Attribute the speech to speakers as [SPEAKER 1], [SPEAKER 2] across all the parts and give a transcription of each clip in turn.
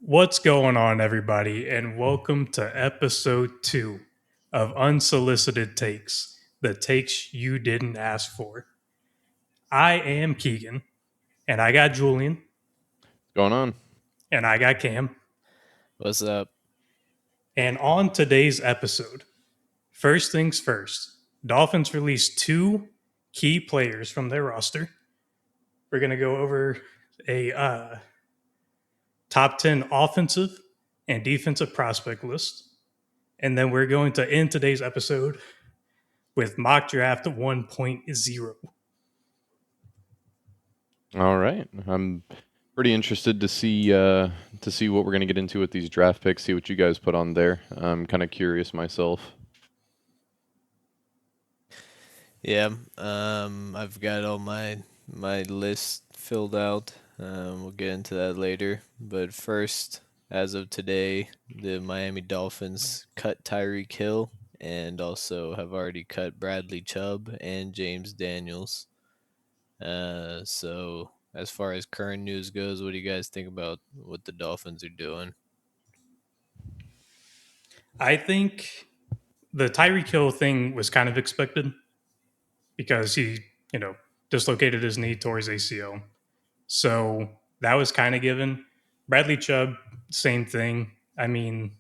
[SPEAKER 1] What's going on, everybody, and welcome to episode 2 of Unsolicited Takes, the takes you didn't ask for. I am Keegan, and I got Julian,
[SPEAKER 2] Going on?
[SPEAKER 1] and I got Cam.
[SPEAKER 3] What's up?
[SPEAKER 1] And on today's episode, first things first, Dolphins released two key players from their roster. We're going to go over a top 10 offensive and defensive prospect list. And then we're going to end today's episode with mock draft 1.0.
[SPEAKER 2] All right. I'm pretty interested to see what we're gonna get into with these draft picks. See what you guys put on there. I'm kind of curious myself.
[SPEAKER 3] Yeah, I've got all my list filled out. We'll get into that later. But first, as of today, the Miami Dolphins cut Tyreek Hill and also have already cut Bradley Chubb and James Daniels. So as far as current news goes, what do you guys think about what the Dolphins are doing?
[SPEAKER 1] I think the Tyreek Hill thing was kind of expected because he, you know, dislocated his knee, tore his ACL. So that was kind of given. Bradley Chubb, same thing. I mean,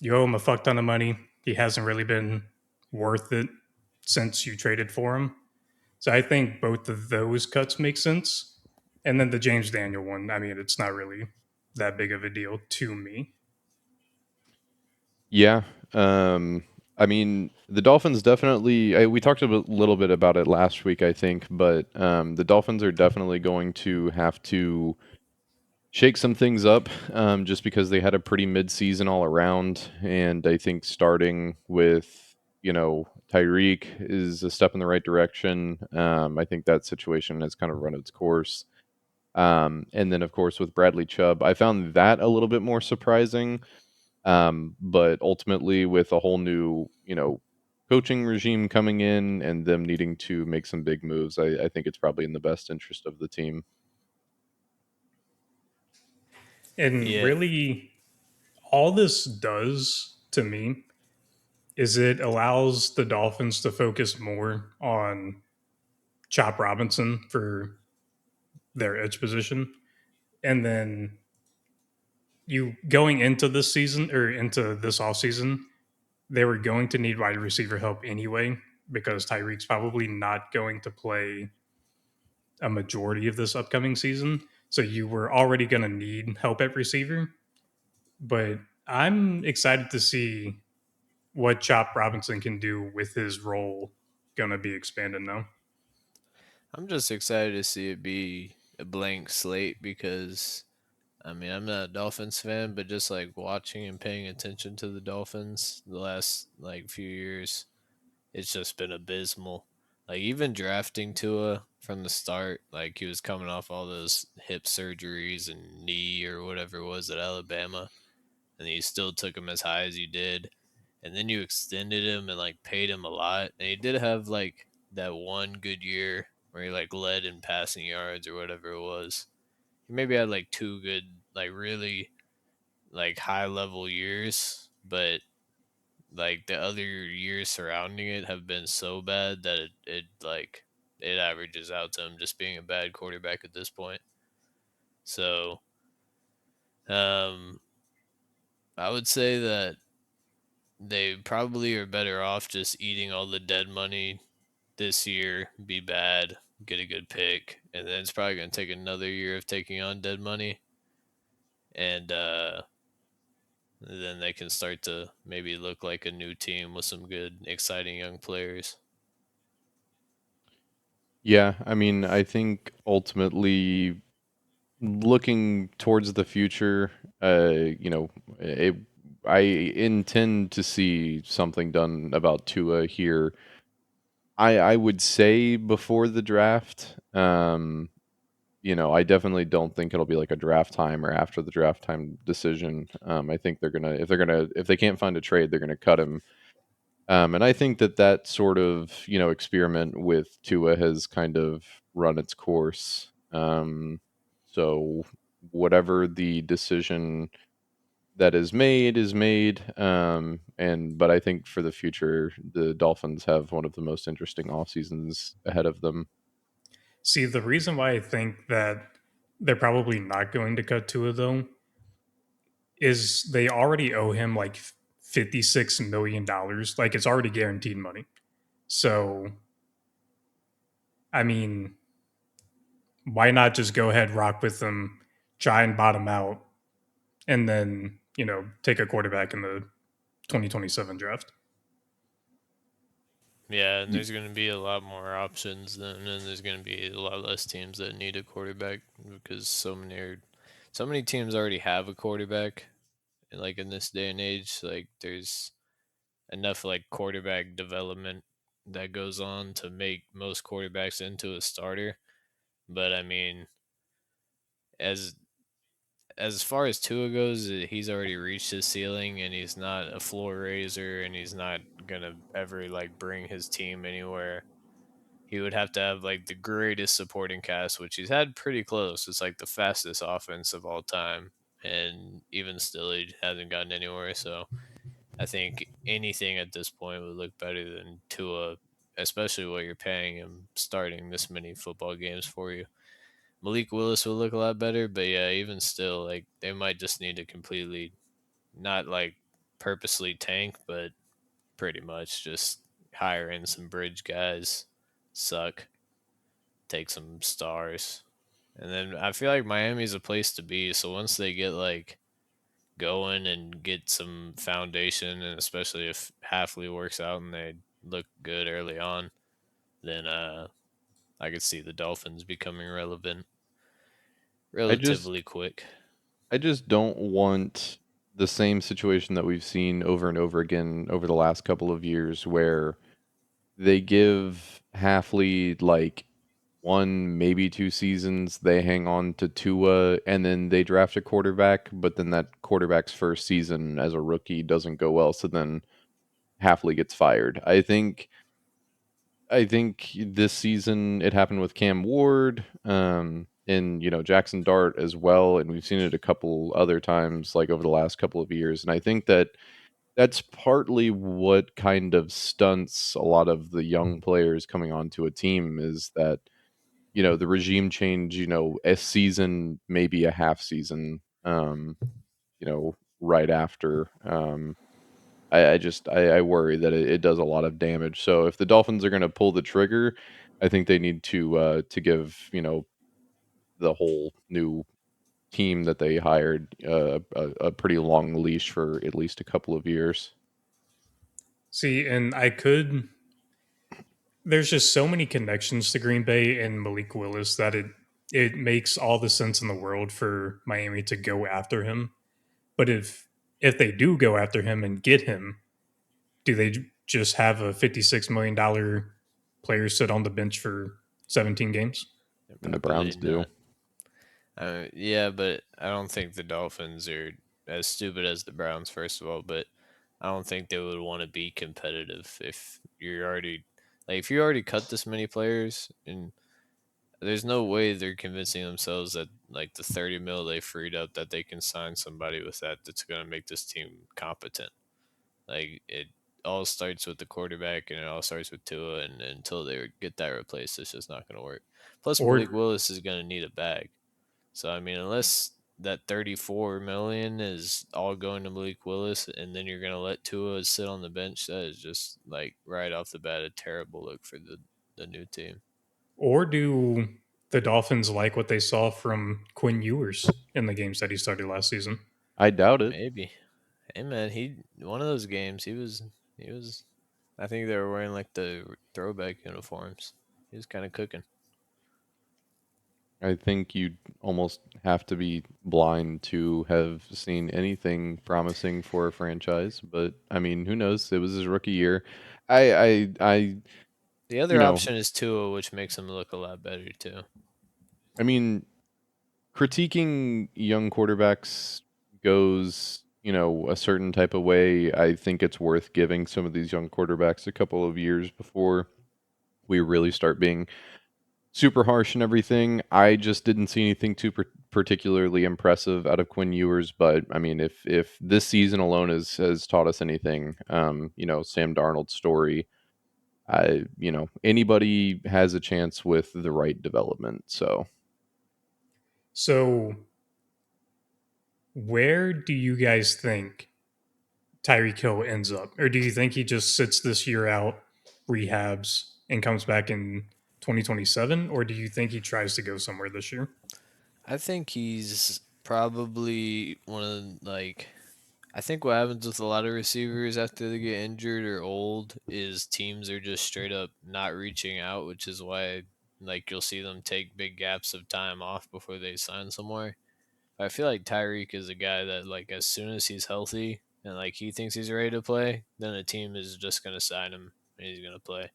[SPEAKER 1] you owe him a fuck ton of money. He hasn't really been worth it since you traded for him. So I think both of those cuts make sense. And then the James Daniel one, I mean, it's not really that big of a deal to me.
[SPEAKER 2] Yeah. I mean, the Dolphins definitely. We talked little bit about it last week, I think, but the Dolphins are definitely going to have to shake some things up, just because they had a pretty mid-season all around, and I think starting with Tyreek is a step in the right direction. I think that situation has kind of run its course, and then of course with Bradley Chubb, I found that a little bit more surprising. But ultimately, with a whole new coaching regime coming in and them needing to make some big moves, I think it's probably in the best interest of the team.
[SPEAKER 1] And
[SPEAKER 3] Yeah,
[SPEAKER 1] really, all this does to me is it allows the Dolphins to focus more on Chop Robinson for their edge position. And then you going into this season or into this off season, they were going to need wide receiver help anyway because Tyreek's probably not going to play a majority of this upcoming season. So you were already going to need help at receiver. But I'm excited to see what Chop Robinson can do with his role going to be expanded now.
[SPEAKER 3] I'm just excited to see it be a blank slate because I mean, I'm not a Dolphins fan, but just like watching and paying attention to the Dolphins the last like few years, it's just been abysmal. Like even drafting Tua from the start, like he was coming off all those hip surgeries and knee or whatever it was at Alabama, and you still took him as high as you did, and then you extended him and like paid him a lot, and he did have like that one good year where he like led in passing yards or whatever it was. He maybe had like two good, like really like high level years, but like the other years surrounding it have been so bad that it like it averages out to him just being a bad quarterback at this point. So um I would say that they probably are better off just eating all the dead money this year, be bad, get a good pick, and then it's probably gonna take another year of taking on dead money. And then they can start to maybe look like a new team with some good, exciting young players.
[SPEAKER 2] Yeah, I mean, I think ultimately looking towards the future, you know, it, I intend to see something done about Tua here. I would say before the draft. I definitely don't think it'll be like a draft time or after the draft time decision. I think if they can't find a trade, they're gonna cut him. And I think that sort of experiment with Tua has kind of run its course. So whatever the decision that is made. And but I think for the future, the Dolphins have one of the most interesting off seasons ahead of them.
[SPEAKER 1] See, the reason why I think that they're probably not going to cut Tua though is they already owe him like $56 million. Like it's already guaranteed money. So I mean, why not just go ahead, rock with them, try and bottom out, and then take a quarterback in the 2027 draft?
[SPEAKER 3] Yeah, and there's going to be a lot more options then, and there's going to be a lot less teams that need a quarterback because so many teams already have a quarterback. And like in this day and age, like there's enough like quarterback development that goes on to make most quarterbacks into a starter. But I mean, as as far as Tua goes, he's already reached his ceiling, and he's not a floor raiser, and he's not gonna ever like bring his team anywhere. He would have to have like the greatest supporting cast, which he's had pretty close. It's like the fastest offense of all time, and even still, he hasn't gotten anywhere. So I think anything at this point would look better than Tua, especially what you're paying him starting this many football games for you. Malik Willis will look a lot better, but yeah, even still, like they might just need to completely not like purposely tank, but pretty much just hire in some bridge guys, suck, take some stars. And then I feel like Miami's a place to be. So once they get like going and get some foundation, and especially if Halfley works out and they look good early on, then I could see the Dolphins becoming relevant
[SPEAKER 2] I just
[SPEAKER 3] relatively quick.
[SPEAKER 2] I just don't want the same situation that we've seen over and over again over the last couple of years where they give Halfley like one, maybe 2 seasons, they hang on to Tua, and then they draft a quarterback, but then that quarterback's first season as a rookie doesn't go well, so then Halfley gets fired. I think this season it happened with Cam Ward, and Jackson Dart as well, and we've seen it a couple other times, like over the last couple of years. And I think that that's partly what kind of stunts a lot of the young players coming onto a team is that the regime change, a season, maybe a half season, right after. I worry that it does a lot of damage. So if the Dolphins are going to pull the trigger, I think they need to give the whole new team that they hired a pretty long leash for at least a couple of years.
[SPEAKER 1] See, and I could. There's just so many connections to Green Bay and Malik Willis that it makes all the sense in the world for Miami to go after him. But if they do go after him and get him, do they just have a $56 million player sit on the bench for 17 games?
[SPEAKER 2] And the
[SPEAKER 3] Probably
[SPEAKER 2] Browns do.
[SPEAKER 3] not. Yeah, but I don't think the Dolphins are as stupid as the Browns, first of all. But I don't think they would want to be competitive if you're already like if you already cut this many players, and there's no way they're convincing themselves that like the 30 mil they freed up that they can sign somebody with that's going to make this team competent. Like it all starts with the quarterback, and it all starts with Tua, and until they get that replaced, it's just not going to work. Plus, Malik
[SPEAKER 1] Or
[SPEAKER 3] Willis is going to need a bag. So I mean, unless that 34 million is all going to Malik Willis, and then you're gonna let Tua sit on the bench, that is just like right off the bat a terrible look for the new team.
[SPEAKER 1] or do the Dolphins like what they saw from Quinn Ewers in the games that he started last season?
[SPEAKER 2] I doubt it.
[SPEAKER 3] Maybe. Hey man, he one of those games he was. I think they were wearing like the throwback uniforms. He was kind of cooking.
[SPEAKER 2] I think you'd almost have to be blind to have seen anything promising for a franchise. But I mean, who knows? It was his rookie year. I
[SPEAKER 3] The
[SPEAKER 2] you
[SPEAKER 3] other
[SPEAKER 2] know,
[SPEAKER 3] option is Tua, which makes him look a lot better too.
[SPEAKER 2] I mean, critiquing young quarterbacks goes, a certain type of way. I think it's worth giving some of these young quarterbacks a couple of years before we really start being super harsh and everything. I just didn't see anything too particularly impressive out of Quinn Ewers. But I mean, if this season alone has taught us anything, Sam Darnold's story, anybody has a chance with the right development. So
[SPEAKER 1] So, where do you guys think Tyreek Hill ends up? Or do you think he just sits this year out, rehabs, and comes back in 2027? Or do you think he tries to go somewhere this year?
[SPEAKER 3] I think he's probably I think what happens with a lot of receivers after they get injured or old is teams are just straight up not reaching out, which is why like you'll see them take big gaps of time off before they sign somewhere. I feel like Tyreek is a guy that like as soon as he's healthy and like he thinks he's ready to play, then a team is just gonna sign him and he's gonna play.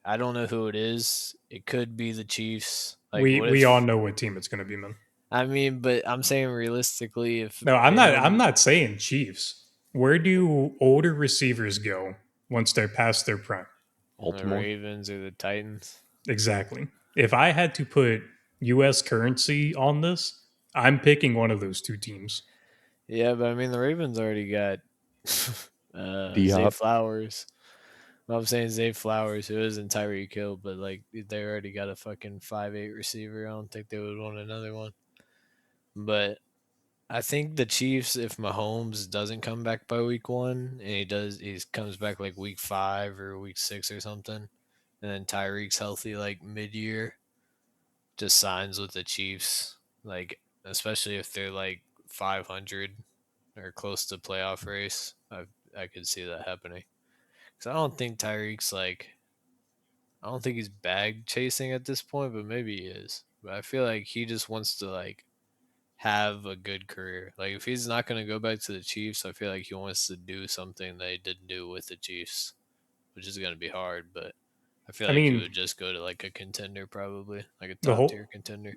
[SPEAKER 3] I don't know who it is. It could be the Chiefs. Like what
[SPEAKER 1] We all
[SPEAKER 3] if
[SPEAKER 1] know what team it's going to be, man.
[SPEAKER 3] I mean, but I'm saying realistically if
[SPEAKER 1] No, I'm not. I'm
[SPEAKER 3] him
[SPEAKER 1] not saying Chiefs. Where do older receivers go once they're past their prime?
[SPEAKER 3] the
[SPEAKER 2] Baltimore,
[SPEAKER 3] Ravens or the Titans.
[SPEAKER 1] Exactly. If I had to put U.S. currency on this, I'm picking one of those two teams.
[SPEAKER 3] Yeah, but I mean the Ravens already got
[SPEAKER 2] D
[SPEAKER 3] Zay
[SPEAKER 2] Hop,
[SPEAKER 3] Flowers. Well, I'm saying Zay Flowers, who isn't Tyreek Hill, but like they already got a fucking 5'8" receiver. I don't think they would want another one. But I think the Chiefs, if Mahomes doesn't come back by week 1, and he comes back like week 5 or week 6 or something, and then Tyreek's healthy like mid-year, just signs with the Chiefs. Like especially if they're like 500 or close to playoff race, I could see that happening. Because I don't think he's bag chasing at this point, but maybe he is. But I feel like he just wants to like have a good career. Like if he's not going to go back to the Chiefs, I feel like he wants to do something that he didn't do with the Chiefs, which is going to be hard. But I feel
[SPEAKER 1] I
[SPEAKER 3] like he
[SPEAKER 1] mean,
[SPEAKER 3] would just go to like a contender, probably like a
[SPEAKER 1] the
[SPEAKER 3] top tier
[SPEAKER 1] whole
[SPEAKER 3] contender.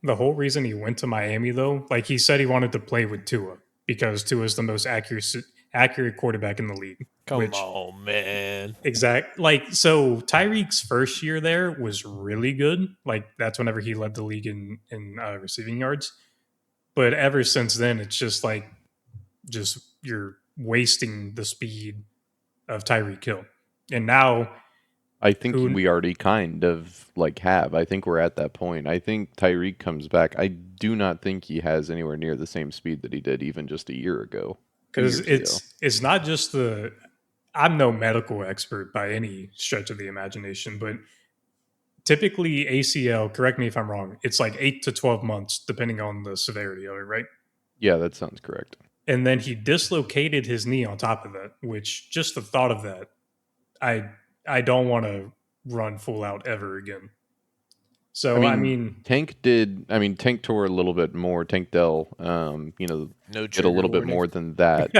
[SPEAKER 1] the whole reason he went to Miami though, like he said he wanted to play with Tua because Tua is the most accurate quarterback in the league.
[SPEAKER 3] Come
[SPEAKER 1] Which
[SPEAKER 3] on, man.
[SPEAKER 1] so Tyreek's first year there was really good. Like that's whenever he led the league in receiving yards. But ever since then, it's just like just you're wasting the speed of Tyreek Hill. And now
[SPEAKER 2] I think
[SPEAKER 1] who
[SPEAKER 2] we already kind of like have. I think we're at that point. I think Tyreek comes back. I do not think he has anywhere near the same speed that he did even just a year ago, two
[SPEAKER 1] because
[SPEAKER 2] years ago.
[SPEAKER 1] it's not just the I'm no medical expert by any stretch of the imagination, but typically ACL, correct me if I'm wrong, it's like 8 to 12 months depending on the severity of it, right?
[SPEAKER 2] Yeah, that sounds correct.
[SPEAKER 1] And then he dislocated his knee on top of that, which just the thought of that, I I don't want to run full out ever again.
[SPEAKER 2] I
[SPEAKER 1] So I
[SPEAKER 2] mean,
[SPEAKER 1] mean,
[SPEAKER 2] Tank tore a little bit more. Tank Dell,
[SPEAKER 3] No
[SPEAKER 2] did a
[SPEAKER 3] trigger
[SPEAKER 2] little bit
[SPEAKER 3] warning.
[SPEAKER 2] more than that.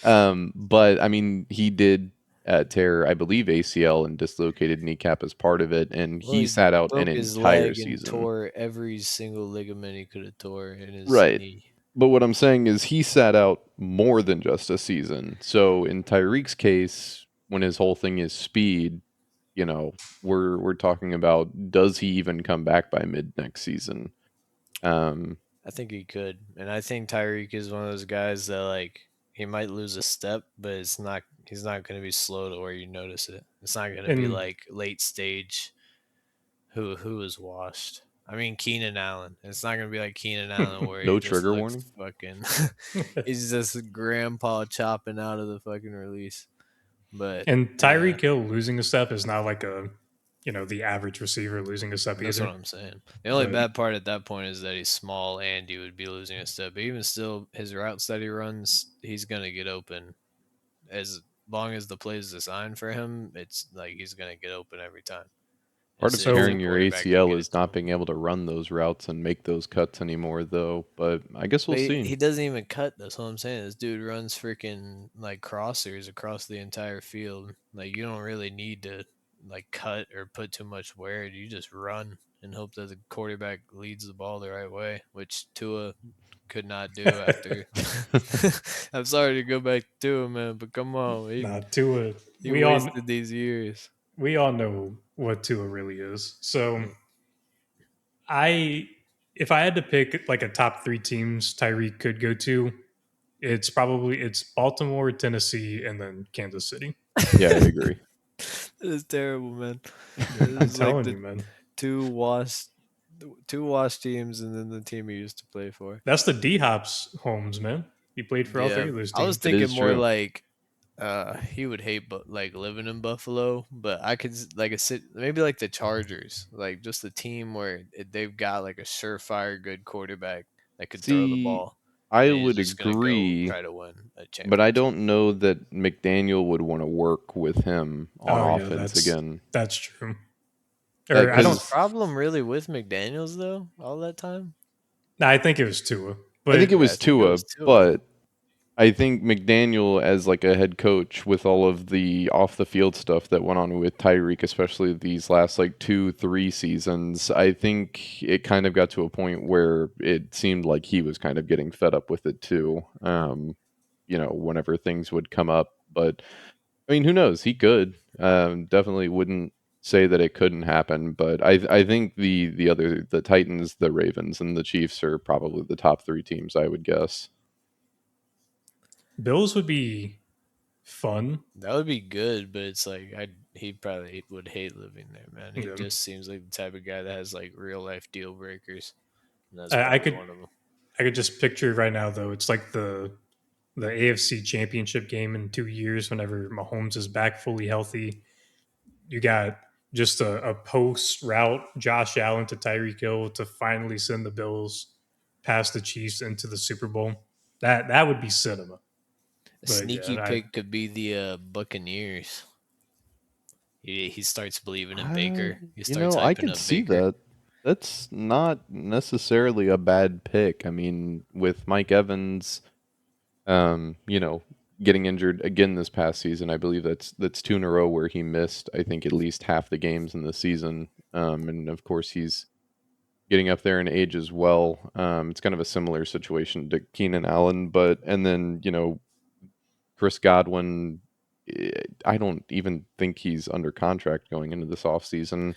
[SPEAKER 2] But I mean, he did tear, I believe, ACL and dislocated kneecap as part of it, and
[SPEAKER 3] Well,
[SPEAKER 2] he
[SPEAKER 3] he
[SPEAKER 2] sat out an
[SPEAKER 3] broke his
[SPEAKER 2] entire
[SPEAKER 3] leg and
[SPEAKER 2] season.
[SPEAKER 3] tore every single ligament he could have tore in his
[SPEAKER 2] Right.
[SPEAKER 3] knee.
[SPEAKER 2] But what I'm saying is he sat out more than just a season. So in Tyreek's case, when his whole thing is speed, we're talking about does he even come back by mid next season? Um,
[SPEAKER 3] I think he could, and I think Tyreek is one of those guys that like he might lose a step, but it's not. He's not going to be slow to where you notice it. It's not going to be
[SPEAKER 1] and
[SPEAKER 3] like late stage. Who is washed? I mean Keenan Allen. It's not going to be like Keenan Allen where he
[SPEAKER 2] no
[SPEAKER 3] just
[SPEAKER 2] trigger
[SPEAKER 3] looks
[SPEAKER 2] warning.
[SPEAKER 3] fucking. He's just grandpa chopping out of the fucking release. But
[SPEAKER 1] and
[SPEAKER 3] yeah,
[SPEAKER 1] Tyreek Hill losing a step is not like the average receiver losing a step
[SPEAKER 3] that's what
[SPEAKER 1] either.
[SPEAKER 3] I'm saying. The only
[SPEAKER 1] But
[SPEAKER 3] bad part at that point is that he's small and he would be losing a step. But even still, his routes that he runs, he's gonna get open. As long as the play is designed for him, it's like he's gonna get open every time.
[SPEAKER 2] Part of
[SPEAKER 3] If the
[SPEAKER 1] so
[SPEAKER 2] tearing your
[SPEAKER 3] quarterback can
[SPEAKER 2] ACL
[SPEAKER 3] get
[SPEAKER 2] is
[SPEAKER 3] it to
[SPEAKER 2] not
[SPEAKER 3] him.
[SPEAKER 2] being able to run those routes and make those cuts anymore, though. But I guess we'll
[SPEAKER 3] But
[SPEAKER 2] see.
[SPEAKER 3] he doesn't even cut. That's what I'm saying. This dude runs freaking like crossers across the entire field. Like you don't really need to like cut or put too much wear. You just run and hope that the quarterback leads the ball the right way, which Tua could not do after. I'm sorry to go back to him, man, but come on,
[SPEAKER 1] nah, Tua,
[SPEAKER 3] he wasted these years.
[SPEAKER 1] we all know what Tua really is. So
[SPEAKER 3] Mm.
[SPEAKER 1] I, if I had to pick like a top three teams Tyreek could go to, it's Baltimore, Tennessee, and then Kansas City.
[SPEAKER 2] Yeah, I agree.
[SPEAKER 3] This is terrible, man. This
[SPEAKER 1] I'm
[SPEAKER 3] is like
[SPEAKER 1] telling
[SPEAKER 3] the
[SPEAKER 1] you, man.
[SPEAKER 3] two washed, two washed teams, and then the team he used to play for.
[SPEAKER 1] That's the D Hop's homes, man. He played for all
[SPEAKER 3] Yeah,
[SPEAKER 1] three of those
[SPEAKER 3] I was
[SPEAKER 1] teams.
[SPEAKER 2] It
[SPEAKER 3] thinking
[SPEAKER 2] is
[SPEAKER 3] more
[SPEAKER 2] true.
[SPEAKER 3] like he would hate but like living in Buffalo, but I could like a sit maybe like the Chargers, like just a team where they've got like a surefire good quarterback that could throw the
[SPEAKER 2] See,
[SPEAKER 3] ball,
[SPEAKER 2] I
[SPEAKER 3] and he's
[SPEAKER 2] would
[SPEAKER 3] just gonna go
[SPEAKER 2] agree,
[SPEAKER 3] try to win a
[SPEAKER 2] but I
[SPEAKER 3] championship.
[SPEAKER 2] don't know that McDaniel would want to work with him on
[SPEAKER 1] Oh yeah,
[SPEAKER 2] offense again.
[SPEAKER 1] that's true. Or I
[SPEAKER 3] Was the
[SPEAKER 1] don't.
[SPEAKER 2] Because
[SPEAKER 3] problem really with McDaniel's though all that time?
[SPEAKER 1] I think it was Tua,
[SPEAKER 2] I think
[SPEAKER 1] but
[SPEAKER 2] it
[SPEAKER 3] Yeah, I
[SPEAKER 2] was
[SPEAKER 3] think it
[SPEAKER 2] Tua,
[SPEAKER 3] was Tua.
[SPEAKER 2] but I think McDaniel as like a head coach with all of the off the field stuff that went on with Tyreek, especially these last like 2, 3 seasons, I think it kind of got to a point where it seemed like he was kind of getting fed up with it too. Whenever things would come up. But I mean, who knows? He could. Definitely wouldn't say that it couldn't happen, but I think the Titans, the Ravens, and the Chiefs are probably the top three teams I would guess.
[SPEAKER 1] Bills would be fun.
[SPEAKER 3] That would be good, but it's like he probably would hate living there, man. He
[SPEAKER 1] Yeah.
[SPEAKER 3] just seems like the type of guy that has like real life deal breakers, and that's
[SPEAKER 1] I
[SPEAKER 3] probably
[SPEAKER 1] could
[SPEAKER 3] one of them.
[SPEAKER 1] I could just picture it right now though. It's like the AFC Championship game in 2 years whenever Mahomes is back fully healthy. You got just a post route Josh Allen to Tyreek Hill to finally send the Bills past the Chiefs into the Super Bowl. That would be cinema.
[SPEAKER 3] A
[SPEAKER 1] But
[SPEAKER 3] sneaky
[SPEAKER 1] yeah,
[SPEAKER 3] pick could be the Buccaneers. He starts believing in
[SPEAKER 2] I,
[SPEAKER 3] Baker. He starts
[SPEAKER 2] I
[SPEAKER 3] hyping
[SPEAKER 2] could
[SPEAKER 3] up
[SPEAKER 2] see
[SPEAKER 3] Baker.
[SPEAKER 2] that. That's not necessarily a bad pick. I mean, with Mike Evans, um, you know, getting injured again this past season, I believe that's two in a row where he missed, I think, at least half the games in the season. And of course, he's getting up there in age as well. It's kind of a similar situation to Keenan Allen, but and then Chris Godwin. I don't even think he's under contract going into this offseason.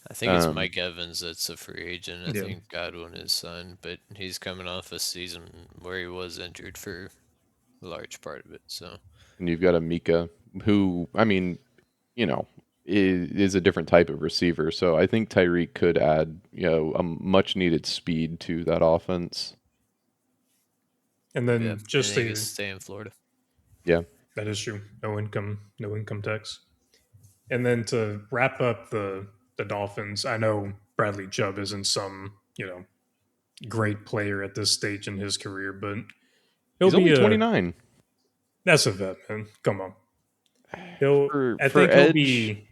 [SPEAKER 3] I think it's
[SPEAKER 2] Um,
[SPEAKER 3] Mike Evans that's a free agent. I
[SPEAKER 1] yeah.
[SPEAKER 3] think Godwin is signed, but he's coming off a season where he was injured for a large part of it. So
[SPEAKER 2] and you've got a Mika who, I mean, you know, is a different type of receiver. So I think Tyreek could add, a much needed speed to that offense.
[SPEAKER 1] And
[SPEAKER 3] yeah,
[SPEAKER 1] then
[SPEAKER 3] and
[SPEAKER 1] just
[SPEAKER 3] he could
[SPEAKER 1] to
[SPEAKER 3] stay in Florida.
[SPEAKER 2] Yeah.
[SPEAKER 1] that is true. No income tax. And then to wrap up the Dolphins, I know Bradley Chubb isn't some, great player at this stage in his career, but he'll
[SPEAKER 2] He's
[SPEAKER 1] be
[SPEAKER 2] only
[SPEAKER 1] a
[SPEAKER 2] 29.
[SPEAKER 1] that's a vet, man. Come on. He'll
[SPEAKER 2] For
[SPEAKER 1] I
[SPEAKER 2] for
[SPEAKER 1] think he'll
[SPEAKER 2] Edge,
[SPEAKER 1] be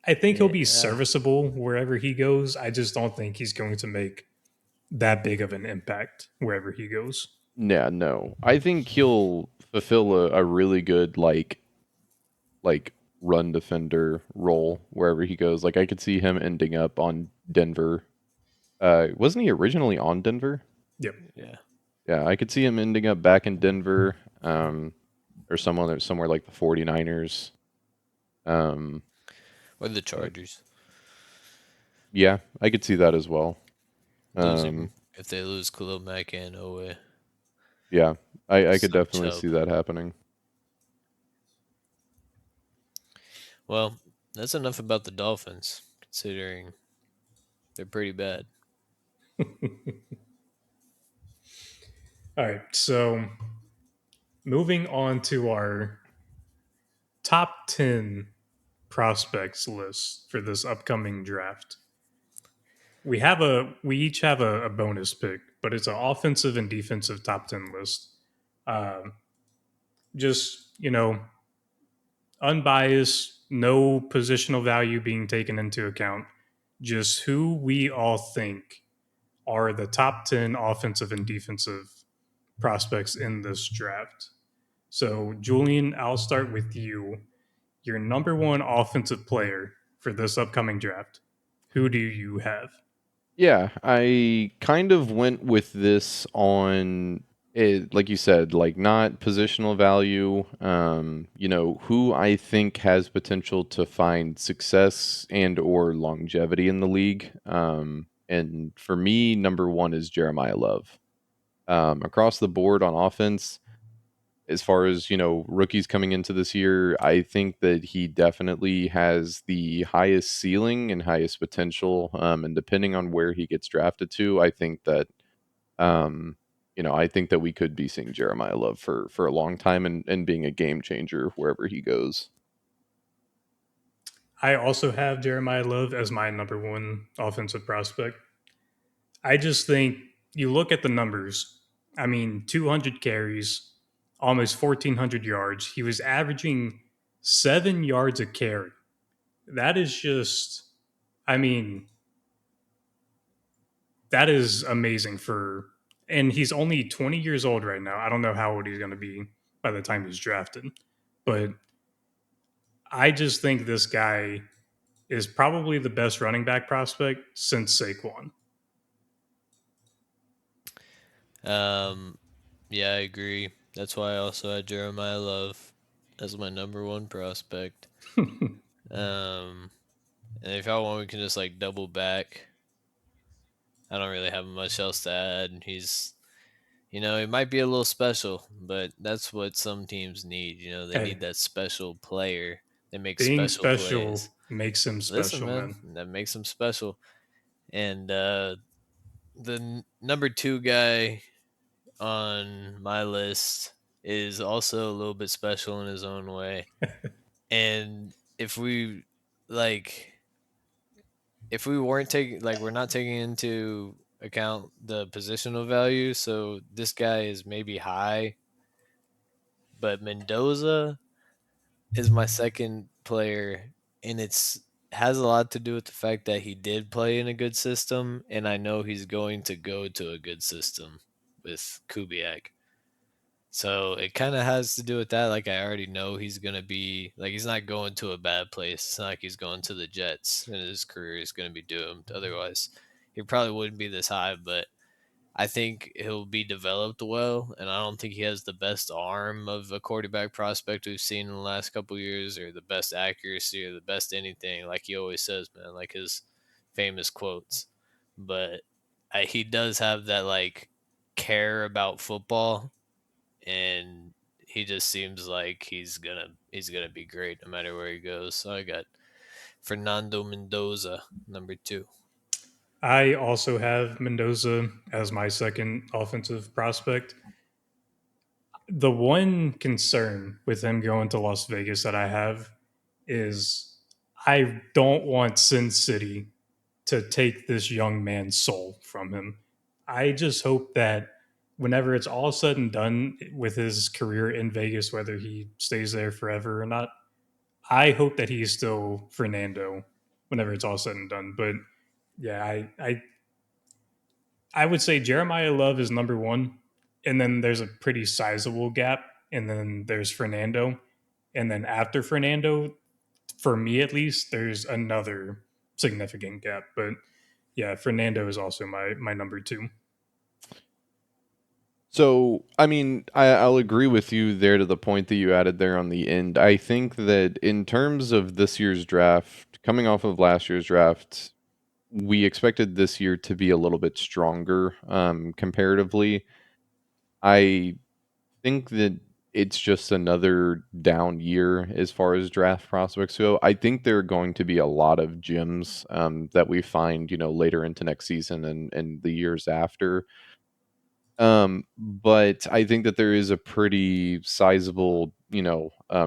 [SPEAKER 1] I think he'll be
[SPEAKER 3] Yeah,
[SPEAKER 1] serviceable wherever he goes. I just don't think he's going to make that big of an impact wherever he goes.
[SPEAKER 2] yeah, no. I think he'll fulfill a really good like run defender role wherever he goes. Like I could see him ending up on Denver. Wasn't he originally on Denver?
[SPEAKER 1] Yep.
[SPEAKER 3] yeah.
[SPEAKER 2] Yeah, I could see him ending up back in Denver, or somewhere like the 49ers. Um,
[SPEAKER 3] Or the
[SPEAKER 2] but
[SPEAKER 3] Chargers
[SPEAKER 2] yeah, I could see that as well. Um,
[SPEAKER 3] losing if they lose Khalil Mack and Owe,
[SPEAKER 2] yeah, I could
[SPEAKER 3] so
[SPEAKER 2] definitely
[SPEAKER 3] Chubb.
[SPEAKER 2] see that happening.
[SPEAKER 3] Well, that's enough about the Dolphins, considering they're pretty bad.
[SPEAKER 1] All right. So moving on to our top 10 prospects list for this upcoming draft. We each have a bonus pick, but it's an offensive and defensive top 10 list. Um, just, unbiased, no positional value being taken into account, just who we all think are the top 10 offensive and defensive prospects in this draft. So, Julian, I'll start with you. Your number one offensive player for this upcoming draft. Who do you have?
[SPEAKER 2] Yeah, I kind of went with this on like you said, like not positional value. Who I think has potential to find success and or longevity in the league. And for me, number one is Jeremiah Love. Across the board on offense, as far as rookies coming into this year, I think that he definitely has the highest ceiling and highest potential. And depending on where he gets drafted to, um, I think that we could be seeing Jeremiah Love for a long time and being a game changer wherever he goes.
[SPEAKER 1] I also have Jeremiah Love as my number one offensive prospect. I just think you look at the numbers. I mean, 200 carries, almost 1,400 yards. He was averaging 7 yards a carry. That is just, I mean, that is amazing for, and he's only 20 years old right now. I don't know how old he's going to be by the time he's drafted, but I just think this guy is probably the best running back prospect since Saquon.
[SPEAKER 3] Um, yeah, I agree. That's why I also had Jeremiah Love as my number one prospect. Um, and if y'all want, we can just like double back. I don't really have much else to add. He might be a little special, but that's what some teams need. They
[SPEAKER 1] Hey,
[SPEAKER 3] need that special player that makes
[SPEAKER 1] being
[SPEAKER 3] special plays.
[SPEAKER 1] special makes him
[SPEAKER 3] Listen,
[SPEAKER 1] special,
[SPEAKER 3] man,
[SPEAKER 1] man.
[SPEAKER 3] that makes him special. And the number two guy on my list is also a little bit special in his own way. And like, if we weren't taking, like, we're not taking into account the positional value, so this guy is maybe high, but Mendoza is my second player, and it's has a lot to do with the fact that he did play in a good system, and I know he's going to go to a good system with Kubiak. So it kind of has to do with that. Like, I already know he's gonna be like, he's not going to a bad place. It's not like he's going to the Jets, and his career is gonna be doomed. Otherwise, he probably wouldn't be this high. But I think he'll be developed well, and I don't think he has the best arm of a quarterback prospect we've seen in the last couple of years, or the best accuracy, or the best anything. Like he always says, man, like his famous quotes. But he does have that like care about football, and he just seems like he's gonna be great no matter where he goes. So I got Fernando Mendoza, number two.
[SPEAKER 1] I also have Mendoza as my second offensive prospect. The one concern with him going to Las Vegas that I have is I don't want Sin City to take this young man's soul from him. I just hope that whenever it's all said and done with his career in Vegas, whether he stays there forever or not, I hope that he's still Fernando whenever it's all said and done. But yeah, I would say Jeremiah Love is number one, and then there's a pretty sizable gap, and then there's Fernando, and then after Fernando, for me at least, there's another significant gap. But yeah, Fernando is also my number two.
[SPEAKER 2] So, I mean, I'll agree with you there to the point that you added there on the end. I think that in terms of this year's draft, coming off of last year's draft, we expected this year to be a little bit stronger comparatively. I think that it's just another down year as far as draft prospects go. I think there are going to be a lot of gems that we find, later into next season and the years after. But I think that there is a pretty sizable,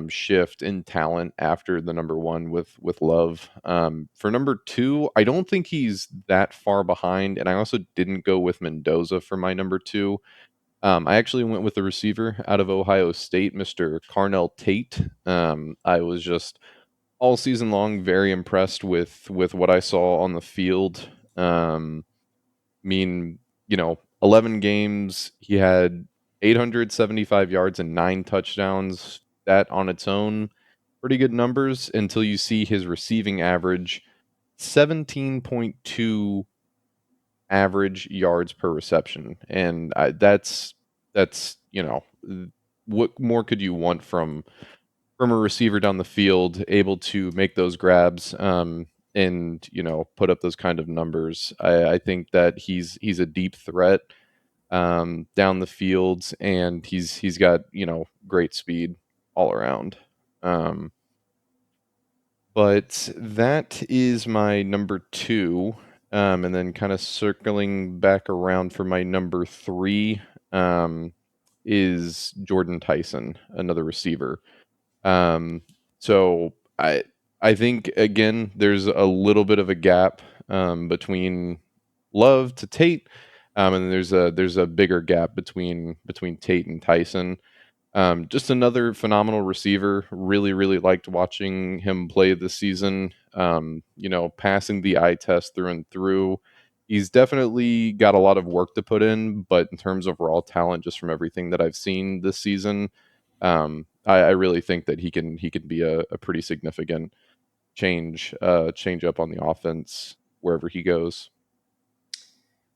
[SPEAKER 2] shift in talent after the number one with Love. For number two, I don't think he's that far behind, and I also didn't go with Mendoza for my number two. I actually went with the receiver out of Ohio State, Mr. Carnell Tate. I was just all season long very impressed with what I saw on the field. Mean, 11 games, he had 875 yards and 9 touchdowns. That on its own, pretty good numbers until you see his receiving average, 17.2 average yards per reception. And that's that's, what more could you want from a receiver down the field, able to make those grabs, and put up those kind of numbers. I think that he's a deep threat, down the field, and he's got great speed all around. Um, but that is my number two, and then kind of circling back around for my number three, um, is Jordan Tyson, another receiver. Um, so I think again there's a little bit of a gap, between Love to Tate, and there's a bigger gap between Tate and Tyson. Just another phenomenal receiver. Really, really liked watching him play this season. Passing the eye test through and through. He's definitely got a lot of work to put in, but in terms of raw talent, just from everything that I've seen this season, I really think that he can be a pretty significant change up on the offense wherever he goes.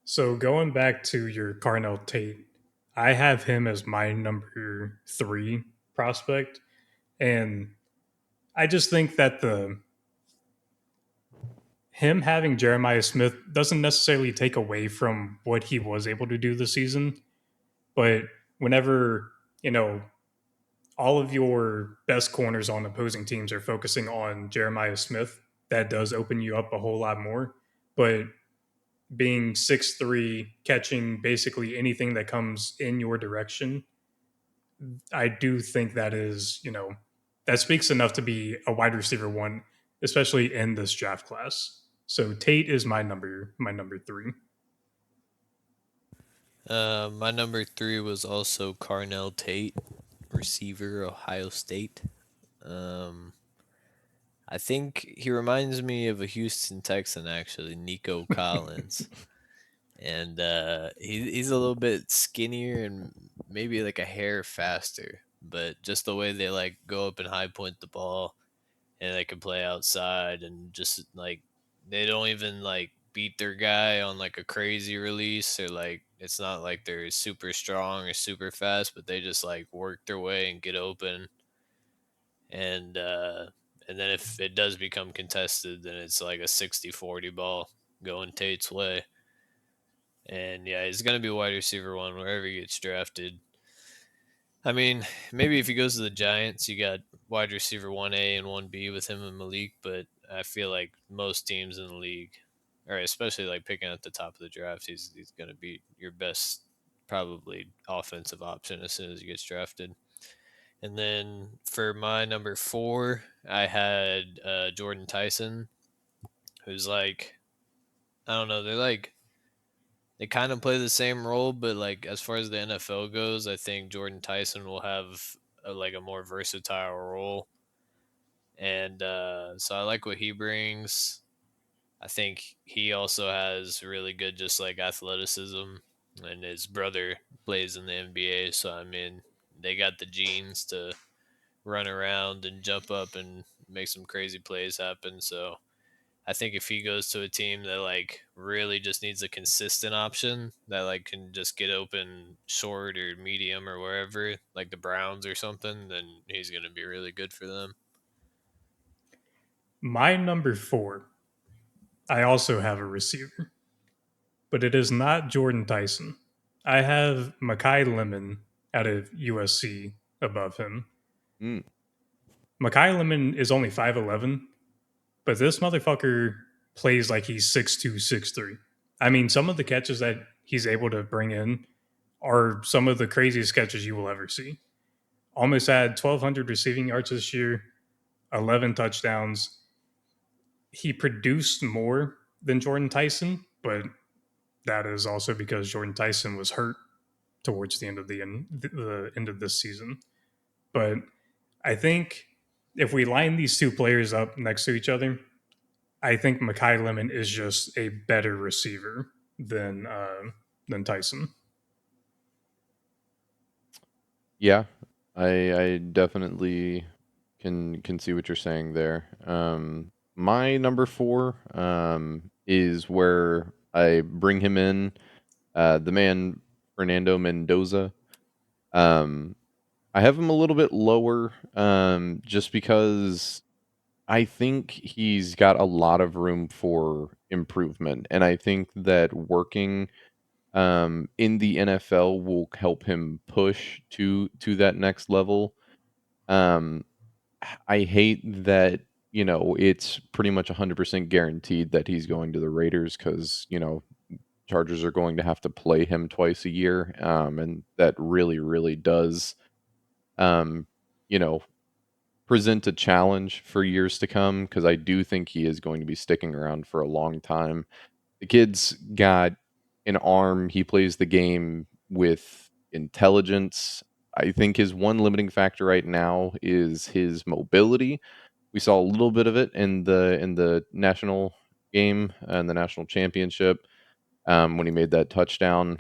[SPEAKER 1] So going back to your Carnell Tate, I have him as my number three prospect, and I just think that the him having Jeremiah Smith doesn't necessarily take away from what he was able to do this season. But whenever, you know, all of your best corners on opposing teams are focusing on Jeremiah Smith, that does open you up a whole lot more. But being 6'3", catching basically anything that comes in your direction, I do think that is, that speaks enough to be a wide receiver one, especially in this draft class. So Tate is my number three.
[SPEAKER 3] My number three was also Carnell Tate, receiver, Ohio State. Um, I think he reminds me of a Houston Texan, actually, Nico Collins. And he's a little bit skinnier and maybe like a hair faster, but just the way they like go up and high point the ball, and they can play outside, and just like they don't even like beat their guy on like a crazy release, or like it's not like they're super strong or super fast, but they just like work their way and get open. And and then if it does become contested, then it's like a 60-40 ball going Tate's way. And yeah, he's going to be wide receiver one wherever he gets drafted. I mean, maybe if he goes to the Giants, you got wide receiver 1A and 1B with him and Malik, but I feel like most teams in the league, or especially like picking at the top of the draft, he's going to be your best, probably offensive option as soon as he gets drafted. And then for my number four, I had Jordan Tyson, who's like, I don't know, they kind of play the same role, but like as far as the NFL goes, I think Jordan Tyson will have like a more versatile role, and so I like what he brings. I think he also has really good just like athleticism, and his brother plays in the NBA, so I mean they got the genes to run around and jump up and make some crazy plays happen. So I think if he goes to a team that like really just needs a consistent option that like can just get open short or medium or wherever, like the Browns or something, then he's going to be really good for them.
[SPEAKER 1] My number four, I also have a receiver, but it is not Jordan Tyson. I have Makai Lemon out of USC above him.
[SPEAKER 2] Mm.
[SPEAKER 1] Makai Lemon is only 5'11", but this motherfucker plays like he's 6'2", 6'3". I mean, some of the catches that he's able to bring in are some of the craziest catches you will ever see. Almost had 1,200 receiving yards this year, 11 touchdowns. He produced more than Jordan Tyson, but that is also because Jordan Tyson was hurt towards the end of this season. But I think if we line these two players up next to each other, I think Makai Lemon is just a better receiver than Tyson.
[SPEAKER 2] Yeah, I definitely can see what you're saying there. My number four, is where I bring him in, the man Fernando Mendoza. Um, I have him a little bit lower, just because I think he's got a lot of room for improvement, and I think that working in the NFL will help him push to that next level. Um, I hate that, it's pretty much 100% guaranteed that he's going to the Raiders because, Chargers are going to have to play him twice a year, and that really, really does, um, you know, present a challenge for years to come because I do think he is going to be sticking around for a long time. The kid's got an arm. He plays the game with intelligence. I think his one limiting factor right now is his mobility. We saw a little bit of it in the national game and the national championship, when he made that touchdown.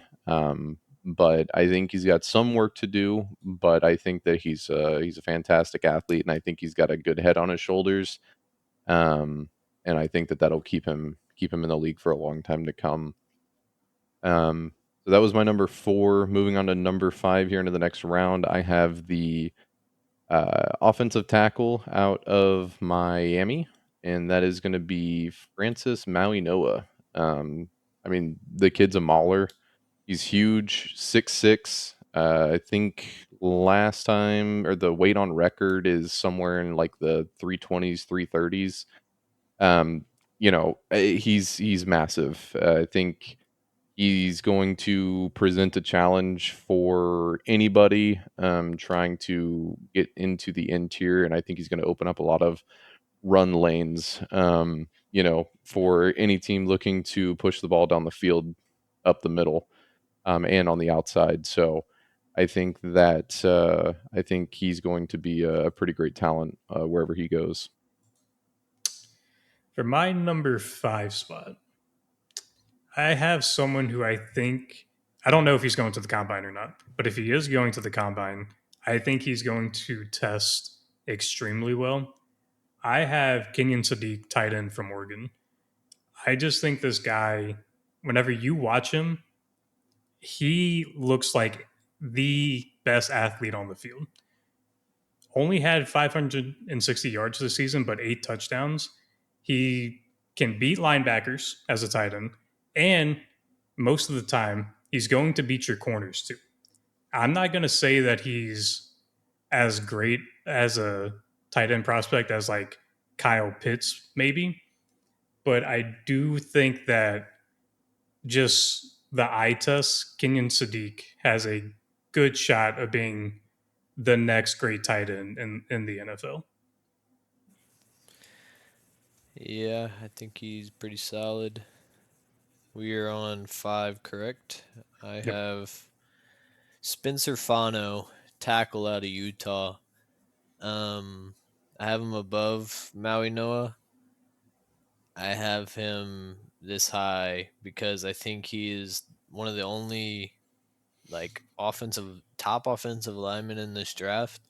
[SPEAKER 2] But I think he's got some work to do. But I think that he's a fantastic athlete, and I think he's got a good head on his shoulders. Um, and I think that that'll keep him in the league for a long time to come. So that was my number 4. Moving on to number 5 here into the next round, I have the offensive tackle out of Miami, and that is going to be Francis Maui Noah. I mean, the kid's a mauler. He's huge, 6'6". I think last time or the weight on record is somewhere in like the 320s, 330s. Um, he's massive. I think he's going to present a challenge for anybody trying to get into the interior, and I think he's going to open up a lot of run lanes, for any team looking to push the ball down the field, up the middle, and on the outside. So I think he's going to be a pretty great talent wherever he goes.
[SPEAKER 1] For my number 5 spot, I have someone who I think, I don't know if he's going to the combine or not, but if he is going to the combine, I think he's going to test extremely well. I have Kenyon Sadiq, tight end from Oregon. I just think this guy, whenever you watch him, he looks like the best athlete on the field. Only had 560 yards this season, but 8 touchdowns. He can beat linebackers as a tight end, and most of the time, he's going to beat your corners too. I'm not going to say that he's as great as a tight end prospect as like Kyle Pitts, maybe, but I do think that just the eye test, Kenyon Sadiq has a good shot of being the next great tight end in the NFL.
[SPEAKER 3] Yeah, I think he's pretty solid. We are on 5, correct? I
[SPEAKER 1] Yep.
[SPEAKER 3] have Spencer Fano, tackle out of Utah. Um, I have him above Maui Noah. I have him this high because I think he is one of the only like top offensive linemen in this draft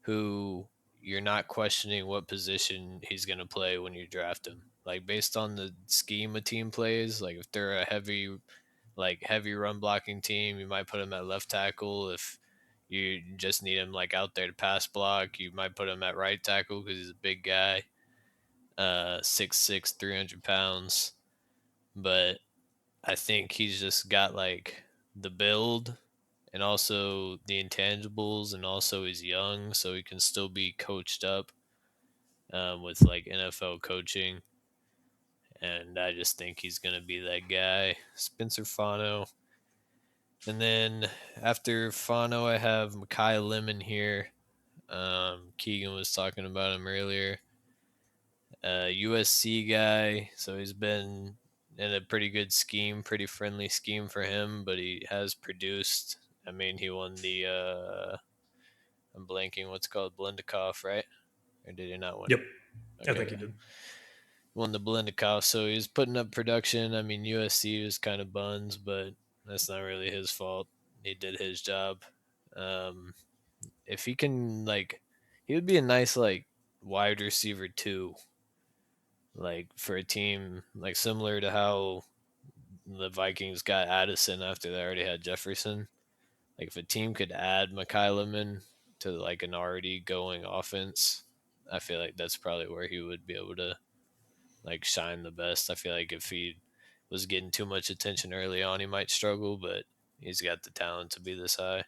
[SPEAKER 3] who you're not questioning what position he's going to play when you draft him. Like based on the scheme a team plays, like if they're a heavy run blocking team, you might put him at left tackle. If you just need him like out there to pass block, you might put him at right tackle because he's a big guy, 6'6", 300 pounds. But I think he's just got like the build and also the intangibles, and also he's young, so he can still be coached up with like NFL coaching. And I just think he's going to be that guy, Spencer Fano. And then after Fano, I have Makai Lemon here. Keegan was talking about him earlier. USC guy, so he's been in a pretty good scheme, pretty friendly scheme for him, but he has produced. I mean, he won the I'm blanking what's called Blendikoff, right? Or did he not win
[SPEAKER 1] Yep.
[SPEAKER 3] it?
[SPEAKER 1] I think
[SPEAKER 3] Okay,
[SPEAKER 1] he did.
[SPEAKER 3] won the Blendikoff, so he's putting up production. I mean, USC was kind of buns, but that's not really his fault. He did his job. Um, if he can, like, he would be a nice like wide receiver too, like for a team like similar to how the Vikings got Addison after they already had Jefferson. Like if a team could add Makai Lemon to like an already going offense, I feel like that's probably where he would be able to like shine the best. I feel like if he was getting too much attention early on, he might struggle, but he's got the talent to be this high.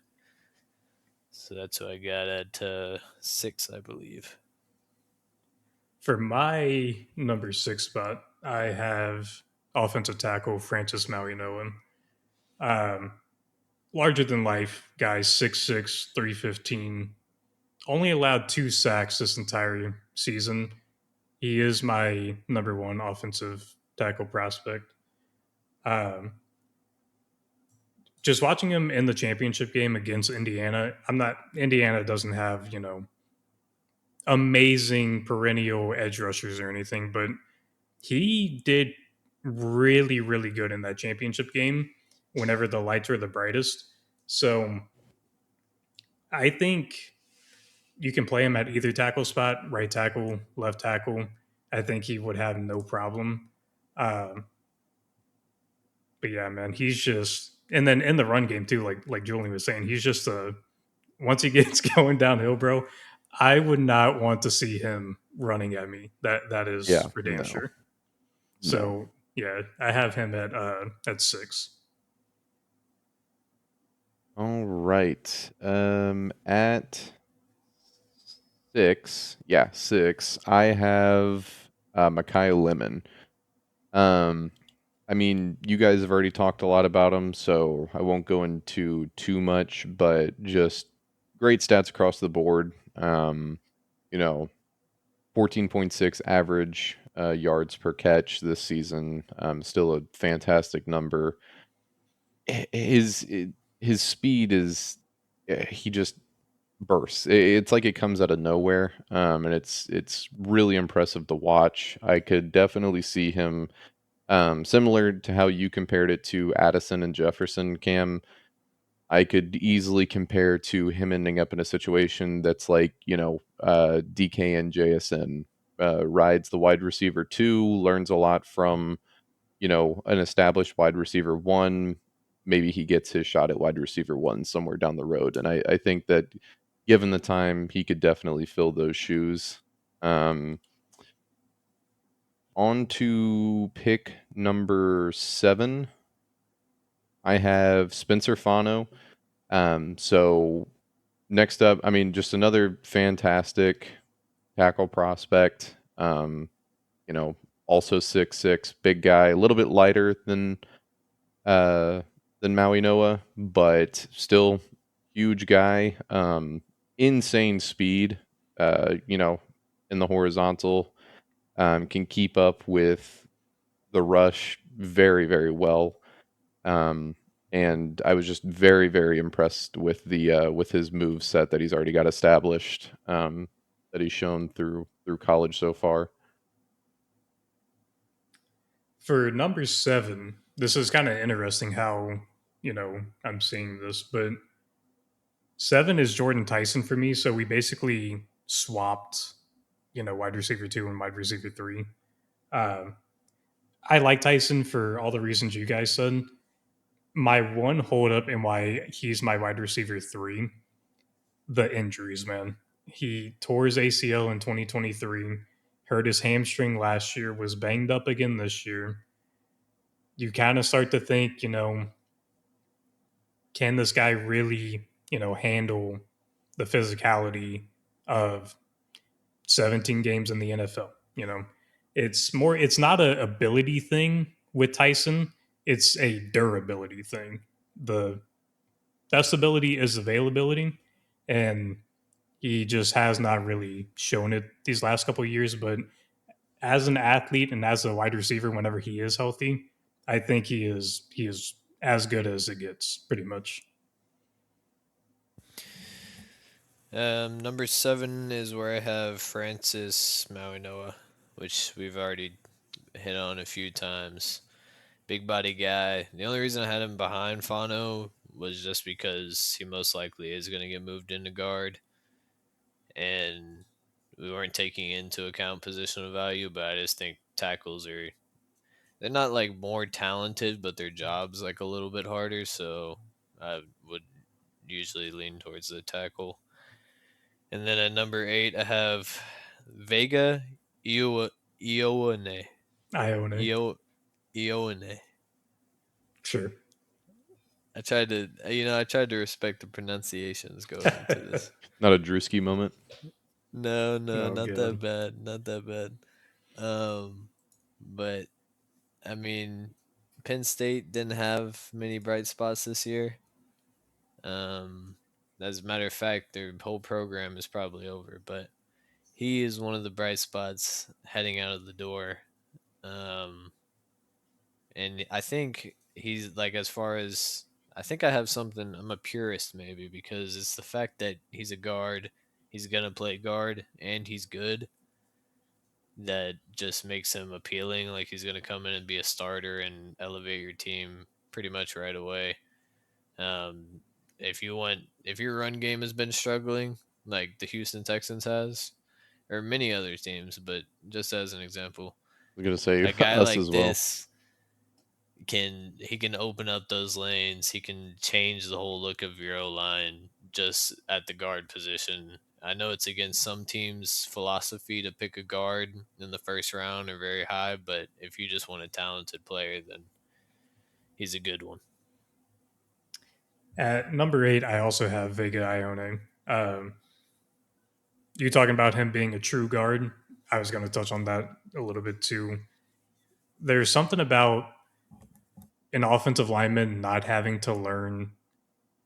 [SPEAKER 3] So that's who I got at 6, I believe.
[SPEAKER 1] For my number 6 spot, I have offensive tackle Francis Mauigoa. Um, Larger than life guy, 6'6", 315. Only allowed 2 sacks this entire season. He is my number one offensive tackle prospect. Um, just watching him in the championship game against Indiana, Indiana doesn't have, amazing perennial edge rushers or anything, but he did really, really good in that championship game whenever the lights were the brightest. So I think you can play him at either tackle spot, right tackle, left tackle. I think he would have no problem. Um, but yeah, man, he's just, and then in the run game too, like Julian was saying, he's just a, once he gets going downhill, bro, I would not want to see him running at me. That is
[SPEAKER 2] Yeah,
[SPEAKER 1] for damn
[SPEAKER 2] no,
[SPEAKER 1] sure.
[SPEAKER 2] no.
[SPEAKER 1] So yeah, I have him at 6.
[SPEAKER 2] All right. At 6, yeah, 6, I have Makai Lemon. Um, I mean, you guys have already talked a lot about him, so I won't go into too much, but just great stats across the board. You know, 14.6 average yards per catch this season. Still a fantastic number. His his speed is he just bursts. It's like it comes out of nowhere, and it's really impressive to watch. I could definitely see him, similar to how you compared it to Addison and Jefferson, Cam. I could easily compare to him ending up in a situation that's like, DK and JSN, rides the wide receiver two, learns a lot from, an established wide receiver one. Maybe he gets his shot at wide receiver one somewhere down the road. And I think that given the time, he could definitely fill those shoes. Um, on to pick number 7. I have Spencer Fano. So next up, I mean, just another fantastic tackle prospect. You know, also 6'6", big guy, a little bit lighter uh than Maui Noah, but still huge guy. Insane speed. You know, in the horizontal, can keep up with the rush very, very well. Um, and I was just very, very impressed with his move set that he's already got established, that he's shown through college so far.
[SPEAKER 1] For number 7, this is kind of interesting how, I'm seeing this, but 7 is Jordan Tyson for me. So we basically swapped, wide receiver 2 and wide receiver 3. Um, I like Tyson for all the reasons you guys said. My one holdup and why he's my wide receiver 3, the injuries, man. He tore his ACL in 2023, hurt his hamstring last year, was banged up again this year. You kind of start to think, can this guy really, handle the physicality of 17 games in the NFL? It's not a ability thing with Tyson, it's a durability thing. The best ability is availability, and he just has not really shown it these last couple of years. But as an athlete and as a wide receiver, whenever he is healthy, I think he is as good as it gets, pretty much.
[SPEAKER 3] Number 7 is where I have Francis Mauinoa, which we've already hit on a few times. Big body guy. The only reason I had him behind Fano was just because he most likely is going to get moved into guard, and we weren't taking into account positional value. But I just think tackles are, they're not like more talented, but their job's like a little bit harder. So I would usually lean towards the tackle. And then at number 8, I have Vega Ioane.
[SPEAKER 1] Ione.
[SPEAKER 3] Io Ioane.
[SPEAKER 1] Sure.
[SPEAKER 3] I tried to respect the pronunciations going into this.
[SPEAKER 2] Not a Drewski moment.
[SPEAKER 3] No, no,
[SPEAKER 1] No,
[SPEAKER 3] not
[SPEAKER 1] get
[SPEAKER 3] that
[SPEAKER 1] him.
[SPEAKER 3] bad, not that bad. But I mean, Penn State didn't have many bright spots this year. Um, as a matter of fact, their whole program is probably over. But he is one of the bright spots heading out of the door. Um, and I think he's like, as far as I think I have something. I'm a purist maybe because it's the fact that he's a guard. He's gonna play guard and he's good. That just makes him appealing. Like he's gonna come in and be a starter and elevate your team pretty much right away. Um, if your run game has been struggling, like the Houston Texans has, or many other teams, but just as an example,
[SPEAKER 2] I'm gonna say
[SPEAKER 3] a guy
[SPEAKER 2] us
[SPEAKER 3] like
[SPEAKER 2] as well.
[SPEAKER 3] this can open up those lanes. He can change the whole look of your O line just at the guard position. I know it's against some teams' philosophy to pick a guard in the first round or very high, but if you just want a talented player, then he's a good one.
[SPEAKER 1] At number 8, I also have Vega Ione. You talking about him being a true guard? I was going to touch on that a little bit too. There's something about an offensive lineman not having to learn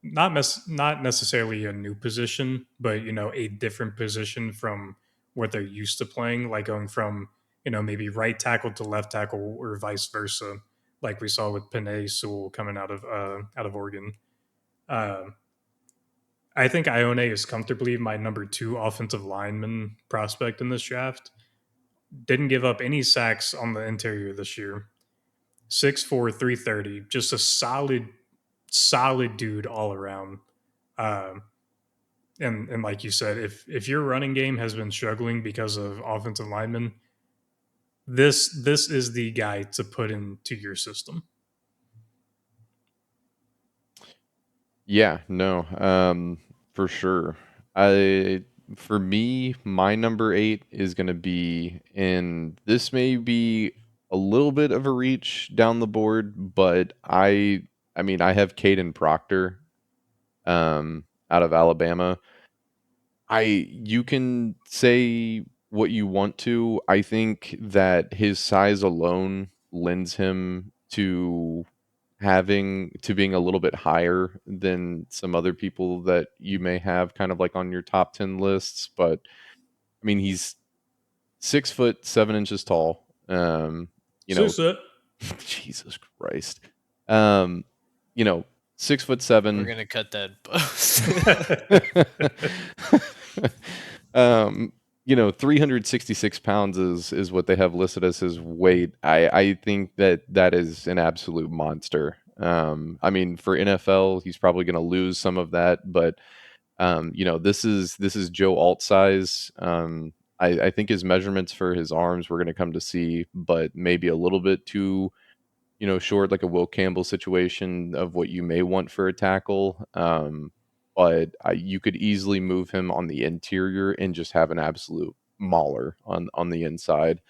[SPEAKER 1] not necessarily a new position, but a different position from what they're used to playing, like going from maybe right tackle to left tackle or vice versa, like we saw with Panay Sewell coming out of Oregon. Uh, I think Ione is comfortably my number 2 offensive lineman prospect in this draft. Didn't give up any sacks on the interior this year. 6'4", 330, just a solid dude all around. Um, and like you said, if your running game has been struggling because of offensive linemen, this is the guy to put into your system.
[SPEAKER 2] Yeah, no, for sure. I For me, my number 8 is gonna be, and this may be a little bit of a reach down the board, but I mean, I have Caden Proctor, out of Alabama. You can say what you want to. I think that his size alone lends him to being a little bit higher than some other people that you may have kind of like on your top 10 lists. But I mean, he's 6 foot 7 inches tall. You
[SPEAKER 1] So
[SPEAKER 2] know,
[SPEAKER 1] so
[SPEAKER 2] Jesus Christ. Um, you know, 6 foot
[SPEAKER 3] We're
[SPEAKER 2] 7.
[SPEAKER 3] gonna cut that post.
[SPEAKER 2] um, 366 pounds is what they have listed as his weight. I think that that is an absolute monster. I mean, for NFL, he's probably going to lose some of that, but this is Joe Alt size. I think his measurements for his arms we're going to come to see, but maybe a little bit too short, like a Will Campbell situation of what you may want for a tackle. But you could easily move him on the interior and just have an absolute mauler on the inside,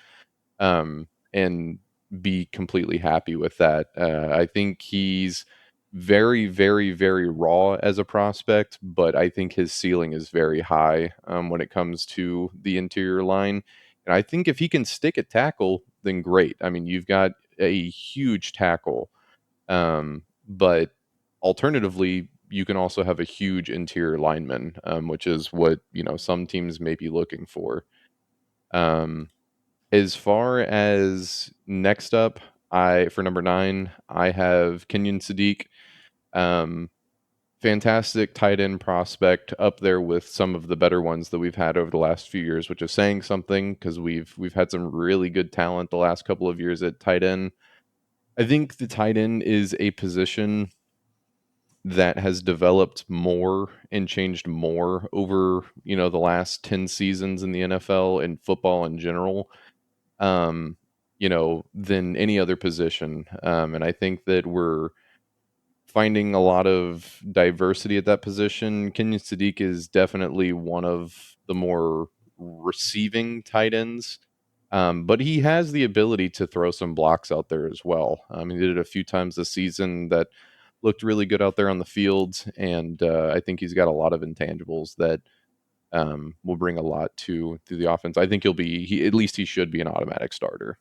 [SPEAKER 2] and be completely happy with that. I think he's very, very, very raw as a prospect, but I think his ceiling is very high when it comes to the interior line. And I think if he can stick at tackle, then great. I mean, you've got a huge tackle, but alternatively, you can also have a huge interior lineman, which is what some teams may be looking for. Um, as far as next up, I for number 9, I have Kenyon Sadiq. Um, Fantastic tight end prospect up there with some of the better ones that we've had over the last few years, which is saying something because we've had some really good talent the last couple of years at tight end. I think the tight end is a position that has developed more and changed more over the last 10 seasons in the NFL and football in general, than any other position. And I think that we're finding a lot of diversity at that position. Kenyon Sadiq is definitely one of the more receiving tight ends, but he has the ability to throw some blocks out there as well. He did it a few times this season that looked really good out there on the field, and I think he's got a lot of intangibles that will bring a lot to the offense. I think at least he should be an automatic starter.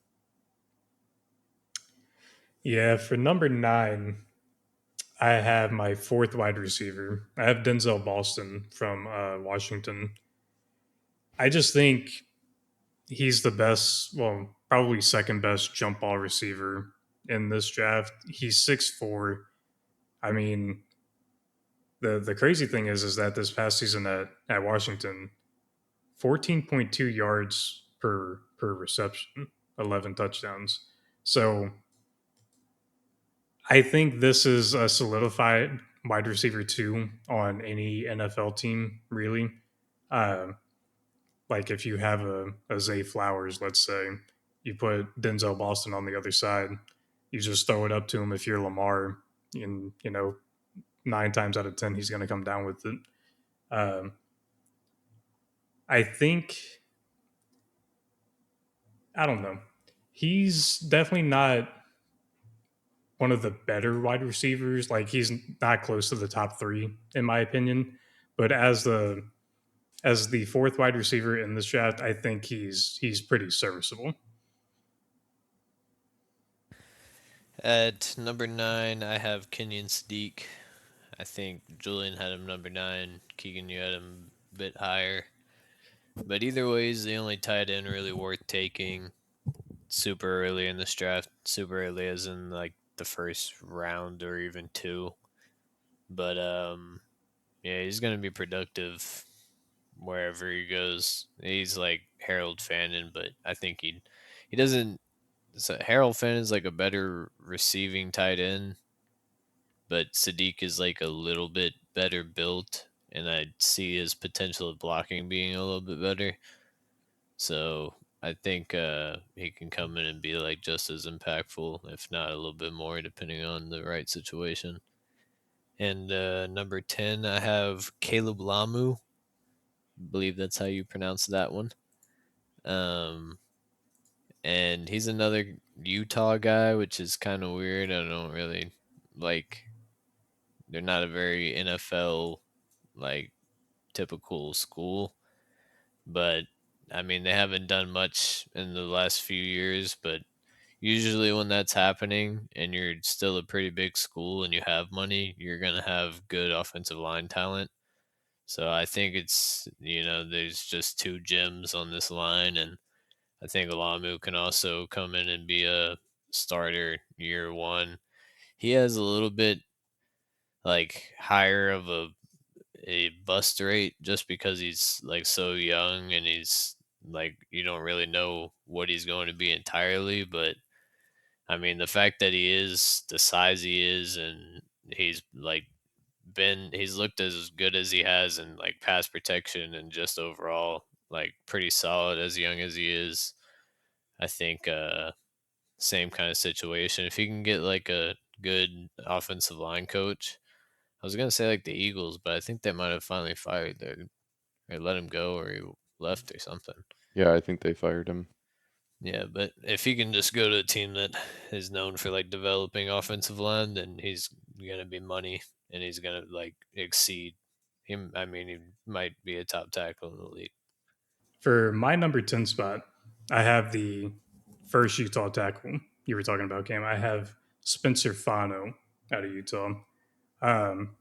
[SPEAKER 1] Yeah, for number 9, I have my fourth wide receiver. I have Denzel Boston from Washington. I just think he's the best, well, probably second best jump ball receiver in this draft. He's 6'4". I mean, the crazy thing is that this past season at Washington, 14.2 yards per reception, 11 touchdowns. So I think this is a solidified wide receiver 2 on any NFL team, really. Uh, like if you have a Zay Flowers, let's say, you put Denzel Boston on the other side, you just throw it up to him if you're Lamar, and 9 times out of 10 he's going to come down with it. Um, I think I don't know. He's definitely not one of the better wide receivers. Like he's not close to the top 3 in my opinion. But as the fourth wide receiver in this draft, I think he's pretty serviceable.
[SPEAKER 3] At number 9, I have Kenyon Sadiq. I think Julian had him number 9. Keegan, you had him a bit higher. But either way, he's the only tight end really worth taking super early in this draft. Super early as in like the first round or even 2. But yeah, he's gonna be productive wherever he goes. He's like Harold Fannin, but I think he doesn't. So Harold Finn is like a better receiving tight end, but Sadiq is like a little bit better built, and I see his potential of blocking being a little bit better. So I think he can come in and be like just as impactful, if not a little bit more, depending on the right situation. And number 10, I have Caleb Lamu. I believe that's how you pronounce that one. Um, and he's another Utah guy, which is kind of weird. I don't really like. They're not a very NFL like typical school, but I mean they haven't done much in the last few years. But usually when that's happening and you're still a pretty big school and you have money, you're gonna have good offensive line talent. So I think there's just two gems on this line, and I think Alamu can also come in and be a starter year 1. He has a little bit like higher of a bust rate just because he's like so young and he's like you don't really know what he's going to be entirely. But I mean the fact that he is the size he is and he's like he's looked as good as he has in like pass protection and just overall like pretty solid as young as he is. I think same kind of situation. If he can get like a good offensive line coach, I was gonna say like the Eagles, but I think they might have finally fired their or let him go or he left or something.
[SPEAKER 2] Yeah, I think they fired him.
[SPEAKER 3] Yeah, but if he can just go to a team that is known for like developing offensive line, then he's gonna be money and he's gonna like exceed him. I mean, he might be a top tackle in the league.
[SPEAKER 1] For my number 10 spot, I have the first Utah tackle you were talking about, Cam. I have Spencer Fano out of Utah. Um,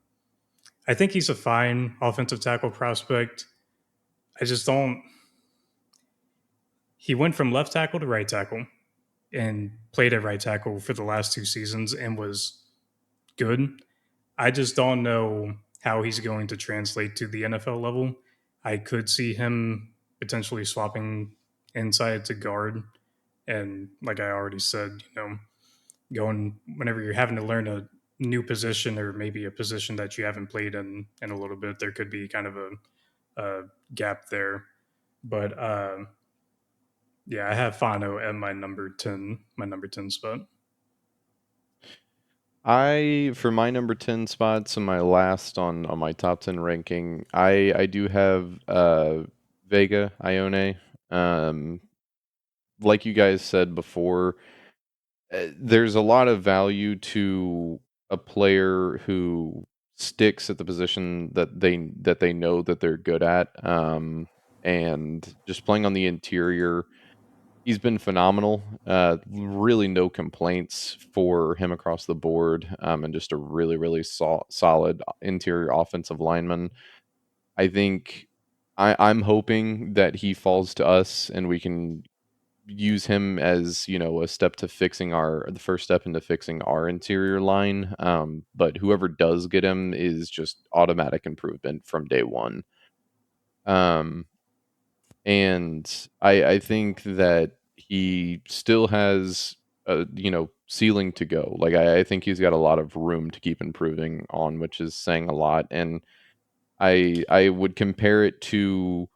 [SPEAKER 1] I think he's a fine offensive tackle prospect. I just don't. He went from left tackle to right tackle and played at right tackle for the last 2 seasons and was good. I just don't know how he's going to translate to the NFL level. I could see him potentially swapping inside to guard. And like I already said, going whenever you're having to learn a new position or maybe a position that you haven't played in a little bit, there could be kind of a gap there. But yeah, I have Fano at my number 10 spot.
[SPEAKER 2] For my number 10 spots and my last on my top 10 ranking, I do have Vega Ione. Um, like you guys said before, there's a lot of value to a player who sticks at the position that they know that they're good at, and just playing on the interior. He's been phenomenal. Really, no complaints for him across the board, and just a really, really solid interior offensive lineman. I think I'm hoping that he falls to us and we can use him as, a step to fixing the first step into fixing our interior line. But whoever does get him is just automatic improvement from day one. Um, and I think that he still has a, ceiling to go. Like I think he's got a lot of room to keep improving on, which is saying a lot. And I would compare it to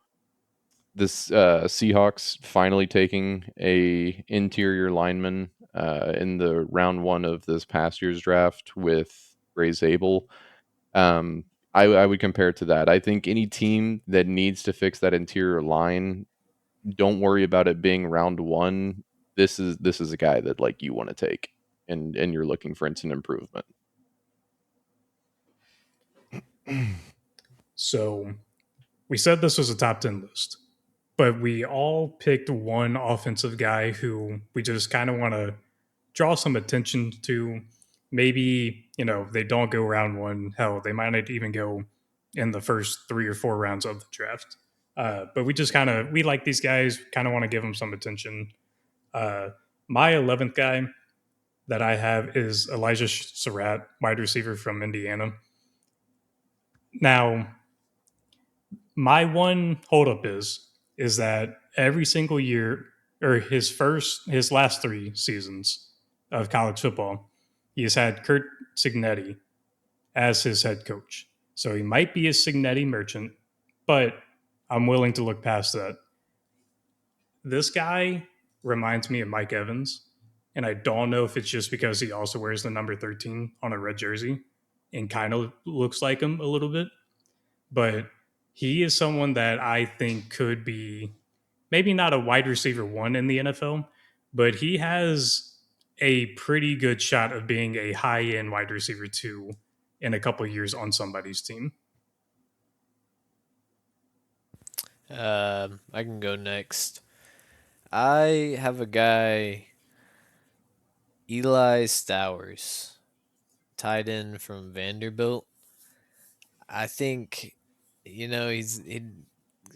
[SPEAKER 2] this Seahawks finally taking a interior lineman in the round one of this past year's draft with Ray Zabel. Um, I would compare it to that. I think any team that needs to fix that interior line, don't worry about it being round one. This is a guy that like you want to take, and you're looking for instant improvement.
[SPEAKER 1] So we said this was a top 10 list, but we all picked one offensive guy who we just kind of want to draw some attention to. Maybe, they don't go round one. Hell, they might not even go in the first 3 or 4 rounds of the draft. But we just we like these guys, kind of want to give them some attention. Uh, my 11th guy that I have is Elijah Surratt, wide receiver from Indiana. Now, my one holdup is that every single year, or his last 3 seasons of college football, he has had Kurt Signetti as his head coach. So he might be a Signetti merchant, but I'm willing to look past that. This guy reminds me of Mike Evans, and I don't know if it's just because he also wears the number 13 on a red jersey and kind of looks like him a little bit, but he is someone that I think could be maybe not a wide receiver one in the NFL, but he has a pretty good shot of being a high end wide receiver two in a couple years on somebody's team.
[SPEAKER 3] I can go next. I have a guy, Eli Stowers, tight end from Vanderbilt. I think, he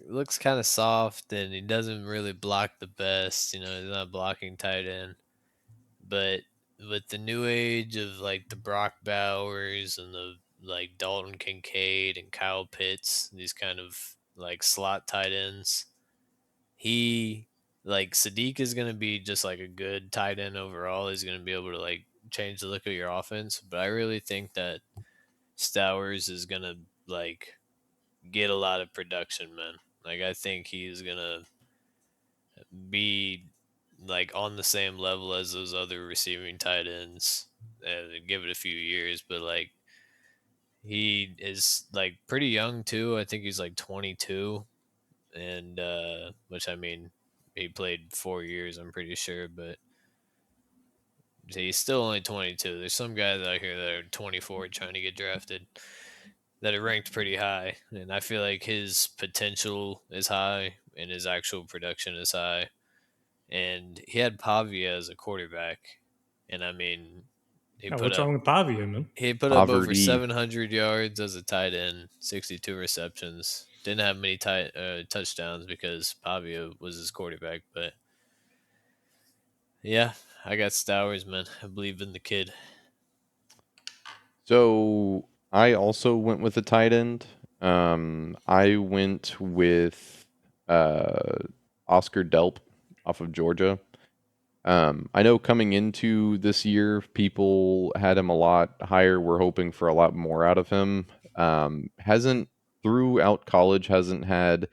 [SPEAKER 3] looks kind of soft and he doesn't really block the best. He's not blocking tight end, but with the new age of like the Brock Bowers and the like Dalton Kincaid and Kyle Pitts, these kind of like slot tight ends, he like Sadiq is going to be just like a good tight end overall. He's going to be able to like change the look of your offense, but I really think that Stowers is going to like get a lot of production, man. Like I think he's going to be like on the same level as those other receiving tight ends. Give it a few years, but like he is like pretty young too. I think he's like 22, and which I mean, he played 4 years. I'm pretty sure, but he's still only 22. There's some guys out here that are 24 trying to get drafted that are ranked pretty high, and I feel like his potential is high and his actual production is high. And he had Pavia as a quarterback, and I mean, he
[SPEAKER 1] Now,
[SPEAKER 3] put
[SPEAKER 1] what's
[SPEAKER 3] up
[SPEAKER 1] wrong with Pavia, man?
[SPEAKER 3] he put up over
[SPEAKER 2] Poverty.
[SPEAKER 3] 700 yards as a tight end, 62 receptions. Didn't have many touchdowns because Pavia was his quarterback, but yeah, I got Stowers, man. I believe in the kid.
[SPEAKER 2] So I also went with the tight end. I went with uh, Oscar Delp off of Georgia. I know coming into this year, people had him a lot higher. We're hoping for a lot more out of him. Hasn't throughout college hasn't had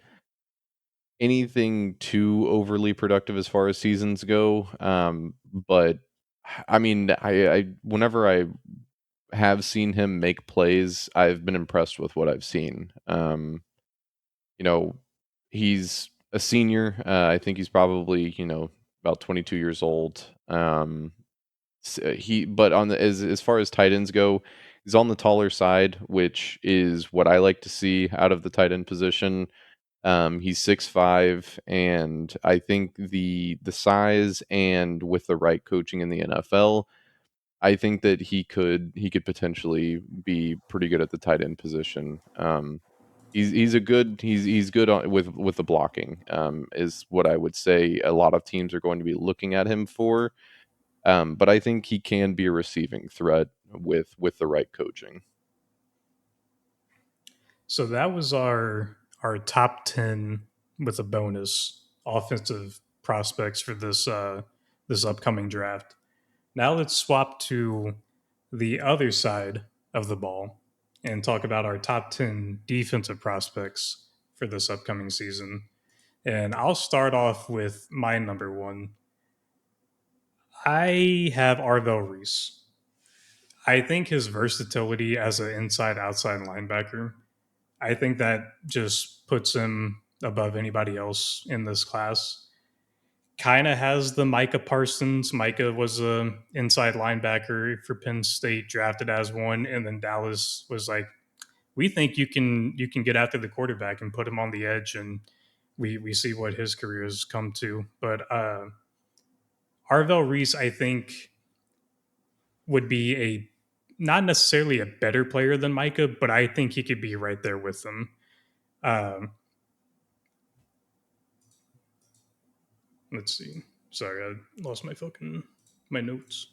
[SPEAKER 2] anything too overly productive as far as seasons go. But I mean, I whenever I have seen him make plays, I've been impressed with what I've seen. You know, he's a senior. I think he's probably, about 22 years old. But on the as far as tight ends go, he's on the taller side, which is what I like to see out of the tight end position. He's 6'5", and I think the size, and with the right coaching in the NFL, I think that he could potentially be pretty good at the tight end position. He's good on with the blocking. Is what I would say. A lot of teams are going to be looking at him for. But I think he can be a receiving threat with the right coaching.
[SPEAKER 1] So that was our top 10 with a bonus offensive prospects for this upcoming draft. Now let's swap to the other side of the ball and talk about our top 10 defensive prospects for this upcoming season. And I'll start off with my number one. I have Arvell Reese. I think his versatility as an inside outside linebacker, I think that just puts him above anybody else in this class. Kind of has the Micah Parsons. Micah was a inside linebacker for Penn State, drafted as one, and then Dallas was like, "We think you can get after the quarterback and put him on the edge," and we see what his career has come to. But Arvell Reese, I think, would be a not necessarily a better player than Micah, but I think he could be right there with them. Um, let's see. Sorry, I lost my notes.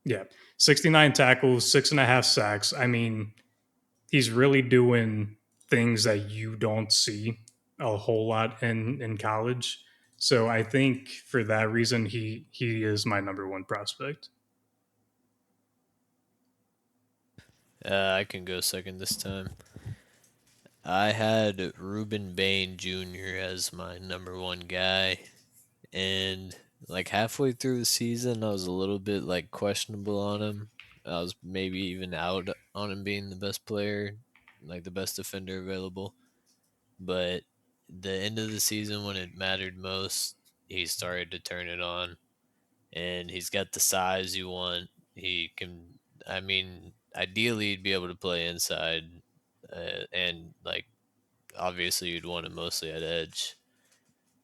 [SPEAKER 1] Yeah, 69 tackles, 6.5 sacks. I mean, he's really doing things that you don't see a whole lot in college. So I think for that reason, he is my number one prospect.
[SPEAKER 3] I can go second this time. I had Ruben Bain Jr. as my number one guy, and like halfway through the season, I was a little bit like questionable on him. I was maybe even out on him being the best player, like the best defender available. But the end of the season, when it mattered most, he started to turn it on, and he's got the size you want. He can, I mean, ideally, he'd be able to play inside, and like obviously, you'd want him mostly at edge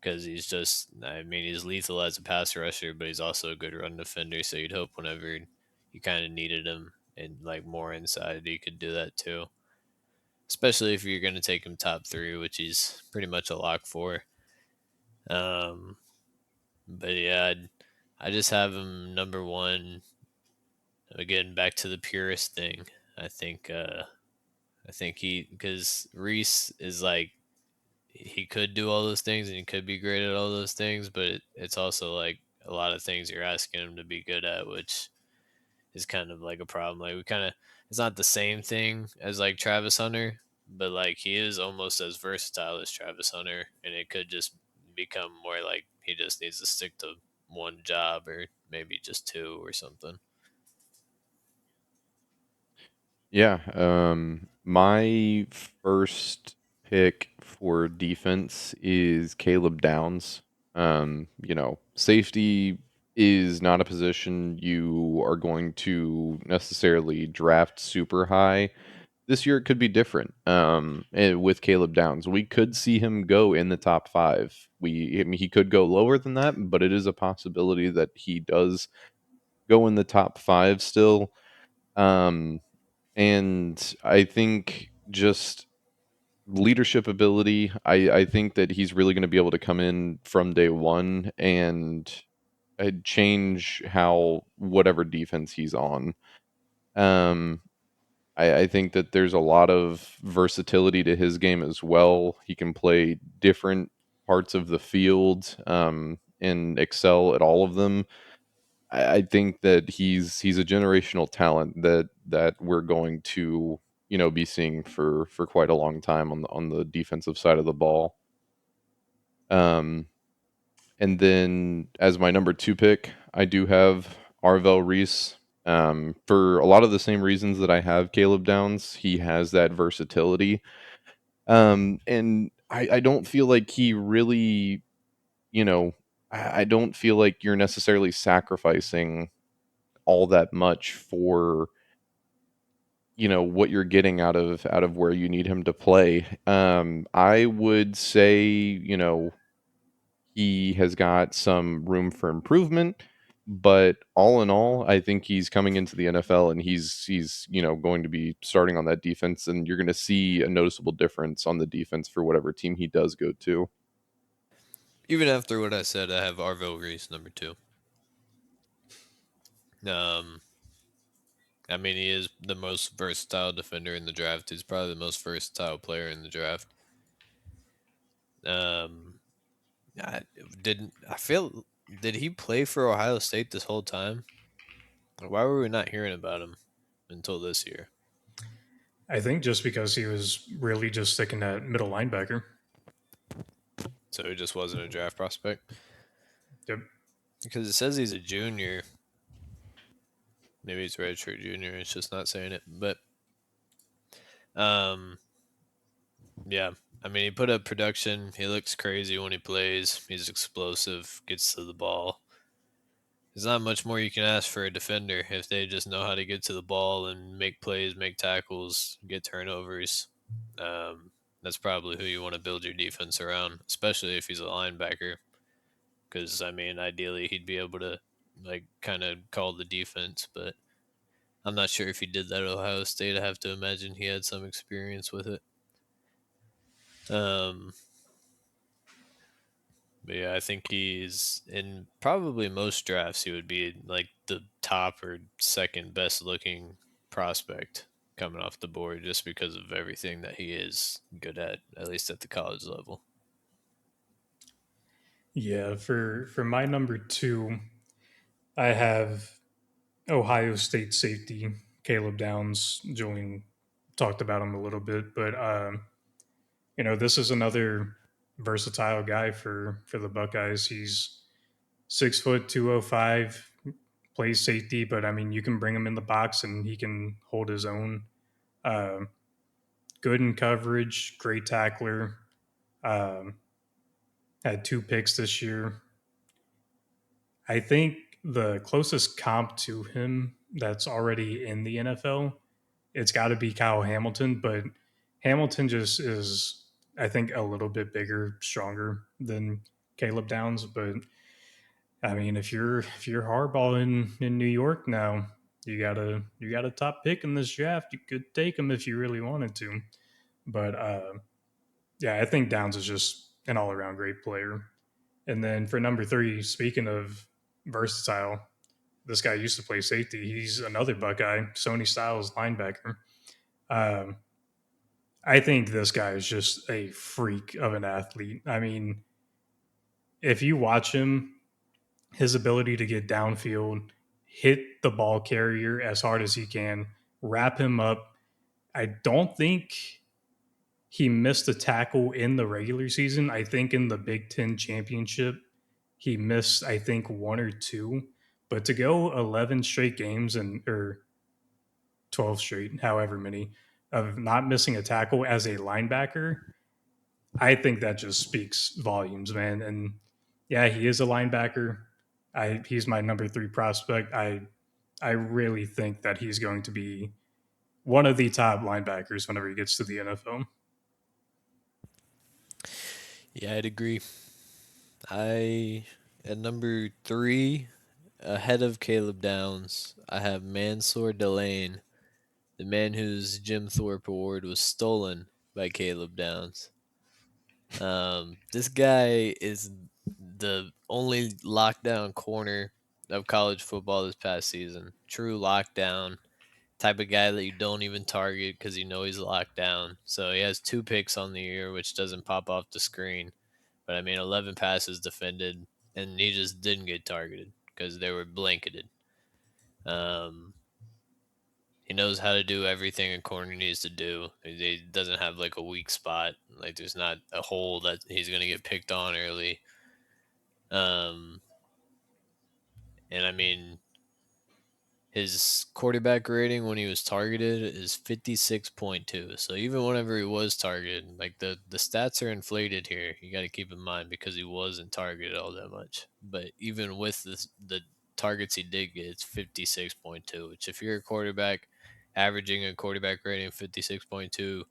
[SPEAKER 3] because he's just, I mean, he's lethal as a pass rusher, but he's also a good run defender. So you'd hope whenever you kind of needed him and like more inside, he could do that too. Especially if you're going to take him top three, which he's pretty much a lock for. Um, but yeah, I just have him number one. Again, back to the purist thing. I think, uh, I think because Reese is like he could do all those things and he could be great at all those things, but it's also like a lot of things you're asking him to be good at, which is kind of like a problem. Like we kind of, it's not the same thing as like Travis Hunter, but like he is almost as versatile as Travis Hunter, and it could just become more like he just needs to stick to one job or maybe just two or something.
[SPEAKER 2] Yeah, my first pick for defense is Caleb Downs. Safety is not a position you are going to necessarily draft super high. This year it could be different. With Caleb Downs, we could see him go in the top five. I mean, he could go lower than that, but it is a possibility that he does go in the top five still. Um, and I think just leadership ability, I think that he's really going to be able to come in from day one and change how whatever defense he's on. Um, I think that there's a lot of versatility to his game as well. He can play different parts of the field, and excel at all of them. I think that he's a generational talent that we're going to be seeing for quite a long time on the defensive side of the ball. Um, And then as my number two pick, I do have Arvel Reese. For a lot of the same reasons that I have Caleb Downs, he has that versatility. And I don't feel like he really, you know, I don't feel like you're necessarily sacrificing all that much for what you're getting out of where you need him to play. I would say he has got some room for improvement, but all in all, I think he's coming into the NFL and he's going to be starting on that defense, and you're going to see a noticeable difference on the defense for whatever team he does go to.
[SPEAKER 3] Even after what I said, I have Arville Reese number two. Um, I mean, he is the most versatile defender in the draft. He's probably the most versatile player in the draft. Um, I didn't. I feel. Did he play for Ohio State this whole time? Why were we not hearing about him until this year?
[SPEAKER 1] I think just because he was really just sticking at middle linebacker.
[SPEAKER 3] So he just wasn't a draft prospect
[SPEAKER 1] Yep.
[SPEAKER 3] because it says he's a junior. Maybe he's a redshirt junior. It's just not saying it, but um, yeah. I mean, he put up production. He looks crazy when he plays. He's explosive. Gets to the ball. There's not much more you can ask for a defender if they just know how to get to the ball and make plays, make tackles, get turnovers. That's probably who you want to build your defense around, especially if he's a linebacker. Because I mean, ideally he'd be able to like kind of call the defense, but I'm not sure if he did that at Ohio State. I have to imagine he had some experience with it. Um, But yeah, I think he's in probably most drafts. He would be like the top or second best looking prospect coming off the board just because of everything that he is good at least at the college level.
[SPEAKER 1] Yeah, for my number two, I have Ohio State safety Caleb Downs. Julian talked about him a little bit, but this is another versatile guy for the Buckeyes. He's 6 foot 205, plays safety, but I mean you can bring him in the box and he can hold his own. Uh, Good in coverage, great tackler. Um, had 2 picks this year. I think the closest comp to him that's already in the NFL, it's got to be Kyle Hamilton, but Hamilton just is, I think, a little bit bigger, stronger than Caleb Downs. But I mean, if you're Harbaugh in New York now, you got a top pick in this draft. You could take him if you really wanted to. But yeah, I think Downs is just an all around great player. And then for number three, speaking of versatile, this guy used to play safety. He's another Buckeye, Sony Styles linebacker. Um, I think this guy is just a freak of an athlete. I mean, if you watch him, his ability to get downfield, hit the ball carrier as hard as he can, wrap him up. I don't think he missed a tackle in the regular season. I think in the Big Ten championship, he missed, I think, one or two. But to go 11 straight games and or 12 straight, however many, of not missing a tackle as a linebacker, I think that just speaks volumes, man. And yeah, he is a linebacker. He's my number three prospect. I really think that he's going to be one of the top linebackers whenever he gets to the NFL.
[SPEAKER 3] Yeah, I'd agree. I at number three, ahead of Caleb Downs, I have Mansour Delane, the man whose Jim Thorpe Award was stolen by Caleb Downs. This guy is the only lockdown corner of college football this past season. True lockdown type of guy that you don't even target because you know he's locked down. So he has 2 picks on the year, which doesn't pop off the screen. But I mean, 11 passes defended, and he just didn't get targeted because they were blanketed. Um, he knows how to do everything a corner needs to do. He doesn't have like a weak spot. Like there's not a hole that he's gonna get picked on early. Um, and I mean, his quarterback rating when he was targeted is 56.2. So even whenever he was targeted, like the stats are inflated here. You got to keep in mind because he wasn't targeted all that much. But even with the targets he did get, it's 56.2, which if you're a quarterback averaging a quarterback rating of 56.2,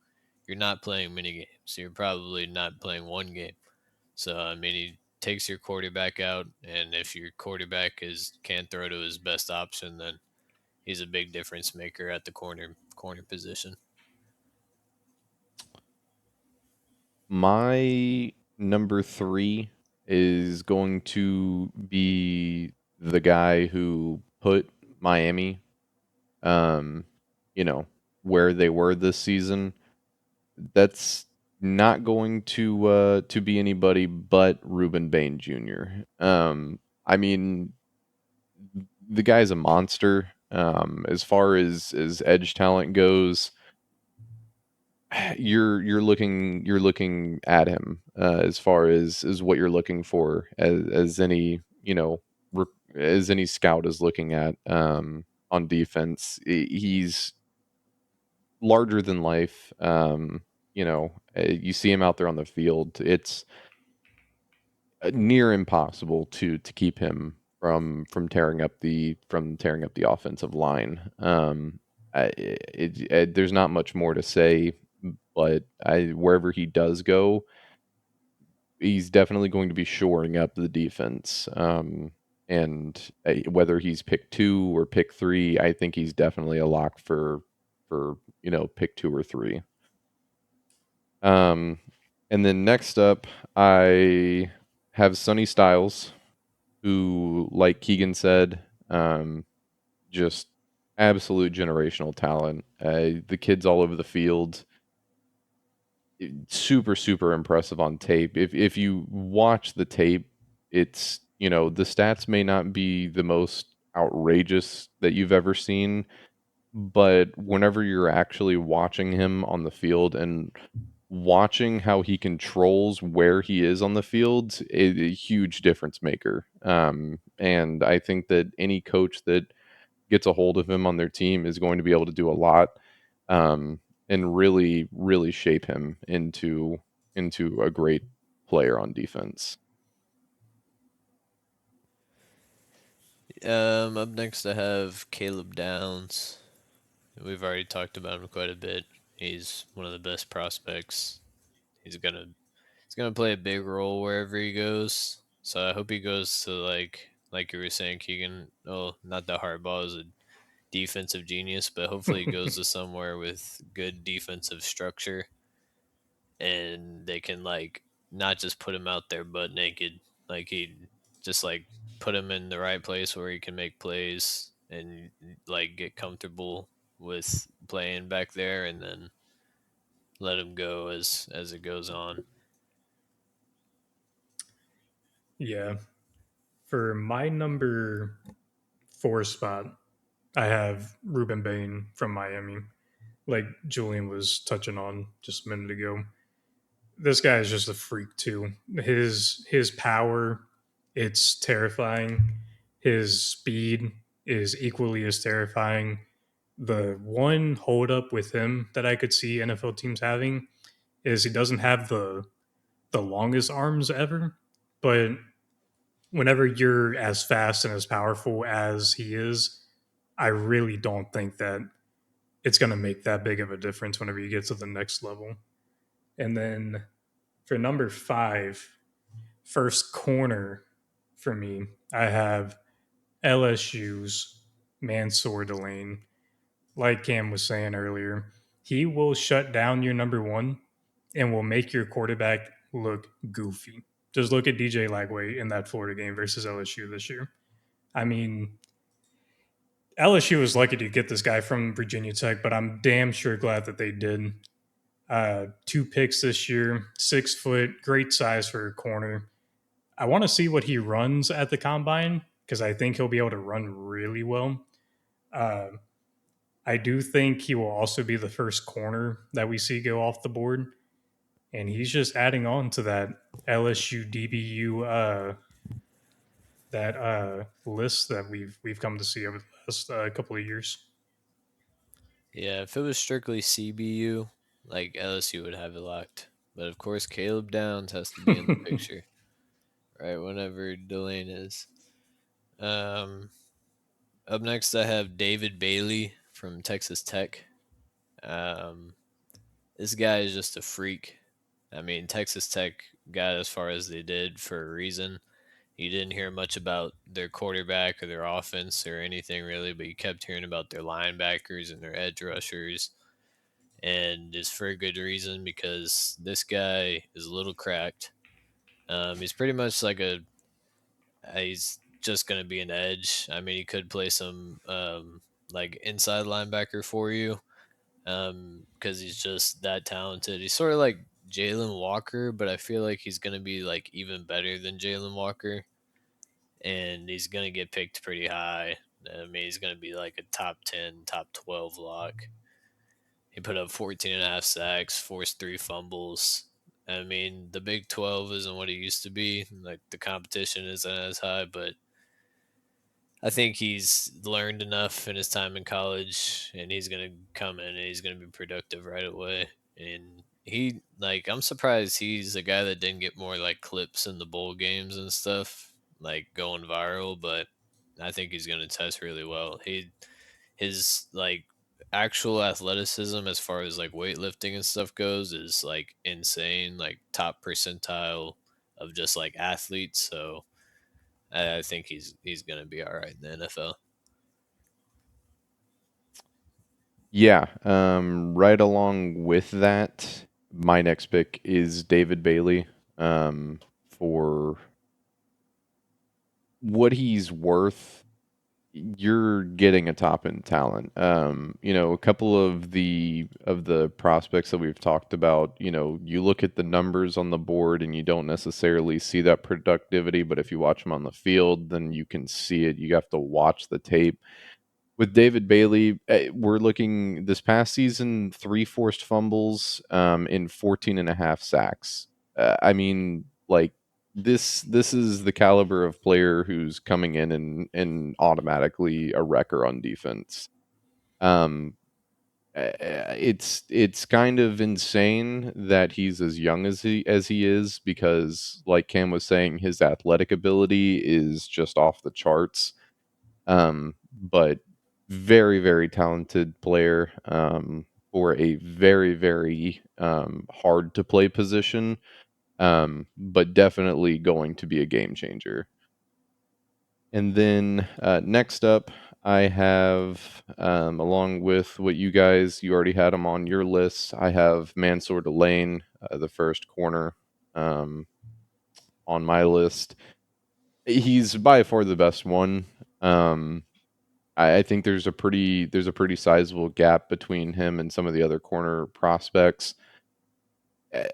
[SPEAKER 3] you're not playing many games. You're probably not playing one game. So I mean, he takes your quarterback out, and if your quarterback is can't throw to his best option, then he's a big difference maker at the corner position.
[SPEAKER 2] My number three is going to be the guy who put Miami, um, you know, where they were this season. That's not going to be anybody but Ruben Bain Jr. I mean, the guy's a monster. As far as edge talent goes, you're looking at him as far as what you're looking for as any re- as any scout is looking at on defense. He's larger than life. You see him out there on the field. It's near impossible to keep him from tearing up the offensive line. There's not much more to say, but wherever he does go, he's definitely going to be shoring up the defense. And whether he's pick two or pick three, I think he's definitely a lock for pick two or three. Um, and then next up, I have Sonny Styles, who, like Keegan said, just absolute generational talent. The kid's all over the field. Super, super impressive on tape. If you watch the tape, the stats may not be the most outrageous that you've ever seen, but whenever you're actually watching him on the field and watching how he controls where he is on the field is a huge difference maker. And I think that any coach that gets a hold of him on their team is going to be able to do a lot, um, and really, really shape him into a great player on defense.
[SPEAKER 3] Up next, I have Caleb Downs. We've already talked about him quite a bit. He's one of the best prospects. He's gonna he's gonna play a big role wherever he goes. So I hope he goes to like you were saying, Keegan. Oh, not that Harbaugh is a defensive genius, but hopefully he goes to somewhere with good defensive structure and they can like not just put him out there butt naked. Like he just like put him in the right place where he can make plays and like get comfortable with playing back there and then let him go as it goes on.
[SPEAKER 1] Yeah. For my number four spot, I have Ruben Bain from Miami, like Julian was touching on just a minute ago. This guy is just a freak too. His power, it's terrifying. His speed is equally as terrifying. The one holdup with him that I could see NFL teams having is he doesn't have the longest arms ever, but whenever you're as fast and as powerful as he is, I really don't think that it's going to make that big of a difference whenever you get to the next level. And then for number five, first corner for me, I have LSU's Mansour Delane. Like Cam was saying earlier, he will shut down your number one and will make your quarterback look goofy. Just look at DJ Lagway in that Florida game versus LSU this year. I mean, LSU was lucky to get this guy from Virginia Tech, but I'm damn sure glad that they did. Two picks this year, 6 foot, great size for a corner. I want to see what he runs at the combine because I think he'll be able to run really well. Uh, I do think he will also be the first corner that we see go off the board, and he's just adding on to that LSU DBU that list that we've come to see over the last couple of years.
[SPEAKER 3] Yeah, if it was strictly CBU, like LSU would have it locked. But of course, Caleb Downs has to be in the picture, right? Whenever Delane is. Um, Up next, I have David Bailey from Texas Tech. Um, this guy is just a freak. I mean, Texas Tech got as far as they did for a reason. You didn't hear much about their quarterback or their offense or anything really, but you kept hearing about their linebackers and their edge rushers. And it's for a good reason because this guy is a little cracked. He's pretty much like he's just going to be an edge. I mean, he could play some like inside linebacker for you because he's just that talented. He's sort of like Jalen Walker, but I feel like he's going to be like even better than Jalen Walker, and he's going to get picked pretty high. I mean, he's going to be like a top 10, top 12 lock. He put up 14 and a half sacks, forced three fumbles. I mean, the Big 12 isn't what it used to be. Like, the competition isn't as high, but I think he's learned enough in his time in college, and he's gonna come in and he's gonna be productive right away. And I'm surprised he's a guy that didn't get more like clips in the bowl games and stuff, like going viral. But I think he's gonna test really well. His like actual athleticism as far as like weightlifting and stuff goes is like insane, like top percentile of just like athletes. So I think he's gonna be all right in the NFL.
[SPEAKER 2] Yeah, right along with that, my next pick is David Bailey. For what he's worth, you're getting a top end talent. A couple of the prospects that we've talked about, you look at the numbers on the board and you don't necessarily see that productivity, but if you watch them on the field, then you can see it. You have to watch the tape. With David Bailey, we're looking this past season, three forced fumbles, in 14 and a half sacks. I mean, like this is the caliber of player who's coming in and automatically a wrecker on defense. Um, it's kind of insane that he's as young as he is because, like Cam was saying, his athletic ability is just off the charts. But very, very talented player, for a very, very, hard to play position, but definitely going to be a game changer. And then, next up, I have, along with what you already had him on your list, I have Mansour Delane, the first corner, um, on my list. He's by far the best one. Um, I think there's a pretty sizable gap between him and some of the other corner prospects. Eh,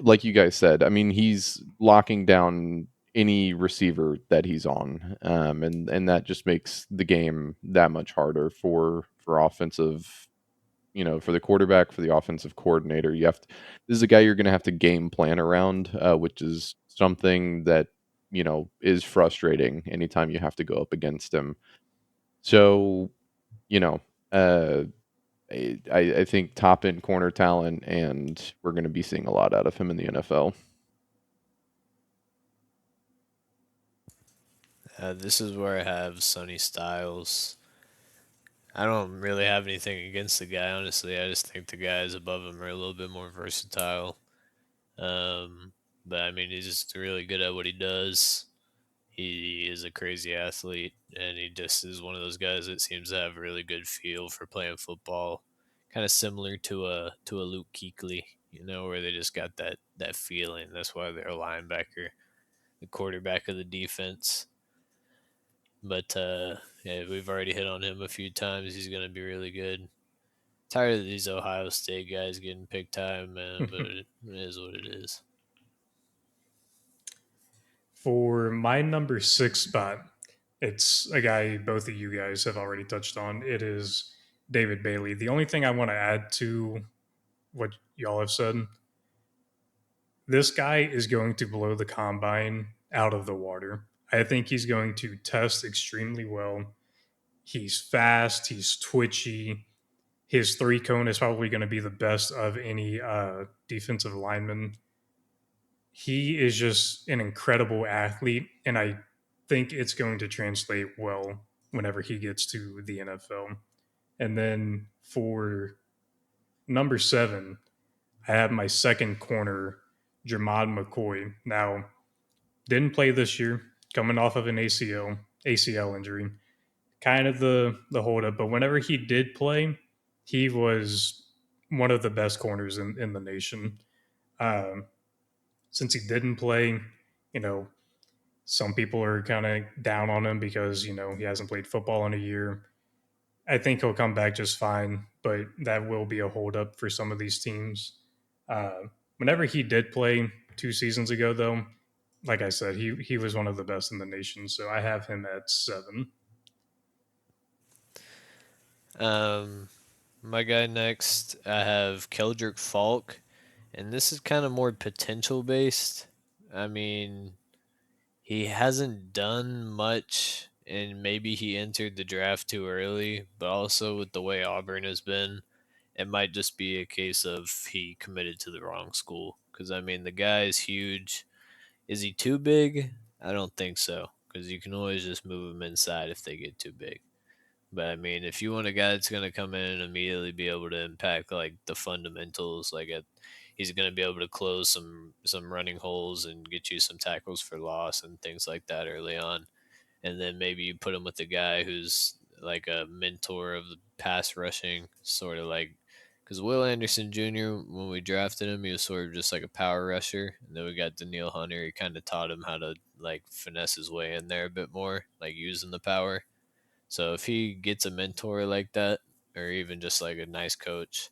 [SPEAKER 2] like you guys said, I mean, he's locking down any receiver that he's on, and that just makes the game that much harder for offensive, for the quarterback, for the offensive coordinator. This is a guy you're going to have to game plan around, which is something that is frustrating anytime you have to go up against him. So you know, uh, I think top end corner talent, and we're going to be seeing a lot out of him in the NFL.
[SPEAKER 3] This is where I have Sonny Styles. I don't really have anything against the guy, honestly. I just think the guys above him are a little bit more versatile. Um, but I mean, he's just really good at what he does. He is a crazy athlete, and he just is one of those guys that seems to have a really good feel for playing football. Kind of similar to a Luke Kuechly, where they just got that feeling. That's why they're a linebacker, the quarterback of the defense. But yeah, we've already hit on him a few times. He's gonna be really good. Tired of these Ohio State guys getting picked high, man. But it is what it is.
[SPEAKER 1] For my number six spot, it's a guy both of you guys have already touched on. It is David Bailey. The only thing I want to add to what y'all have said, this guy is going to blow the combine out of the water. I think he's going to test extremely well. He's fast, he's twitchy. His three cone is probably going to be the best of any defensive lineman. He is just an incredible athlete, and I think it's going to translate well whenever he gets to the NFL. And then for number 7, I have my second corner, Jermod McCoy. Now, didn't play this year, coming off of an ACL injury. Kind of the holdup, but whenever he did play, he was one of the best corners in the nation. Um, since he didn't play, you know, some people are kind of down on him because he hasn't played football in a year. I think he'll come back just fine, but that will be a holdup for some of these teams. Whenever he did play 2 seasons ago, though, like I said, he was one of the best in the nation. So I have him at 7.
[SPEAKER 3] Um, my guy next, I have Keldrick Falk, and this is kind of more potential based. I mean, he hasn't done much, and maybe he entered the draft too early, but also with the way Auburn has been, it might just be a case of he committed to the wrong school. Because, I mean, the guy is huge. Is he too big? I don't think so, because you can always just move him inside if they get too big. But I mean, if you want a guy that's going to come in and immediately be able to impact like the fundamentals, he's going to be able to close some running holes and get you some tackles for loss and things like that early on. And then maybe you put him with a guy who's like a mentor of the pass rushing, sort of like because Will Anderson Jr. when we drafted him, he was sort of just like a power rusher, and then we got Daniil Hunter. He kind of taught him how to like finesse his way in there a bit more, like using the power. So if he gets a mentor like that, or even just like a nice coach,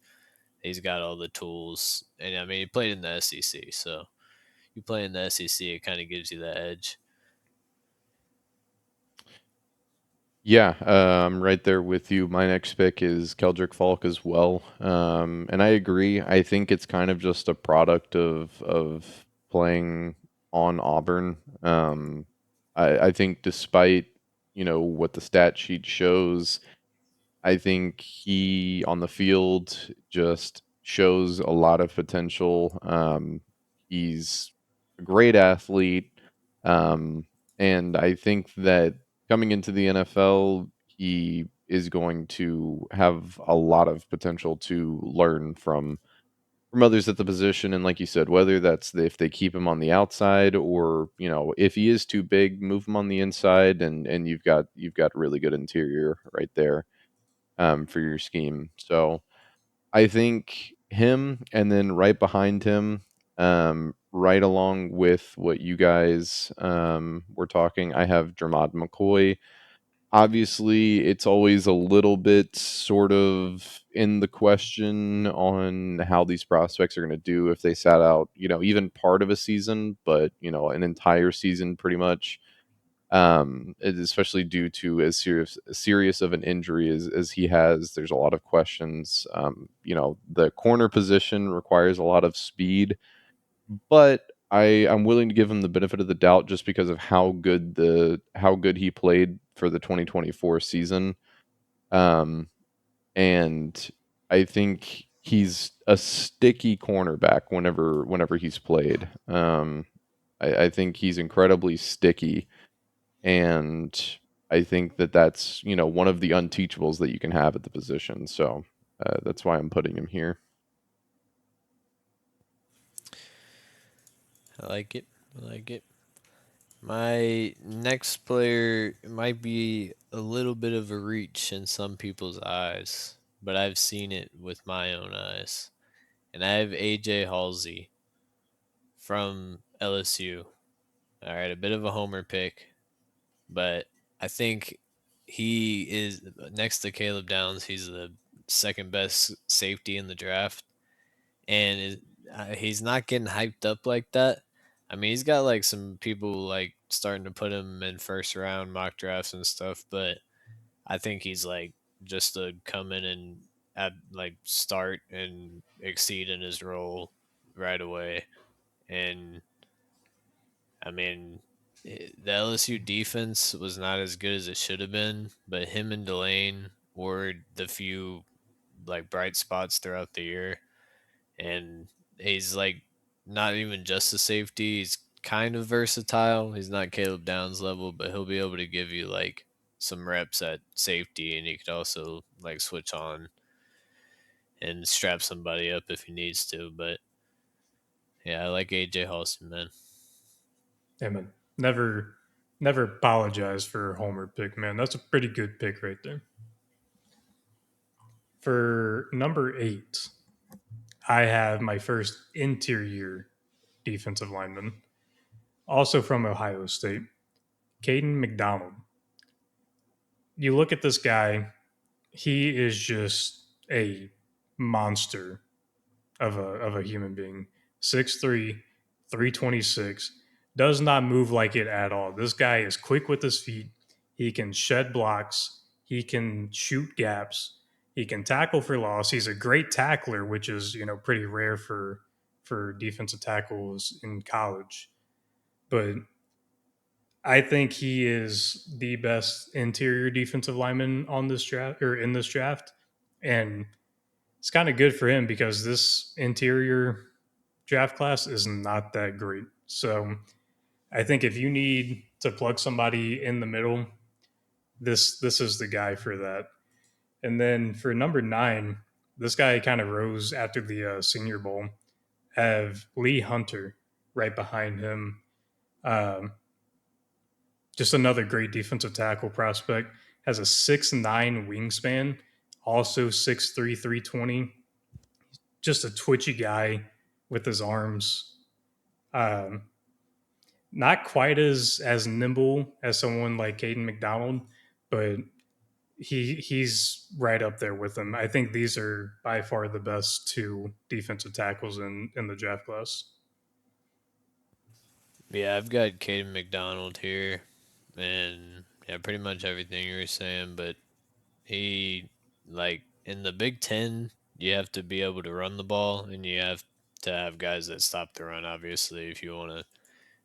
[SPEAKER 3] he's got all the tools. And I mean, he played in the SEC, so you play in the SEC, it kind of gives you that edge.
[SPEAKER 2] Yeah, I'm right there with you. My next pick is Keldrick Falk as well. And I agree. I think it's kind of just a product of playing on Auburn. I think despite, what the stat sheet shows, I think he on the field just shows a lot of potential. He's a great athlete. Um, and I think that coming into the NFL, he is going to have a lot of potential to learn from others at the position. And like you said, whether if they keep him on the outside or, if he is too big, move him on the inside and you've got really good interior right there for your scheme. So I think him, and then right behind him, right along with what you guys were talking, I have Dermot McCoy. Obviously, it's always a little bit sort of in the question on how these prospects are going to do if they sat out, even part of a season, but, an entire season pretty much especially due to as serious of an injury as he has. There's a lot of questions. The corner position requires a lot of speed, but I'm willing to give him the benefit of the doubt just because of how good he played for the 2024 season. Um, and I think he's a sticky cornerback whenever he's played. I think he's incredibly sticky, and I think that that's one of the unteachables that you can have at the position. So that's why I'm putting him here.
[SPEAKER 3] I like it. I like it. My next player might be a little bit of a reach in some people's eyes, but I've seen it with my own eyes. And I have AJ Halsey from LSU. All right, a bit of a homer pick, but I think he is next to Caleb Downs. He's the second best safety in the draft, and he's not getting hyped up like that. I mean, he's got like some people like starting to put him in first round mock drafts and stuff, but I think he's like just to come in and like start and exceed in his role right away. And I mean, The LSU defense was not as good as it should have been, but him and Delane were the few like bright spots throughout the year. And he's like not even just a safety. He's kind of versatile. He's not Caleb Downs level, but he'll be able to give you like some reps at safety, and he could also like switch on and strap somebody up if he needs to. But yeah, I like AJ Halston, man.
[SPEAKER 1] Yeah, man. Never apologize for a homer pick, man. That's a pretty good pick right there. For number 8, I have my first interior defensive lineman, also from Ohio State, Caden McDonald. You look at this guy, he is just a monster of a human being. 6'3", 326, does not move like it at all. This guy is quick with his feet. He can shed blocks. He can shoot gaps. He can tackle for loss. He's a great tackler, which is pretty rare for defensive tackles in college. But I think he is the best interior defensive lineman on this draft or in this draft, and it's kind of good for him because this interior draft class is not that great. So I think if you need to plug somebody in the middle, this is the guy for that. And then for number 9, this guy kind of rose after the Senior Bowl. Have Lee Hunter right behind him. Um, just another great defensive tackle prospect. Has a 6'9" wingspan, also 6'3", 320. Just a twitchy guy with his arms. Um, Not quite as nimble as someone like Caden McDonald, but he's right up there with them. I think these are by far the best 2 defensive tackles in the draft class.
[SPEAKER 3] Yeah, I've got Caden McDonald here, and yeah, pretty much everything you were saying. But he like in the Big Ten, you have to be able to run the ball, and you have to have guys that stop the run. Obviously, if you want to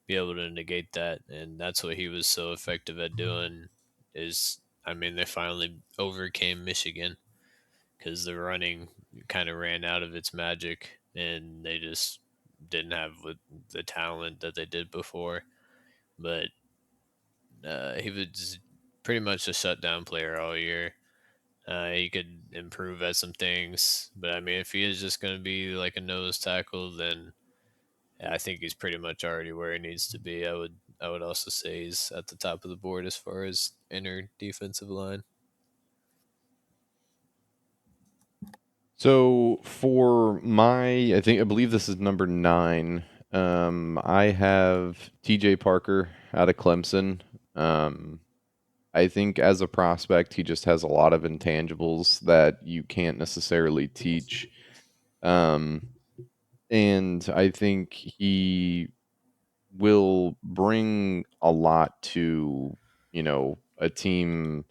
[SPEAKER 3] be able to negate that, and that's what he was so effective at doing. Is I mean, they finally overcame Michigan because the running kind of ran out of its magic, and they just didn't have the talent that they did before. But he was pretty much a shutdown player all year. He could improve at some things, but I mean, if he is just going to be like a nose tackle, then yeah, I think he's pretty much already where he needs to be. I would also say he's at the top of the board as far as inner defensive line.
[SPEAKER 2] So for I believe this is number 9. I have T.J. Parker out of Clemson. Um, I think as a prospect, he just has a lot of intangibles that you can't necessarily teach. Um, and I think he will bring a lot to, a team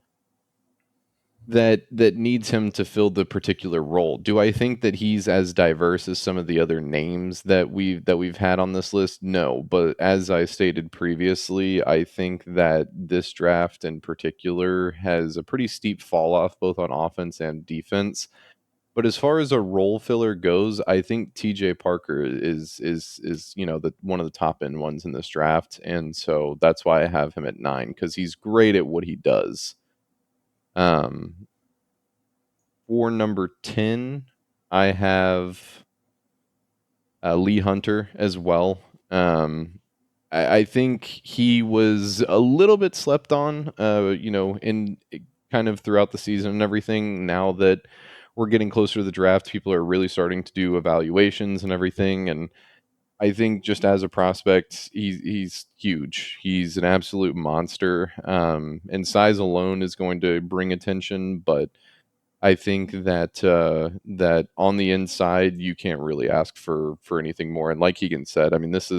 [SPEAKER 2] that needs him to fill the particular role. Do I think that he's as diverse as some of the other names that we've had on this list? No, but as I stated previously, I think that this draft in particular has a pretty steep fall off both on offense and defense. But as far as a role filler goes, I think TJ Parker is the one of the top end ones in this draft, and so that's why I have him at 9 because he's great at what he does. Um, for number 10, I have Lee Hunter as well. I think he was a little bit slept on, in kind of throughout the season and everything. Now that we're getting closer to the draft, people are really starting to do evaluations and everything. And I think just as a prospect, he's huge. He's an absolute monster. And size alone is going to bring attention, but I think that on the inside you can't really ask for anything more. And like Keegan said, I mean this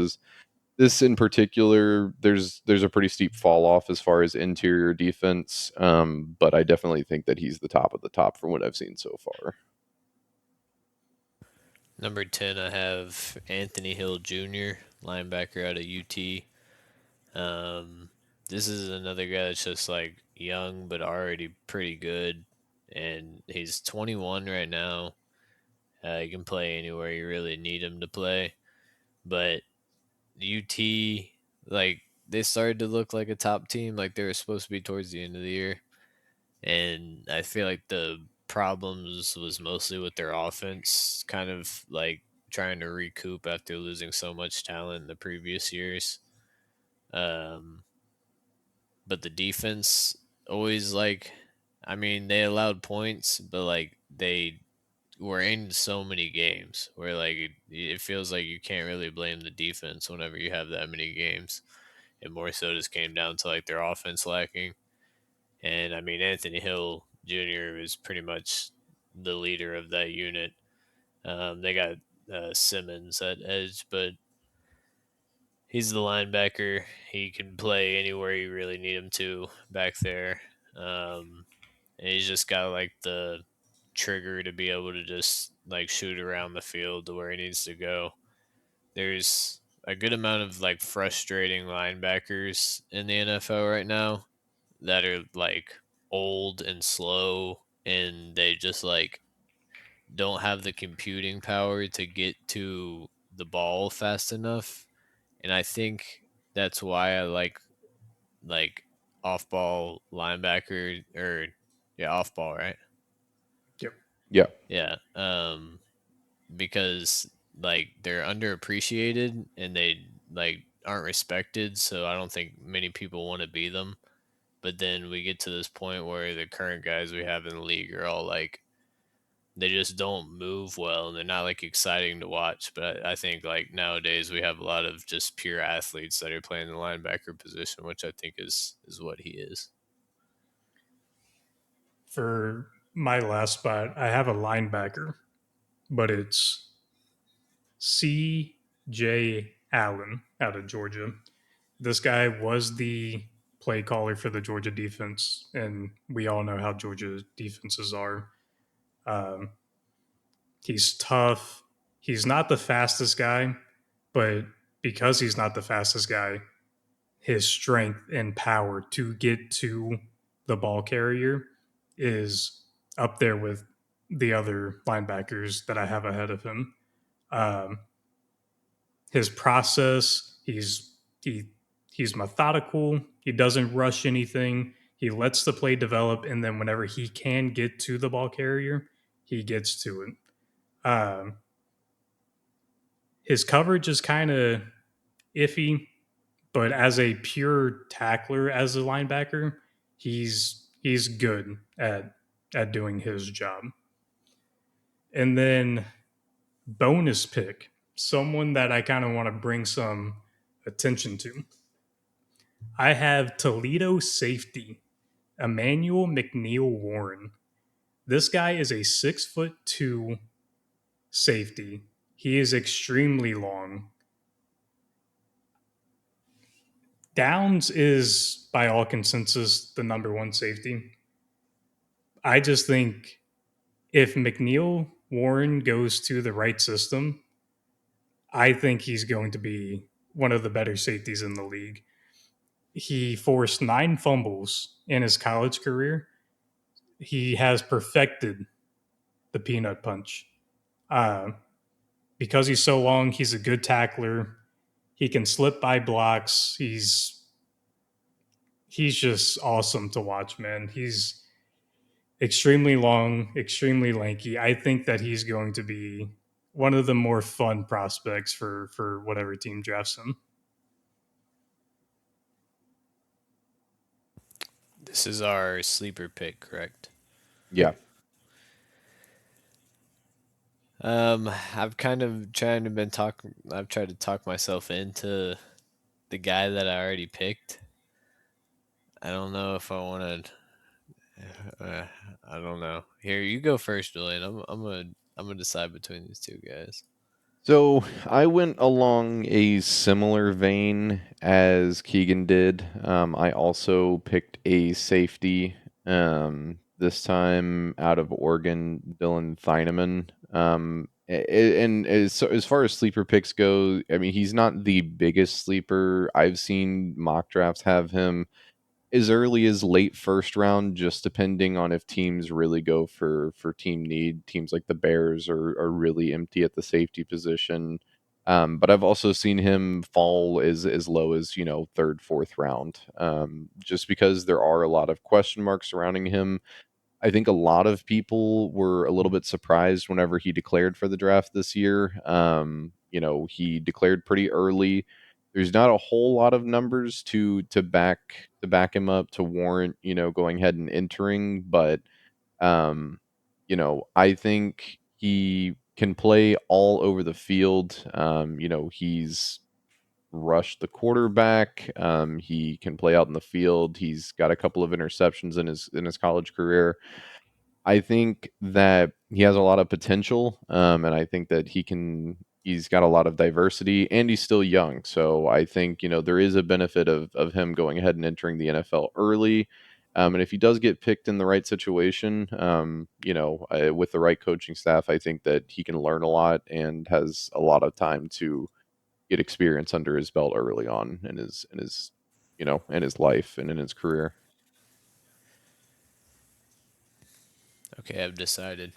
[SPEAKER 2] in particular, there's a pretty steep fall off as far as interior defense. But I definitely think that he's the top of the top from what I've seen so far.
[SPEAKER 3] Number 10, I have Anthony Hill Jr., linebacker out of UT. Um, this is another guy that's just like young but already pretty good, and he's 21 right now. He can play anywhere you really need him to play, but UT, like, they started to look like a top team, like they were supposed to be towards the end of the year, and I feel like the problems was mostly with their offense, kind of like trying to recoup after losing so much talent in the previous years. Um, but the defense always like, I mean, they allowed points, but like they were in so many games where like it feels like you can't really blame the defense whenever you have that many games. It more so just came down to like their offense lacking. And I mean, Anthony Hill Jr. is pretty much the leader of that unit. They got Simmons at edge, but he's the linebacker. He can play anywhere you really need him to back there. Um, and he's just got like the trigger to be able to just like shoot around the field to where he needs to go. There's a good amount of like frustrating linebackers in the NFL right now that are like old and slow, and they just like don't have the computing power to get to the ball fast enough. And I think that's why I like off ball linebacker, or yeah, off ball, right?
[SPEAKER 1] Yep.
[SPEAKER 2] Yeah.
[SPEAKER 3] Yeah. Because like they're underappreciated and they like aren't respected, so I don't think many people want to be them. But then we get to this point where the current guys we have in the league are all like, they just don't move well and they're not like exciting to watch. But I think like nowadays we have a lot of just pure athletes that are playing the linebacker position, which I think is what he is.
[SPEAKER 1] For my last spot, I have a linebacker, but it's C.J. Allen out of Georgia. This guy was the play caller for the Georgia defense, and we all know how Georgia defenses are. Um, he's tough. He's not the fastest guy, but because he's not the fastest guy, his strength and power to get to the ball carrier is up there with the other linebackers that I have ahead of him. Um, his process, he's methodical. He doesn't rush anything. He lets the play develop, and then whenever he can get to the ball carrier, he gets to it. His coverage is kind of iffy, but as a pure tackler, as a linebacker, he's good at doing his job. And then bonus pick, someone that I kind of want to bring some attention to. I have Toledo safety, Emmanuel McNeil Warren. This guy is a 6'2" safety. He is extremely long. Downs is, by all consensus, the number one safety. I just think if McNeil Warren goes to the right system, I think he's going to be one of the better safeties in the league. He forced 9 fumbles in his college career. He has perfected the peanut punch. Uh, because he's so long, he's a good tackler. He can slip by blocks. He's just awesome to watch, man. He's extremely long, extremely lanky. I think that he's going to be one of the more fun prospects for whatever team drafts him.
[SPEAKER 3] This is our sleeper pick, correct?
[SPEAKER 2] Yeah.
[SPEAKER 3] I've kind of trying to been talk. I've tried to talk myself into the guy that I already picked. I don't know if I want to. I don't know. Here, you go first, Julian. I'm gonna decide between these two guys.
[SPEAKER 2] So I went along a similar vein as Keegan did. I also picked a safety. this time out of Oregon, Dylan Theineman. And as far as sleeper picks go, I mean, he's not the biggest sleeper. I've seen mock drafts have him as early as late first round, just depending on if teams really go for team need. Teams like the Bears are really empty at the safety position. But I've also seen him fall as low as third, fourth round, just because there are a lot of question marks surrounding him. I think a lot of people were a little bit surprised whenever he declared for the draft this year. He declared pretty early. There's not a whole lot of numbers to back him up to warrant, going ahead and entering, but I think he can play all over the field. He's rushed the quarterback. He can play out in the field. He's got a couple of interceptions in his college career. I think that he has a lot of potential, and I think that he's got a lot of diversity, and he's still young. So I think, there is a benefit of him going ahead and entering the NFL early. And if he does get picked in the right situation, with the right coaching staff, I think that he can learn a lot and has a lot of time to get experience under his belt early on in his life and in his career.
[SPEAKER 3] Okay, I've decided.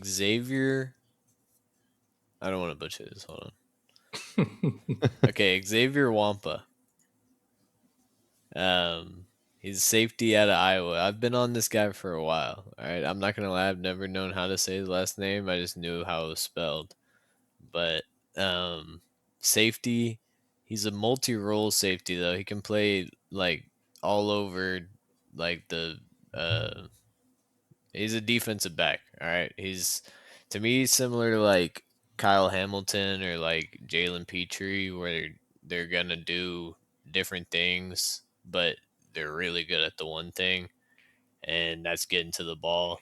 [SPEAKER 3] Xavier. I don't want to butcher this. Hold on. Okay, Xavier Wampa. He's safety out of Iowa. I've been on this guy for a while. All right, I'm not gonna lie. I've never known how to say his last name. I just knew how it was spelled. But um, safety. He's a multi-role safety though. He can play like all over, like the uh he's a defensive back. All right. He's to me similar to like Kyle Hamilton or like Jalen Petrie, where they're gonna do different things, but they're really good at the one thing, and that's getting to the ball.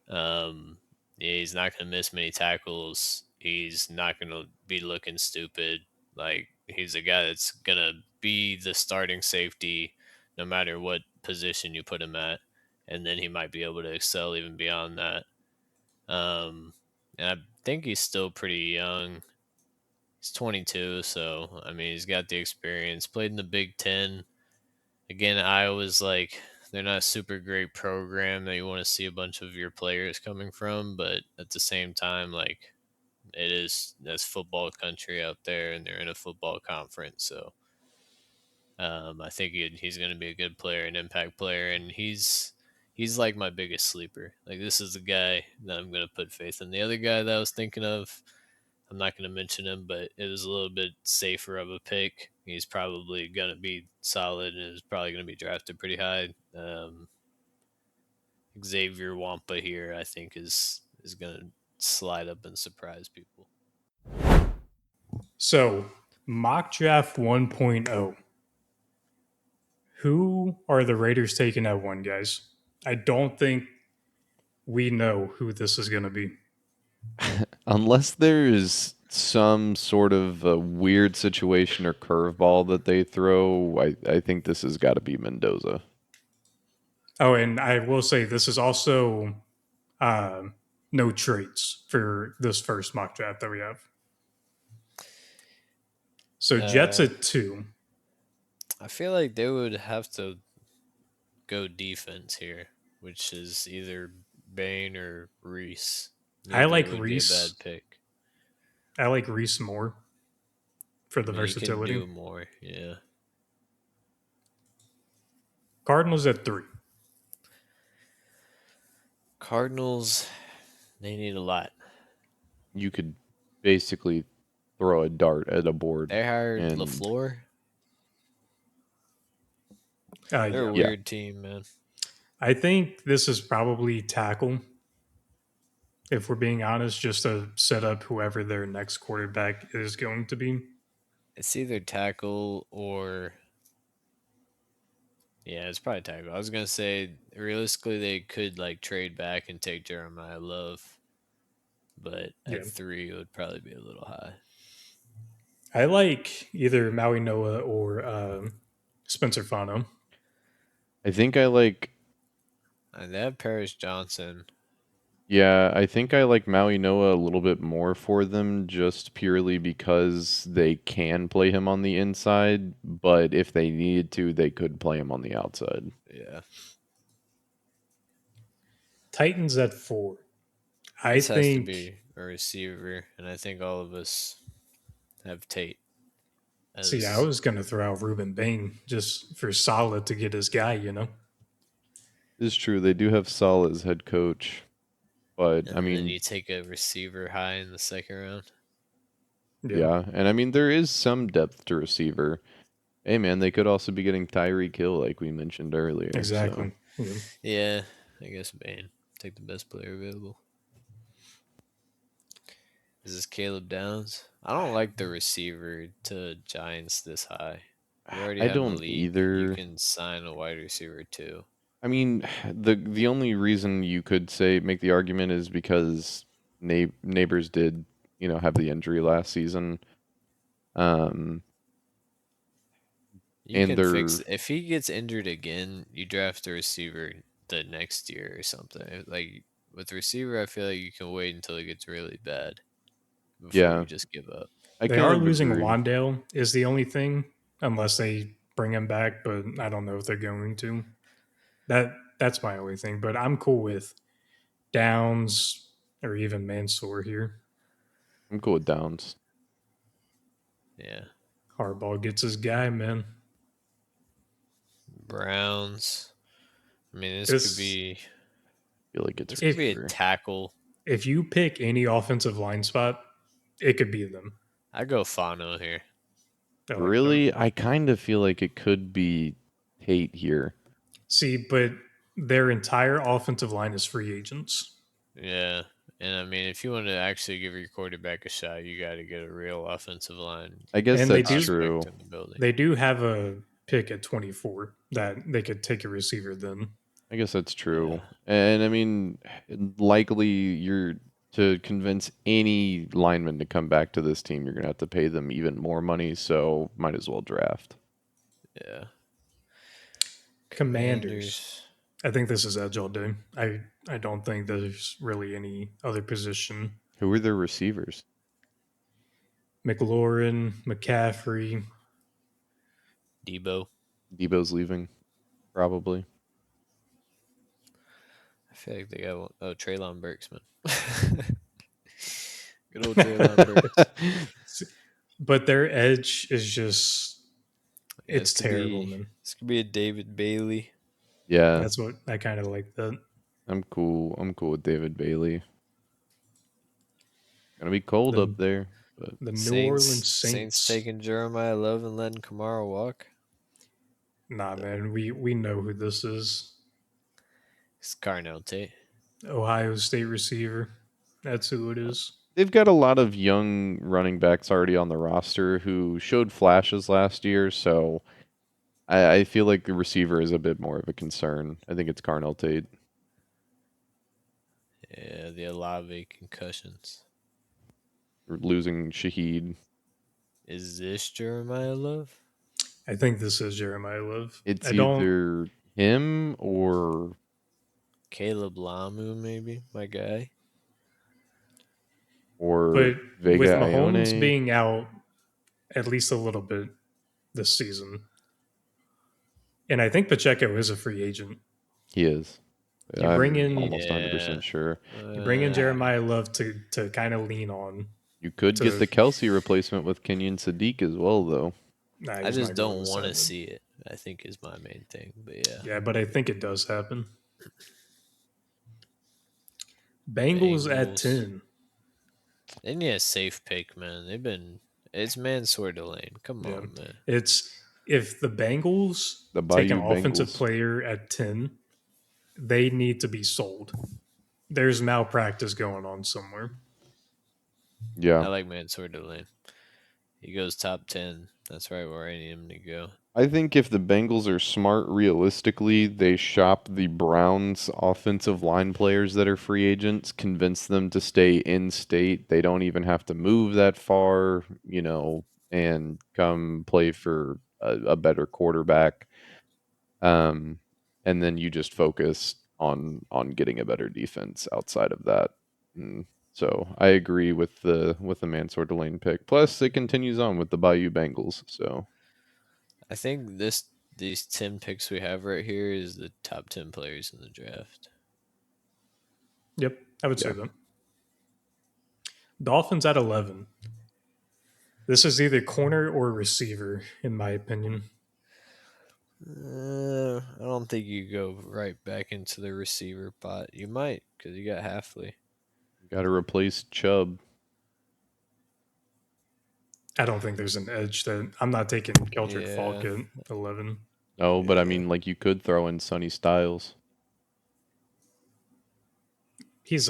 [SPEAKER 3] Um, yeah, he's not gonna miss many tackles. He's not gonna be looking stupid. Like he's a guy that's gonna be the starting safety, no matter what position you put him at, and then he might be able to excel even beyond that. Um, and I think he's still pretty young. He's 22, so I mean he's got the experience. Played in the Big Ten. Again, Iowa's like they're not a super great program that you want to see a bunch of your players coming from, but at the same time, like it is that's football country out there, and they're in a football conference. So I think he's going to be a good player, an impact player, and he's like my biggest sleeper. Like this is the guy that I'm going to put faith in. The other guy that I was thinking of, I'm not going to mention him, but it was a little bit safer of a pick. He's probably going to be solid and is probably going to be drafted pretty high. Xavier Wampa here, I think, is going to slide up and surprise people.
[SPEAKER 1] So, mock draft 1.0. Who are the Raiders taking at one, guys? I don't think we know who this is going to be.
[SPEAKER 2] Unless there's some sort of a weird situation or curveball that they throw, I think this has got to be Mendoza.
[SPEAKER 1] Oh, and I will say this is also uh, no traits for this first mock draft that we have. So Jets
[SPEAKER 3] Uh,
[SPEAKER 1] at 2.
[SPEAKER 3] I feel like they would have to go defense here, which is either Bain or Reese.
[SPEAKER 1] I
[SPEAKER 3] Neither
[SPEAKER 1] like
[SPEAKER 3] would be a bad
[SPEAKER 1] Reese.
[SPEAKER 3] pick.
[SPEAKER 1] I like Reese more for
[SPEAKER 3] I
[SPEAKER 1] the
[SPEAKER 3] mean, he can
[SPEAKER 1] versatility.
[SPEAKER 3] do more. Yeah.
[SPEAKER 1] Cardinals at 3.
[SPEAKER 3] Cardinals, they need a lot.
[SPEAKER 2] You could basically throw a dart at a board,
[SPEAKER 3] They hired
[SPEAKER 2] and
[SPEAKER 3] LaFleur. They're a
[SPEAKER 1] Yeah.
[SPEAKER 2] yeah,
[SPEAKER 3] weird team, man.
[SPEAKER 1] I think this is probably tackle, if we're being honest, just to set up whoever their next quarterback is going to be.
[SPEAKER 3] It's either tackle or yeah, it's probably tackle. I was gonna say realistically they could like trade back and take Jeremiah Love, but
[SPEAKER 1] Yeah.
[SPEAKER 3] at 3 it would probably be a little high.
[SPEAKER 1] I like either Maui Noah or Spencer Fano.
[SPEAKER 2] I think I like
[SPEAKER 3] And they have Paris Johnson.
[SPEAKER 2] Yeah, I think I like Maui Noah a little bit more for them just purely because they can play him on the inside, but if they needed to, they could play him on the outside.
[SPEAKER 3] Yeah.
[SPEAKER 1] Titans at 4. I
[SPEAKER 3] This has to
[SPEAKER 1] think.
[SPEAKER 3] be a receiver, and I think all of us have Tate
[SPEAKER 1] See, I
[SPEAKER 3] as.
[SPEAKER 1] was going to throw out Ruben Bain just for solid to get his guy, you know?
[SPEAKER 2] It's true, they do have Saul as head coach, but I
[SPEAKER 3] And then
[SPEAKER 2] mean,
[SPEAKER 3] you take a receiver high in the second round.
[SPEAKER 1] Yeah,
[SPEAKER 2] yeah, and I mean there is some depth to receiver. Hey man, they could also be getting Tyreek Hill like we mentioned earlier, so
[SPEAKER 1] exactly. Yeah.
[SPEAKER 3] Yeah, I guess Bane. Take the best player available. Is this Caleb Downs? I don't like the receiver to Giants this high. You already
[SPEAKER 2] I
[SPEAKER 3] have
[SPEAKER 2] don't
[SPEAKER 3] Malik. You
[SPEAKER 2] either.
[SPEAKER 3] can sign a wide receiver too.
[SPEAKER 2] I mean, the only reason you could say make the argument is because neighbors did, have the injury last season. Um,
[SPEAKER 3] You
[SPEAKER 2] and
[SPEAKER 3] can
[SPEAKER 2] they're
[SPEAKER 3] fix if he gets injured again. You draft a receiver the next year or something. Like with receiver, I feel like you can wait until it gets really bad before
[SPEAKER 2] yeah,
[SPEAKER 3] you just give up.
[SPEAKER 2] I
[SPEAKER 1] They
[SPEAKER 2] kind
[SPEAKER 1] are
[SPEAKER 2] of
[SPEAKER 1] losing
[SPEAKER 2] agree.
[SPEAKER 1] Wandale, is the only thing, unless they bring him back, but I don't know if they're going to. That's my only thing, but I'm cool with Downs or even Mansoor here.
[SPEAKER 2] I'm cool with Downs.
[SPEAKER 3] Yeah,
[SPEAKER 1] Harbaugh gets his guy, man.
[SPEAKER 3] Browns. I mean, this could
[SPEAKER 1] This
[SPEAKER 3] be
[SPEAKER 2] Feel like it's
[SPEAKER 3] a
[SPEAKER 1] if
[SPEAKER 2] receiver.
[SPEAKER 3] tackle.
[SPEAKER 1] if you pick any offensive line spot, it could be them.
[SPEAKER 3] I go Fano here.
[SPEAKER 1] I like that.
[SPEAKER 2] Really, I kind of feel like it could be Tate here.
[SPEAKER 1] See, but their entire offensive line is free agents.
[SPEAKER 3] Yeah. And I mean, if you want to actually give your quarterback a shot, you got to get a real offensive line
[SPEAKER 2] I guess
[SPEAKER 1] And they
[SPEAKER 2] that's
[SPEAKER 1] do
[SPEAKER 3] prospect
[SPEAKER 2] true.
[SPEAKER 3] in the building.
[SPEAKER 1] they do have a pick at 24 that they could take a receiver then.
[SPEAKER 2] I guess that's
[SPEAKER 3] Yeah.
[SPEAKER 2] true. And I mean, likely you're to convince any lineman to come back to this team, you're gonna have to pay them even more money, so might as well draft.
[SPEAKER 3] Yeah.
[SPEAKER 1] Commanders.
[SPEAKER 3] Commanders.
[SPEAKER 1] I think this is edge all day. I don't think there's really any other position.
[SPEAKER 2] Who are their receivers?
[SPEAKER 1] McLaurin, McCaffrey.
[SPEAKER 3] Debo.
[SPEAKER 2] Debo's leaving, probably.
[SPEAKER 3] I feel like they got one. Oh, Traylon Burks, man. Good old Traylon Burks.
[SPEAKER 1] But their edge is just
[SPEAKER 3] Yeah,
[SPEAKER 1] it's terrible, man.
[SPEAKER 3] this could be a David Bailey.
[SPEAKER 2] Yeah,
[SPEAKER 1] That's what I kind of like that.
[SPEAKER 2] I'm cool. I'm cool with David Bailey. Gonna be cold
[SPEAKER 1] The
[SPEAKER 2] up there, but
[SPEAKER 1] the New
[SPEAKER 3] Saints.
[SPEAKER 1] Orleans
[SPEAKER 3] Saints
[SPEAKER 1] Saints.
[SPEAKER 3] taking Jeremiah Love and letting Kamara walk.
[SPEAKER 1] Nah, man, we know who this is.
[SPEAKER 3] It's Carnell Tate.
[SPEAKER 1] Ohio State receiver. That's who it is.
[SPEAKER 2] they've got a lot of young running backs already on the roster who showed flashes last year, so I feel like the receiver is a bit more of a concern. I think it's Carnell Tate.
[SPEAKER 3] Yeah, the Olave concussions.
[SPEAKER 2] Losing Shaheed.
[SPEAKER 3] Is this Jeremiah Love?
[SPEAKER 1] I think this is Jeremiah Love.
[SPEAKER 2] It's
[SPEAKER 1] I don't,
[SPEAKER 2] either him or
[SPEAKER 3] Caleb Lamu, maybe my guy.
[SPEAKER 2] or
[SPEAKER 1] but with
[SPEAKER 2] Vega
[SPEAKER 1] Mahomes
[SPEAKER 2] Ione.
[SPEAKER 1] being out at least a little bit this season, and I think Pacheco is a free agent.
[SPEAKER 2] He is.
[SPEAKER 1] You bring
[SPEAKER 2] I'm
[SPEAKER 1] in
[SPEAKER 2] almost
[SPEAKER 3] Yeah.
[SPEAKER 2] 100% sure.
[SPEAKER 1] you bring in
[SPEAKER 3] Uh,
[SPEAKER 1] Jeremiah Love to kind of lean on.
[SPEAKER 2] You could get
[SPEAKER 1] To
[SPEAKER 2] the Kelsey replacement with Kenyon Sadiq as well, though.
[SPEAKER 1] nah,
[SPEAKER 3] I
[SPEAKER 1] he's
[SPEAKER 3] just
[SPEAKER 1] not going
[SPEAKER 3] don't
[SPEAKER 1] to
[SPEAKER 3] want to
[SPEAKER 1] sign it.
[SPEAKER 3] see it. I think is my main thing. But yeah,
[SPEAKER 1] Yeah, but I think it does happen. Bengals at
[SPEAKER 3] Bengals.
[SPEAKER 1] 10.
[SPEAKER 3] They need a safe pick, man. They've been. It's Mansoor Delane. Come
[SPEAKER 1] Yeah,
[SPEAKER 3] on, man.
[SPEAKER 1] it's if the Bengals
[SPEAKER 2] The
[SPEAKER 1] take an
[SPEAKER 2] Bayou
[SPEAKER 1] offensive
[SPEAKER 2] Bengals.
[SPEAKER 1] player at 10, they need to be sold. There's malpractice going on somewhere.
[SPEAKER 2] Yeah.
[SPEAKER 3] I like Mansoor Delane. He goes top 10. That's right where I need him to go.
[SPEAKER 2] I think if the Bengals are smart realistically, they shop the Browns offensive line players that are free agents, convince them to stay in state. They don't even have to move that far, and come play for a better quarterback. Um, and then you just focus. on getting a better defense outside of that. So I agree with the Mansour Lane pick. Plus, it continues on with the Bayou Bengals. So
[SPEAKER 3] I think these 10 picks we have right here is the top 10 players in the draft.
[SPEAKER 1] Yep, I would say
[SPEAKER 2] yeah,
[SPEAKER 1] that. Dolphins at 11. This is either corner or receiver, in my opinion.
[SPEAKER 3] I don't think you go right back into the receiver pot. You might, because you got Halfley.
[SPEAKER 2] got to replace Chubb.
[SPEAKER 1] I don't think there's an edge that I'm not taking Keldrick Falk
[SPEAKER 3] Yeah,
[SPEAKER 1] at 11.
[SPEAKER 2] Oh, but I
[SPEAKER 3] yeah.
[SPEAKER 2] mean, like you could throw in Sonny Styles.
[SPEAKER 1] He's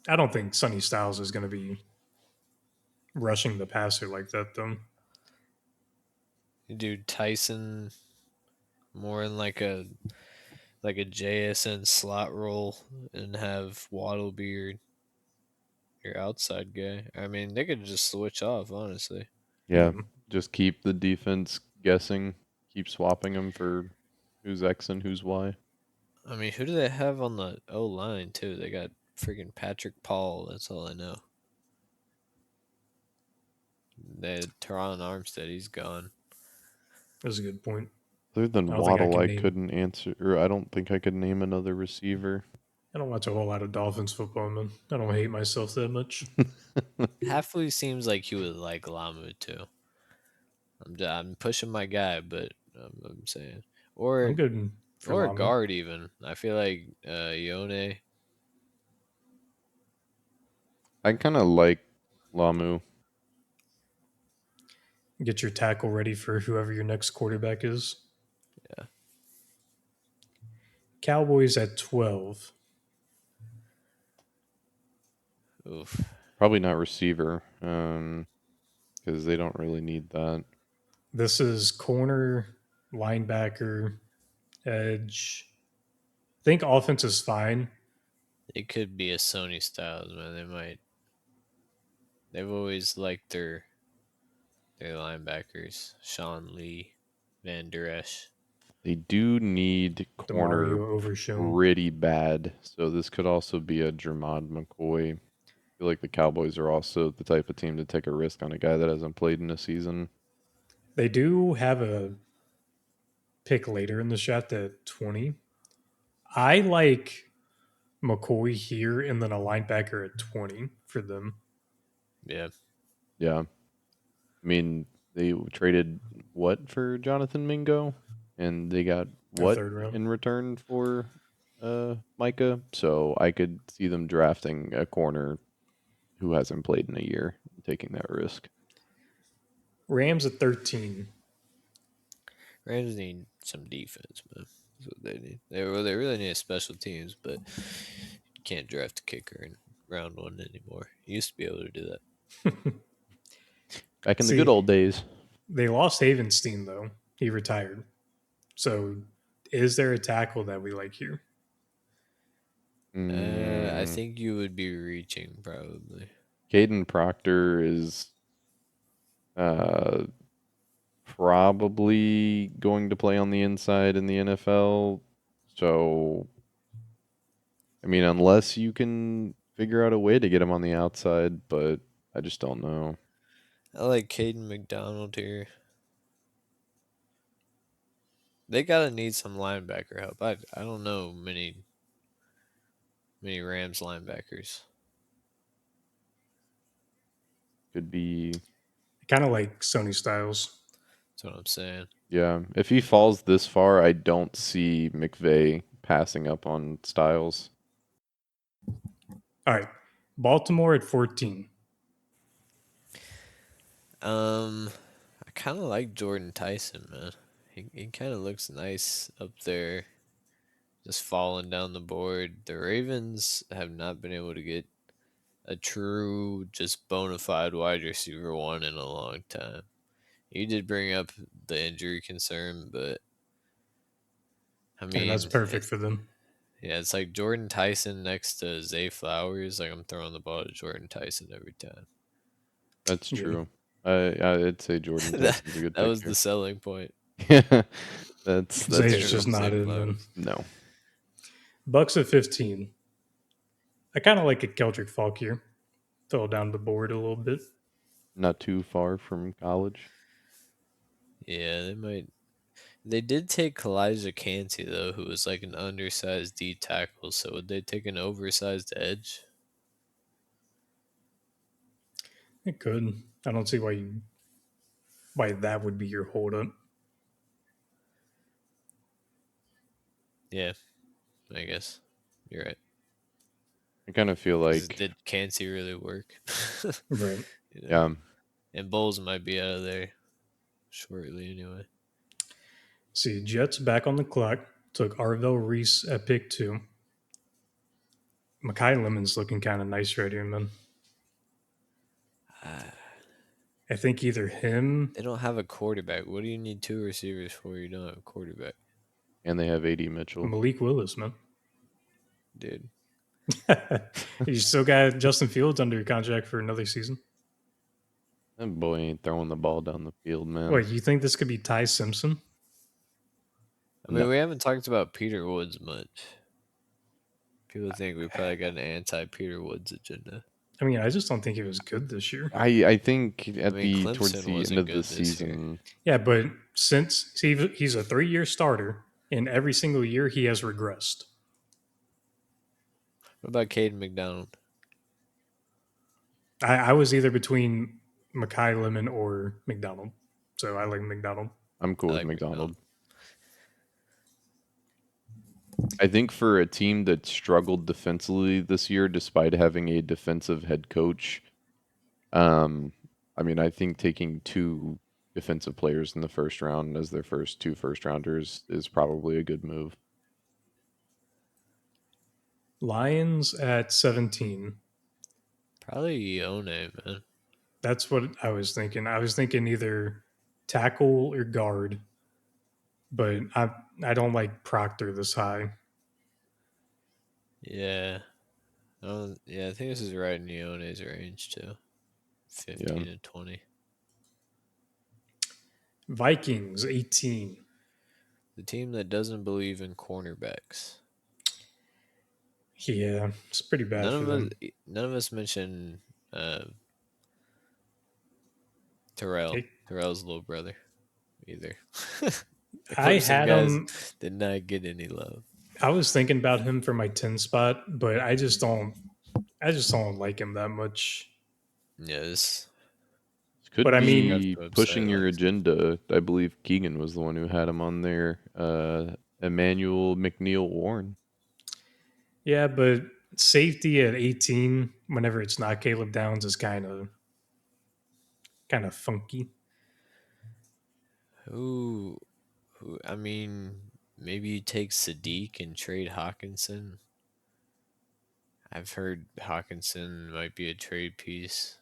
[SPEAKER 1] I don't think Sonny Styles is going to be rushing the passer like that, though.
[SPEAKER 3] You do Tyson more in like a JSN slot role and have Waddle be your outside guy. I mean, they could just switch off, honestly.
[SPEAKER 2] Yeah,
[SPEAKER 1] Yeah,
[SPEAKER 2] just keep the defense guessing. Keep swapping them for who's X and who's Y.
[SPEAKER 3] I mean, who do they have on the O line too? They got freaking Patrick Paul. That's all I know. They had Teron Armstead. He's gone.
[SPEAKER 1] that's a good point.
[SPEAKER 2] Other than
[SPEAKER 1] I don't think I
[SPEAKER 2] Waddle,
[SPEAKER 1] can
[SPEAKER 2] I
[SPEAKER 1] name.
[SPEAKER 2] couldn't answer, or I don't think I could name another receiver.
[SPEAKER 1] I don't watch a whole lot of Dolphins football, man. I don't hate myself that much.
[SPEAKER 3] Halfley seems like he would like Lamu too. I'm pushing my guy, but I'm saying
[SPEAKER 1] I'm
[SPEAKER 3] or
[SPEAKER 1] good for
[SPEAKER 3] or a
[SPEAKER 1] Lamu.
[SPEAKER 3] guard even. I feel like Yone.
[SPEAKER 2] I kind of like Lamu.
[SPEAKER 1] Get your tackle ready for whoever your next quarterback is.
[SPEAKER 3] Yeah.
[SPEAKER 1] Cowboys at 12.
[SPEAKER 3] Oof.
[SPEAKER 2] Probably not receiver, because they don't really need that.
[SPEAKER 1] This is corner, linebacker, edge. I think offense is fine.
[SPEAKER 3] It could be a Sony Styles, man. They might. They've always liked their linebackers. Sean Lee, Van Der Esch.
[SPEAKER 2] They do need corner
[SPEAKER 1] Demario Overshown.
[SPEAKER 2] pretty bad, so this could also be a Jermod McCoy. I feel like the Cowboys are also the type of team to take a risk on a guy that hasn't played in a season.
[SPEAKER 1] They do have a pick later in the draft at 20. I like McCoy here and then a linebacker at 20 for them.
[SPEAKER 3] Yeah.
[SPEAKER 2] Yeah, I mean they traded what for Jonathan Mingo, and they got
[SPEAKER 1] A
[SPEAKER 2] what
[SPEAKER 1] third round.
[SPEAKER 2] in return for Micah. So I could see them drafting a corner who hasn't played in a year, and taking that risk.
[SPEAKER 1] Rams at 13.
[SPEAKER 3] Rams need some defense, man. That's what they need. They really need special teams, but you can't draft a kicker in round one anymore. You used to be able to do that.
[SPEAKER 2] Back in the good
[SPEAKER 1] See,
[SPEAKER 2] old days.
[SPEAKER 1] they lost Havenstein, though. He retired. So is there a tackle that we like here?
[SPEAKER 3] I
[SPEAKER 2] Mm,
[SPEAKER 3] think you would be reaching probably.
[SPEAKER 2] Caden Proctor is uh, probably going to play on the inside in the NFL. So, I mean, unless you can figure out a way to get him on the outside, but I just don't know.
[SPEAKER 3] I like Caden McDonald here. They gotta need some linebacker help. I don't know many Rams linebackers.
[SPEAKER 2] Could be,
[SPEAKER 1] I kind of like Sony Styles.
[SPEAKER 3] That's what I'm saying.
[SPEAKER 2] yeah. If he falls this far, I don't see McVay passing up on Styles.
[SPEAKER 1] All right. Baltimore at 14.
[SPEAKER 3] I kind of like Jordan Tyson, man. He kind of looks nice up there, just falling down the board. The Ravens have not been able to get a true, just bona fide wide receiver one in a long time. You did bring up the injury concern, but I
[SPEAKER 1] And that's
[SPEAKER 3] mean,
[SPEAKER 1] perfect for them.
[SPEAKER 3] yeah, it's like Jordan Tyson next to Zay Flowers. Like I'm throwing the ball to Jordan Tyson every time.
[SPEAKER 2] That's
[SPEAKER 1] Yeah.
[SPEAKER 2] true. I'd say Jordan
[SPEAKER 3] that
[SPEAKER 2] Tyson's a good
[SPEAKER 3] that
[SPEAKER 2] pick
[SPEAKER 3] was the
[SPEAKER 2] here.
[SPEAKER 3] selling point
[SPEAKER 2] Yeah, that's
[SPEAKER 1] Zay's
[SPEAKER 3] compared
[SPEAKER 2] true.
[SPEAKER 1] just
[SPEAKER 3] to Zay
[SPEAKER 1] not in, man.
[SPEAKER 3] Flowers.
[SPEAKER 2] No.
[SPEAKER 1] Bucks at 15. I kind of like a Keldrick Falk here. Fell down the board a little bit.
[SPEAKER 2] Not too far from college.
[SPEAKER 3] Yeah, they might. They did take Elijah Canty though, who was like an undersized D tackle. So would they take an oversized edge?
[SPEAKER 1] It could. I don't see why that would be your holdup.
[SPEAKER 3] Yeah, I guess you're right.
[SPEAKER 2] I kind of feel
[SPEAKER 3] Because
[SPEAKER 2] like,
[SPEAKER 3] did Canty really work?
[SPEAKER 1] Right.
[SPEAKER 3] you know,
[SPEAKER 2] yeah,
[SPEAKER 3] and Bowles might be out of there shortly anyway.
[SPEAKER 1] See, Jets back on the clock. Took Arvell Reese at pick 2. Makai Lemon's looking kind of nice right here, man.
[SPEAKER 3] Ah,
[SPEAKER 1] I think either him,
[SPEAKER 3] they don't have a quarterback. What do you need two receivers for? You don't have a quarterback,
[SPEAKER 2] and they have AD Mitchell.
[SPEAKER 1] Malik Willis, man.
[SPEAKER 3] dude.
[SPEAKER 1] You still got Justin Fields under contract for another season.
[SPEAKER 2] That boy ain't throwing the ball down the field, man.
[SPEAKER 1] Wait, you think this could be Ty Simpson?
[SPEAKER 3] I mean,
[SPEAKER 2] No,
[SPEAKER 3] we haven't talked about Peter Woods much. People think we probably got an anti Peter Woods agenda.
[SPEAKER 1] I mean, I just don't think he was good this year.
[SPEAKER 2] I think
[SPEAKER 3] I
[SPEAKER 2] at
[SPEAKER 3] mean,
[SPEAKER 2] the towards
[SPEAKER 3] Clemson
[SPEAKER 2] the end
[SPEAKER 3] wasn't
[SPEAKER 2] of the
[SPEAKER 3] good this year.
[SPEAKER 2] season,
[SPEAKER 1] Yeah, but since he's a 3-year starter, and every single year he has regressed.
[SPEAKER 3] What about Caden McDonald?
[SPEAKER 1] I was either between Makai Lemon or McDonald, so I like McDonald.
[SPEAKER 2] I'm cool
[SPEAKER 3] I
[SPEAKER 2] with
[SPEAKER 3] like
[SPEAKER 2] McDonald. I think for a team that struggled defensively this year, despite having a defensive head coach, I mean, I think taking two defensive players in the first round as their first two first rounders is probably a good move.
[SPEAKER 1] Lions at 17.
[SPEAKER 3] Probably Ione, man.
[SPEAKER 1] That's what I was thinking. I was thinking either tackle or guard, but I don't like Proctor this high.
[SPEAKER 3] Yeah. Yeah, I think this is right in Ione's range too.
[SPEAKER 2] Yeah,
[SPEAKER 3] 15 to 20.
[SPEAKER 1] Vikings 18.
[SPEAKER 3] The team that doesn't believe in cornerbacks.
[SPEAKER 1] Yeah, it's pretty bad for them.
[SPEAKER 3] None of us mentioned Terrell.
[SPEAKER 1] It,
[SPEAKER 3] Terrell's little brother either.
[SPEAKER 1] I
[SPEAKER 3] Clemson
[SPEAKER 1] had
[SPEAKER 3] guys
[SPEAKER 1] him.
[SPEAKER 3] did not get any love.
[SPEAKER 1] I was thinking about him for my 10 spot, but I just don't. I just don't like him that much.
[SPEAKER 3] Yes.
[SPEAKER 2] this could
[SPEAKER 1] But I
[SPEAKER 3] Subscribe
[SPEAKER 1] mean,
[SPEAKER 2] be
[SPEAKER 3] to the
[SPEAKER 2] pushing
[SPEAKER 3] website.
[SPEAKER 2] your
[SPEAKER 3] Likes.
[SPEAKER 2] agenda. I believe Keegan was the one who had him on there. Emmanuel McNeil Warren.
[SPEAKER 1] yeah, but safety at 18, whenever it's not Caleb Downs, is kind of funky.
[SPEAKER 3] Who, I mean, maybe you take Sadiq and trade Hawkinson. I've heard Hawkinson might be a trade piece.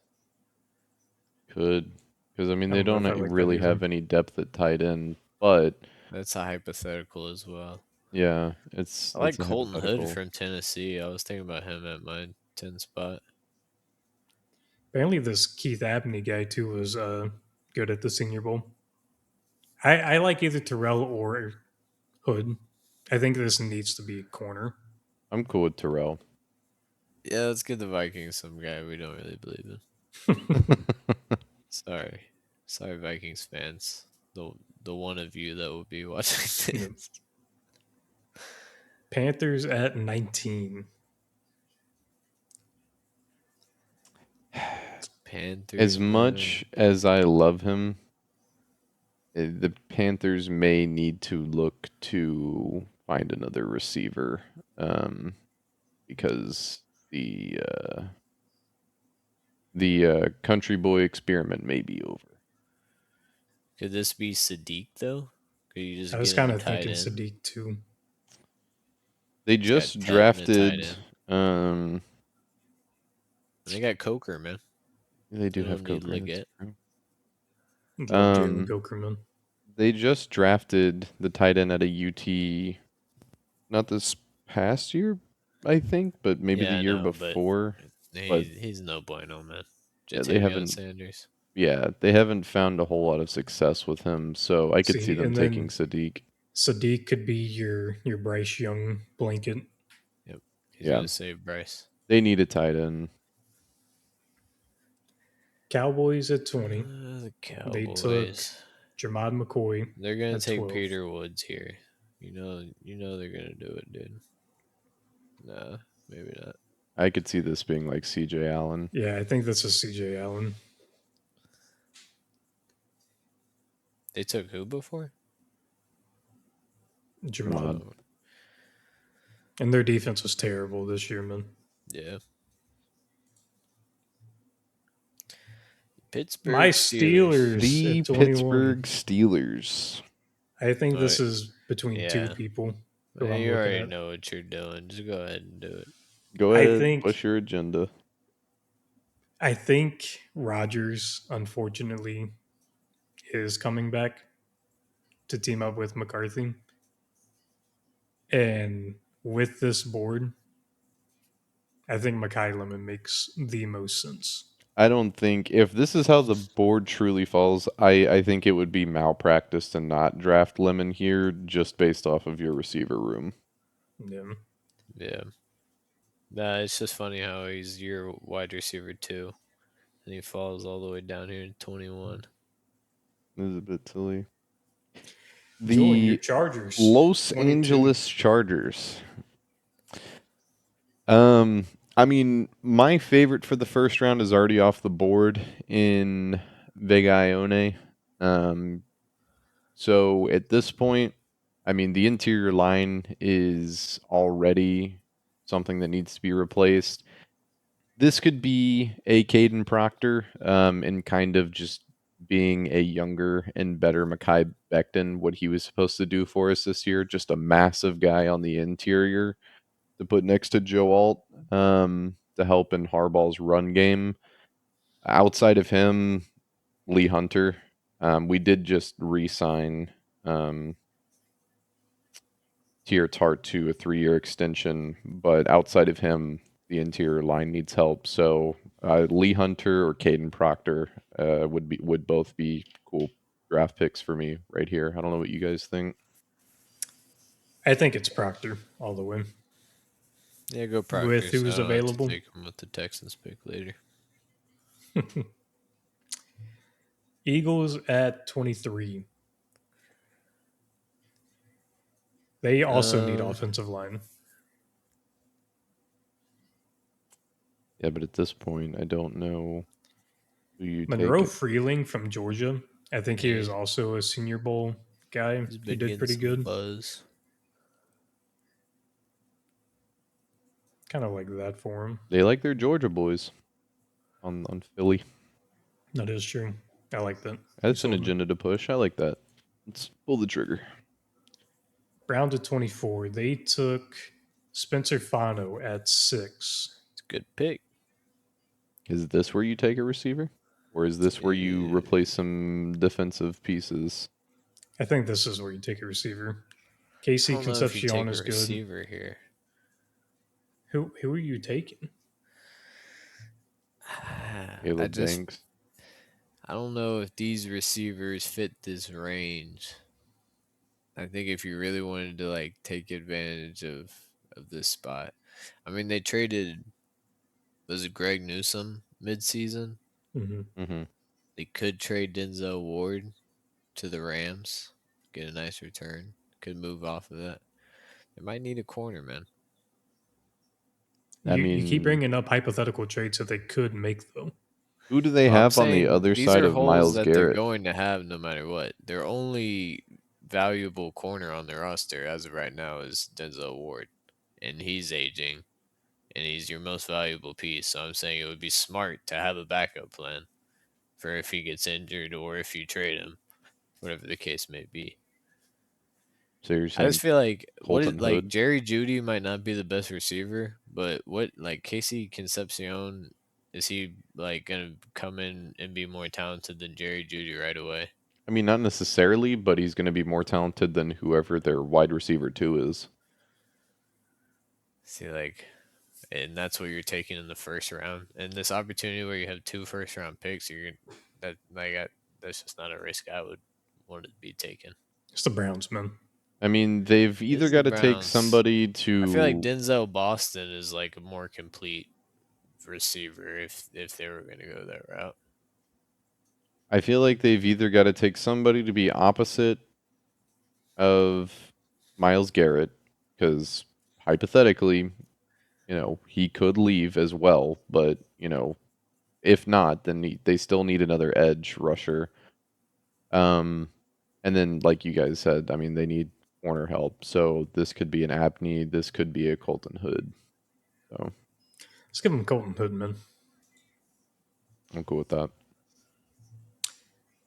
[SPEAKER 2] Could, because I mean
[SPEAKER 1] I
[SPEAKER 2] they
[SPEAKER 1] don't know
[SPEAKER 2] don't
[SPEAKER 1] if I like that
[SPEAKER 2] really
[SPEAKER 1] either.
[SPEAKER 2] have any depth at tight end, but
[SPEAKER 3] That's a hypothetical as well.
[SPEAKER 2] yeah,
[SPEAKER 3] I
[SPEAKER 2] it's
[SPEAKER 3] like
[SPEAKER 2] a
[SPEAKER 3] Colton Hood
[SPEAKER 2] hypothetical.
[SPEAKER 3] from Tennessee. I was thinking about him at my 10 spot.
[SPEAKER 1] Apparently, this Keith Abney guy too was good at the Senior Bowl. I like either Terrell or Hood. I think this needs to be a corner.
[SPEAKER 2] I'm cool with Terrell.
[SPEAKER 3] Yeah, let's give the Vikings some guy we don't really believe in. Sorry. Sorry, Vikings fans. The one of you that will be watching
[SPEAKER 1] Yeah.
[SPEAKER 3] this.
[SPEAKER 1] Panthers at 19.
[SPEAKER 3] Panthers,
[SPEAKER 2] As
[SPEAKER 3] man.
[SPEAKER 2] much as I love him, the Panthers may need to look to find another receiver, because the country boy experiment may be over.
[SPEAKER 3] Could this be Sadiq, though? Could you
[SPEAKER 1] I
[SPEAKER 3] just
[SPEAKER 1] was
[SPEAKER 3] get him
[SPEAKER 1] kind
[SPEAKER 3] a
[SPEAKER 1] of
[SPEAKER 3] tight
[SPEAKER 1] thinking
[SPEAKER 3] end?
[SPEAKER 1] Sadiq too.
[SPEAKER 2] They
[SPEAKER 3] He's got
[SPEAKER 2] just
[SPEAKER 3] Tet and a tight
[SPEAKER 2] drafted.
[SPEAKER 3] end.
[SPEAKER 2] Um,
[SPEAKER 3] And they got Coker, man.
[SPEAKER 2] they
[SPEAKER 3] They
[SPEAKER 2] do have
[SPEAKER 3] don't need
[SPEAKER 2] Coker. That's
[SPEAKER 3] Leggett.
[SPEAKER 2] true.
[SPEAKER 1] Love Jalen
[SPEAKER 2] Um,
[SPEAKER 1] Gokerman.
[SPEAKER 2] they just drafted the tight end at a UT, not this past year, I think, but maybe the
[SPEAKER 3] Yeah, I
[SPEAKER 2] year
[SPEAKER 3] know, but
[SPEAKER 2] before. But
[SPEAKER 3] he's no bueno, man.
[SPEAKER 2] yeah, they
[SPEAKER 3] Jatavion
[SPEAKER 2] haven't.
[SPEAKER 3] Sanders.
[SPEAKER 2] Yeah, they haven't found a whole lot of success with him, so I could see
[SPEAKER 1] See,
[SPEAKER 2] them
[SPEAKER 1] and
[SPEAKER 2] taking
[SPEAKER 1] then
[SPEAKER 2] Sadiq.
[SPEAKER 1] Sadiq could be your Bryce Young blanket.
[SPEAKER 3] He's
[SPEAKER 2] Yeah,
[SPEAKER 3] gonna save Bryce.
[SPEAKER 2] they need a tight end.
[SPEAKER 1] Cowboys at 20.
[SPEAKER 3] The
[SPEAKER 1] They took
[SPEAKER 3] Cowboys.
[SPEAKER 1] Jermod McCoy
[SPEAKER 3] They're gonna
[SPEAKER 1] at
[SPEAKER 3] take
[SPEAKER 1] 12.
[SPEAKER 3] Peter Woods here. You know they're gonna do it, dude. Nah, maybe not.
[SPEAKER 2] I could see this being like CJ Allen.
[SPEAKER 1] Yeah, I think this is CJ Allen.
[SPEAKER 3] They took who before?
[SPEAKER 1] Jermod.
[SPEAKER 2] Jamad.
[SPEAKER 3] Oh,
[SPEAKER 1] And their defense was terrible this year, man.
[SPEAKER 3] yeah.
[SPEAKER 1] My
[SPEAKER 3] Pittsburgh Steelers.
[SPEAKER 1] Steelers
[SPEAKER 2] The
[SPEAKER 1] at 21.
[SPEAKER 2] Pittsburgh Steelers.
[SPEAKER 1] I think
[SPEAKER 3] All
[SPEAKER 1] this
[SPEAKER 3] right.
[SPEAKER 1] is between two
[SPEAKER 3] Yeah.
[SPEAKER 1] people who
[SPEAKER 3] Man,
[SPEAKER 1] I'm
[SPEAKER 3] you
[SPEAKER 1] looking
[SPEAKER 3] already
[SPEAKER 1] at.
[SPEAKER 3] know what you're doing. Just go ahead and do it.
[SPEAKER 2] Go
[SPEAKER 1] I
[SPEAKER 2] ahead,
[SPEAKER 1] think
[SPEAKER 2] push your agenda.
[SPEAKER 1] I think Rodgers, unfortunately, is coming back to team up with McCarthy. And with this board, I think Makai Lemon makes the most sense.
[SPEAKER 2] I don't think if this is how the board truly falls, I think it would be malpractice to not draft Lemon here just based off of your receiver room.
[SPEAKER 1] Yeah.
[SPEAKER 3] Yeah. Nah, it's just funny how he's your wide receiver too, and he falls all the way down here in 21.
[SPEAKER 2] This is a bit silly.
[SPEAKER 1] Julian, your
[SPEAKER 2] The
[SPEAKER 1] Chargers,
[SPEAKER 2] Los
[SPEAKER 1] 22.
[SPEAKER 2] Angeles Chargers. Um, I mean, my favorite for the first round is already off the board in Vega Ione. Um, so at this point, I mean, the interior line is already something that needs to be replaced. This could be a Caden Proctor, and kind of just being a younger and better Makai Becton, what he was supposed to do for us this year. Just a massive guy on the interior to put next to Joe Alt, to help in Harbaugh's run game. Outside of him, Lee Hunter. We did just re-sign Tier Tart to a 3-year extension, but outside of him, the interior line needs help. So Lee Hunter or Caden Proctor would both be cool draft picks for me right here. I don't know what you guys think.
[SPEAKER 1] I think it's Proctor all the way
[SPEAKER 3] Yeah, go
[SPEAKER 1] with
[SPEAKER 3] Proctor, so I
[SPEAKER 1] who's
[SPEAKER 3] don't have to
[SPEAKER 1] available.
[SPEAKER 3] take him with the Texans pick later.
[SPEAKER 1] Eagles at 23. They also need
[SPEAKER 3] Uh,
[SPEAKER 1] offensive line.
[SPEAKER 2] Yeah, but at this point, I don't know who you
[SPEAKER 1] Monroe
[SPEAKER 2] take.
[SPEAKER 1] Freeling from Georgia. I think he
[SPEAKER 3] yeah,
[SPEAKER 1] was also a Senior Bowl guy.
[SPEAKER 3] he's
[SPEAKER 1] He
[SPEAKER 3] been
[SPEAKER 1] did
[SPEAKER 3] getting
[SPEAKER 1] pretty
[SPEAKER 3] some
[SPEAKER 1] good.
[SPEAKER 3] buzz.
[SPEAKER 1] Kind of like that for him.
[SPEAKER 2] They like their Georgia boys on Philly.
[SPEAKER 1] That is true. I like that. You
[SPEAKER 2] That's an
[SPEAKER 1] sold me.
[SPEAKER 2] agenda to push. I like that. Let's pull the trigger.
[SPEAKER 1] Browns at 24. They took Spencer Fano at 6.
[SPEAKER 3] It's a good pick.
[SPEAKER 2] Is this where you take a receiver? Or is this where you
[SPEAKER 3] Yeah.
[SPEAKER 2] replace some defensive pieces?
[SPEAKER 1] I think this is where you take a receiver.
[SPEAKER 3] I
[SPEAKER 1] Casey
[SPEAKER 3] don't know if you
[SPEAKER 1] Concepcion
[SPEAKER 3] take a
[SPEAKER 1] is good.
[SPEAKER 3] receiver here.
[SPEAKER 1] Who are you taking?
[SPEAKER 3] I
[SPEAKER 2] Caleb
[SPEAKER 3] just
[SPEAKER 2] Banks.
[SPEAKER 3] I don't know if these receivers fit this range. I think if you really wanted to like take advantage of this spot, I mean they traded was it Greg Newsome midseason?
[SPEAKER 1] Hmm.
[SPEAKER 2] Mm-hmm.
[SPEAKER 3] They could trade Denzel Ward to the Rams, get a nice return. Could move off of that. They might need a corner, man.
[SPEAKER 2] I
[SPEAKER 1] You keep
[SPEAKER 2] mean,
[SPEAKER 1] bringing up hypothetical trades that they could make, though.
[SPEAKER 2] who do they
[SPEAKER 3] Well, I'm
[SPEAKER 2] have on the
[SPEAKER 3] saying
[SPEAKER 2] other
[SPEAKER 3] these
[SPEAKER 2] side
[SPEAKER 3] are
[SPEAKER 2] of
[SPEAKER 3] holes
[SPEAKER 2] Miles
[SPEAKER 3] that they're
[SPEAKER 2] Garrett?
[SPEAKER 3] going to have no matter what. Their only valuable corner on their roster as of right now is Denzel Ward, and he's aging, and he's your most valuable piece. So I'm saying it would be smart to have a backup plan for if he gets injured or if you trade him, whatever the case may be.
[SPEAKER 2] So you're
[SPEAKER 3] I just
[SPEAKER 2] saying
[SPEAKER 3] feel like what is
[SPEAKER 2] Colton
[SPEAKER 3] like
[SPEAKER 2] Hood?
[SPEAKER 3] Jerry Judy might not be the best receiver, but what like Casey Concepcion is he like gonna come in and be more talented than Jerry Judy right away?
[SPEAKER 2] I mean, not necessarily, but he's going to be more talented than whoever their wide receiver 2 is.
[SPEAKER 3] See, like, and that's what you're taking in the first round. And this opportunity where you have two first round picks, that like that's just not a risk I would want to be taking.
[SPEAKER 1] It's the Browns, man.
[SPEAKER 2] I mean, they've either
[SPEAKER 3] Is the
[SPEAKER 2] got to take
[SPEAKER 3] Browns.
[SPEAKER 2] somebody
[SPEAKER 3] I feel like
[SPEAKER 2] to.
[SPEAKER 3] Denzel Boston is like a more complete receiver if they were going to go that route.
[SPEAKER 2] I feel like they've either got to take somebody to be opposite of Miles Garrett, because hypothetically, he could leave as well, but, if not, then they still need another edge rusher. Um, and then, like you guys said, I mean, they need corner help. So this could be an Abney, this could be a Colton Hood. So
[SPEAKER 1] Let's give him Colton Hood, man.
[SPEAKER 2] I'm cool with that.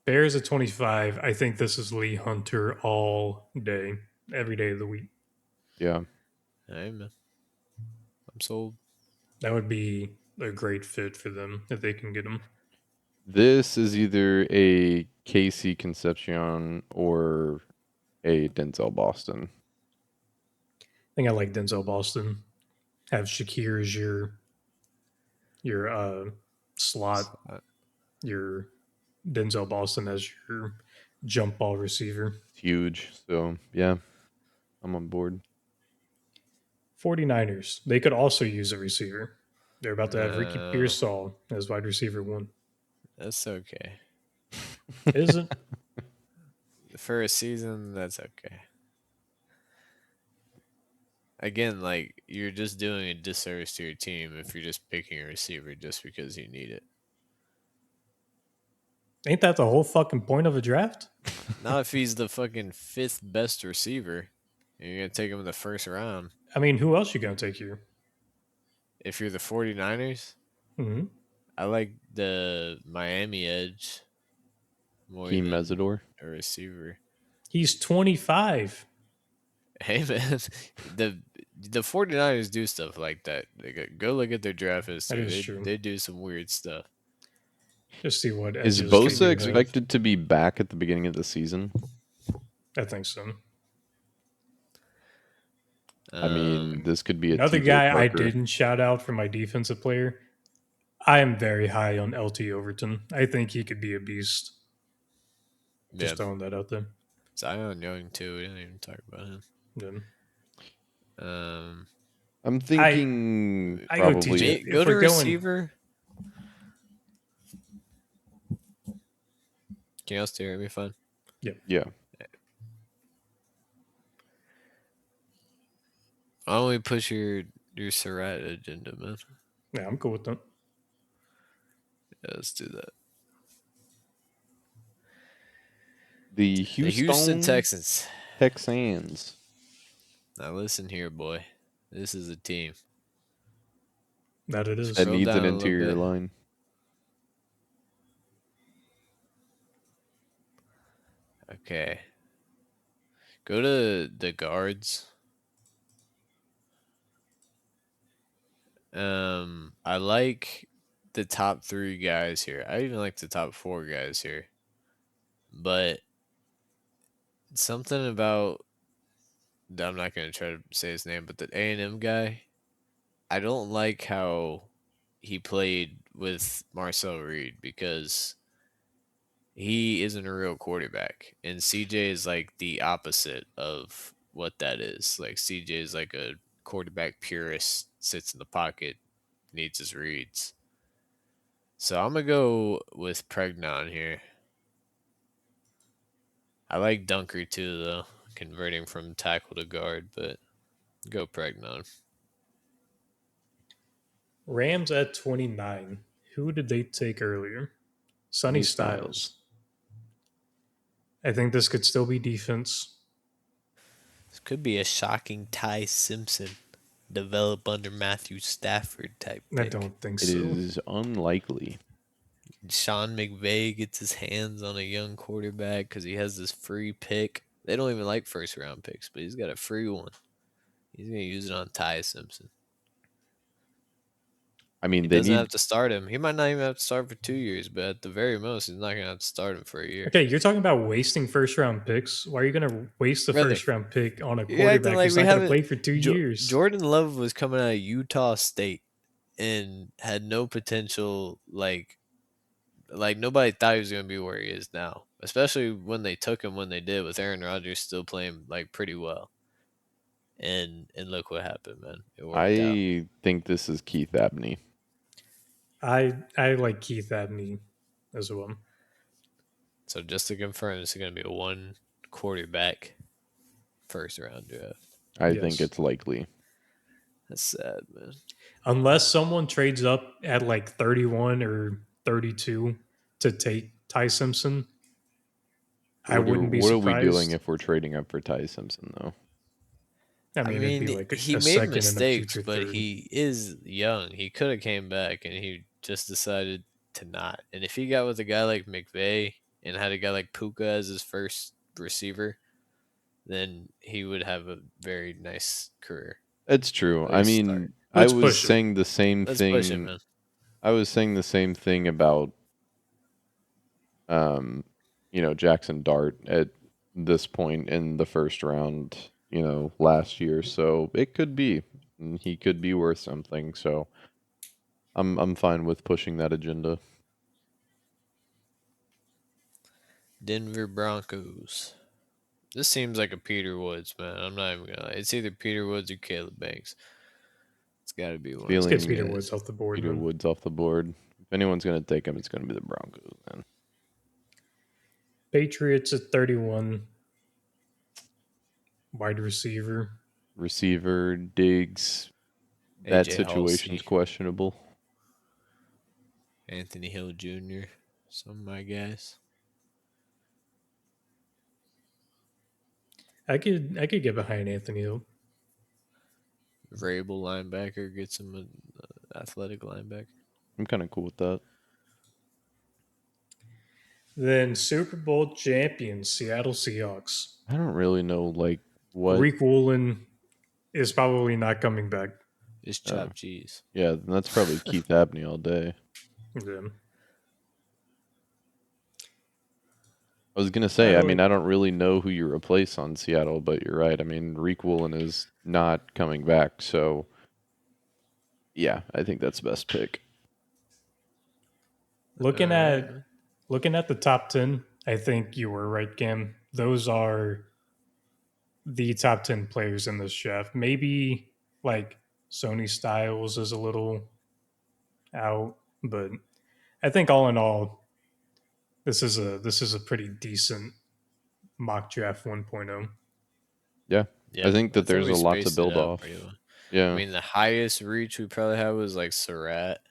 [SPEAKER 1] Bears at 25. I think this is Lee Hunter all day, every day of the week.
[SPEAKER 2] Yeah.
[SPEAKER 3] Hey, man. I'm sold.
[SPEAKER 1] That would be a great fit for them if they can get him.
[SPEAKER 2] This is either a Casey Concepcion or a Denzel Boston.
[SPEAKER 1] I think I like Denzel Boston. Have Shakir as your slot,
[SPEAKER 3] Slot.
[SPEAKER 1] your Denzel Boston as your jump ball receiver.
[SPEAKER 2] It's huge. So, yeah, I'm on board.
[SPEAKER 1] 49ers. They could also use a receiver. They're about to have Ricky
[SPEAKER 3] No,
[SPEAKER 1] Pearsall as wide receiver one.
[SPEAKER 3] that's okay.
[SPEAKER 1] Is it?
[SPEAKER 3] For a season, that's okay. Again, like you're just doing a disservice to your team if you're just picking a receiver just because you need it.
[SPEAKER 1] Ain't that the whole fucking point of a draft?
[SPEAKER 3] Not if he's the fucking fifth best receiver and you're gonna take him in the first round.
[SPEAKER 1] I mean, who else you gonna take here?
[SPEAKER 3] If you're the 49ers,
[SPEAKER 1] Mm-hmm.
[SPEAKER 3] I like the Miami edge more
[SPEAKER 2] Keem
[SPEAKER 3] than
[SPEAKER 2] Mesidor.
[SPEAKER 3] a receiver.
[SPEAKER 1] He's 25.
[SPEAKER 3] Hey man, the 49ers do stuff like that. Go look at their draft
[SPEAKER 1] That
[SPEAKER 3] history.
[SPEAKER 1] is
[SPEAKER 3] They
[SPEAKER 1] true.
[SPEAKER 3] they do some weird stuff.
[SPEAKER 1] Just see what
[SPEAKER 2] Is
[SPEAKER 1] edges they
[SPEAKER 2] Bosa
[SPEAKER 1] do have.
[SPEAKER 2] expected to be back at the beginning of the season?
[SPEAKER 1] I think so.
[SPEAKER 2] I mean,
[SPEAKER 3] Um,
[SPEAKER 2] this could be a
[SPEAKER 1] Another
[SPEAKER 2] TJ
[SPEAKER 1] guy I
[SPEAKER 2] Parker.
[SPEAKER 1] didn't shout out for my defensive player. I am very high on LT Overton. I think he could be a beast.
[SPEAKER 3] yeah,
[SPEAKER 1] Just throwing that out there.
[SPEAKER 3] Zion Young too. We didn't even talk about him.
[SPEAKER 1] Yeah.
[SPEAKER 3] Um,
[SPEAKER 2] I'm
[SPEAKER 1] I
[SPEAKER 2] thinking
[SPEAKER 1] I go
[SPEAKER 2] probably.
[SPEAKER 1] TJ.
[SPEAKER 3] me go
[SPEAKER 1] If
[SPEAKER 3] to
[SPEAKER 1] we're going,
[SPEAKER 3] receiver. Can y'all still hear me fine?
[SPEAKER 1] yeah,
[SPEAKER 2] Yeah.
[SPEAKER 3] Why don't we push your Surratt agenda, man?
[SPEAKER 1] yeah, I'm cool with that.
[SPEAKER 3] Yeah, let's do that.
[SPEAKER 2] The
[SPEAKER 3] The Houston
[SPEAKER 2] Houston
[SPEAKER 3] Texans.
[SPEAKER 2] Texans.
[SPEAKER 3] Now listen here, boy. This is a team.
[SPEAKER 1] That it
[SPEAKER 2] That
[SPEAKER 1] is.
[SPEAKER 3] Scroll
[SPEAKER 2] needs an
[SPEAKER 3] down a little
[SPEAKER 2] interior
[SPEAKER 3] bit.
[SPEAKER 2] line.
[SPEAKER 3] Okay. Go to the guards. I like the top three guys here. I even like the top four guys here. But something about I'm not gonna try to say his name, but the A&M guy, I don't like how he played with Marcel Reed because he isn't a real quarterback. And CJ is like the opposite of what that is. Like CJ is like a quarterback purist, sits in the pocket, needs his reads. So I'm gonna go with Pregnon here. I like Dunker too, though, converting from tackle to guard, but go Pregnon.
[SPEAKER 1] Rams at 29. Who did they take earlier? Sonny
[SPEAKER 2] Sunny Styles.
[SPEAKER 1] Styles. I think this could still be defense.
[SPEAKER 3] This could be a shocking Ty Simpson develop under Matthew Stafford type
[SPEAKER 1] I
[SPEAKER 3] pick.
[SPEAKER 1] don't think
[SPEAKER 2] It
[SPEAKER 1] so.
[SPEAKER 2] is unlikely.
[SPEAKER 3] Sean McVay gets his hands on a young quarterback because he has this free pick. They don't even like first round picks, but he's got a free one. He's gonna use it on Ty Simpson.
[SPEAKER 2] I
[SPEAKER 3] He
[SPEAKER 2] mean, they
[SPEAKER 3] doesn't have
[SPEAKER 2] need.
[SPEAKER 3] to start him. He might not even have to start for 2 years, but at the very most, he's not gonna have to start him for a year.
[SPEAKER 1] Okay, you're talking about wasting first round picks. Why are you going to waste the
[SPEAKER 3] Brother,
[SPEAKER 1] first round pick on a
[SPEAKER 3] you're acting
[SPEAKER 1] quarterback
[SPEAKER 3] like
[SPEAKER 1] who's
[SPEAKER 3] we
[SPEAKER 1] not going to
[SPEAKER 3] haven't.
[SPEAKER 1] play for 2 years?
[SPEAKER 3] Jordan Love was coming out of Utah State and had no potential. Like nobody thought he was gonna be where he is now. especially when they took him when they did with Aaron Rodgers still playing like pretty well. And look what happened, man. It worked out.
[SPEAKER 2] I think this is Keith Abney.
[SPEAKER 1] I like Keith Abney as well.
[SPEAKER 3] So just to confirm, this is going to be a one quarterback first round draft.
[SPEAKER 2] I think
[SPEAKER 1] Yes.
[SPEAKER 2] it's likely.
[SPEAKER 3] That's sad, man.
[SPEAKER 1] Unless someone trades up at like 31 or 32 to take Ty Simpson, I wouldn't be
[SPEAKER 2] What are we doing
[SPEAKER 1] surprised.
[SPEAKER 2] if we're trading up for Ty Simpson though?
[SPEAKER 1] I
[SPEAKER 3] I
[SPEAKER 1] mean, it'd be
[SPEAKER 3] mean,
[SPEAKER 1] like
[SPEAKER 3] he
[SPEAKER 1] a
[SPEAKER 3] made
[SPEAKER 1] second and a
[SPEAKER 3] mistakes,
[SPEAKER 1] future
[SPEAKER 3] but
[SPEAKER 1] third.
[SPEAKER 3] he is young. He could have came back, and he just decided to not. And if he got with a guy like McVay and had a guy like Puka as his first receiver, then he would have a very nice career.
[SPEAKER 2] It's true.
[SPEAKER 3] At
[SPEAKER 2] I
[SPEAKER 3] least start.
[SPEAKER 2] mean, I
[SPEAKER 1] Let's
[SPEAKER 2] was
[SPEAKER 1] push it.
[SPEAKER 2] saying the same
[SPEAKER 3] Let's push it,
[SPEAKER 2] thing.
[SPEAKER 3] man.
[SPEAKER 2] I was saying the same thing about um, Jackson Dart at this point in the first round, last year. So it could be. And he could be worth something. So I'm fine with pushing that agenda.
[SPEAKER 3] Denver Broncos. This seems like a Peter Woods, man. I'm not even gonna lie. It's either Peter Woods or Caleb Banks. It's got to be one of
[SPEAKER 1] Let's get
[SPEAKER 3] those
[SPEAKER 2] Feeling
[SPEAKER 1] Peter Woods
[SPEAKER 3] guys.
[SPEAKER 1] off the board,
[SPEAKER 2] Peter
[SPEAKER 1] man.
[SPEAKER 2] Woods off the board. If anyone's gonna take him, it's gonna be the Broncos, man.
[SPEAKER 1] Patriots at 31, wide receiver.
[SPEAKER 2] Receiver, Diggs, that
[SPEAKER 3] AJ
[SPEAKER 2] situation's
[SPEAKER 3] Halsey,
[SPEAKER 2] questionable.
[SPEAKER 3] Anthony Hill Jr., some of my guys.
[SPEAKER 1] I could get behind Anthony Hill.
[SPEAKER 3] Variable linebacker gets him an athletic linebacker.
[SPEAKER 2] I'm kind of cool with that.
[SPEAKER 1] Then Super Bowl champions, Seattle Seahawks.
[SPEAKER 2] I don't really know like what.
[SPEAKER 1] Reek Woolen is probably not coming back.
[SPEAKER 3] It's
[SPEAKER 2] Uh,
[SPEAKER 3] chopped cheese.
[SPEAKER 2] yeah, that's probably Keith Abney all day.
[SPEAKER 1] Yeah.
[SPEAKER 2] I was gonna
[SPEAKER 1] I
[SPEAKER 2] say, I mean,
[SPEAKER 1] like
[SPEAKER 2] I don't really know who you replace on Seattle, but you're right. I mean, Reek Woolen is not coming back, so yeah, I think that's the best pick.
[SPEAKER 3] All
[SPEAKER 1] looking
[SPEAKER 3] right,
[SPEAKER 1] at
[SPEAKER 3] man.
[SPEAKER 1] looking at the top 10. I think you were right, Cam. Those are the top 10 players in this draft. Maybe like Sony Styles is a little out, but I think all in all, this is a pretty decent mock draft 1.0.
[SPEAKER 2] Yeah, I
[SPEAKER 3] Yep,
[SPEAKER 2] think
[SPEAKER 3] I
[SPEAKER 2] that
[SPEAKER 3] think
[SPEAKER 2] there's
[SPEAKER 3] we
[SPEAKER 2] a lot to
[SPEAKER 3] spaced it
[SPEAKER 2] build
[SPEAKER 3] out
[SPEAKER 2] off.
[SPEAKER 3] pretty well. I
[SPEAKER 2] Yeah,
[SPEAKER 3] mean, the highest reach we probably had was like Surratt,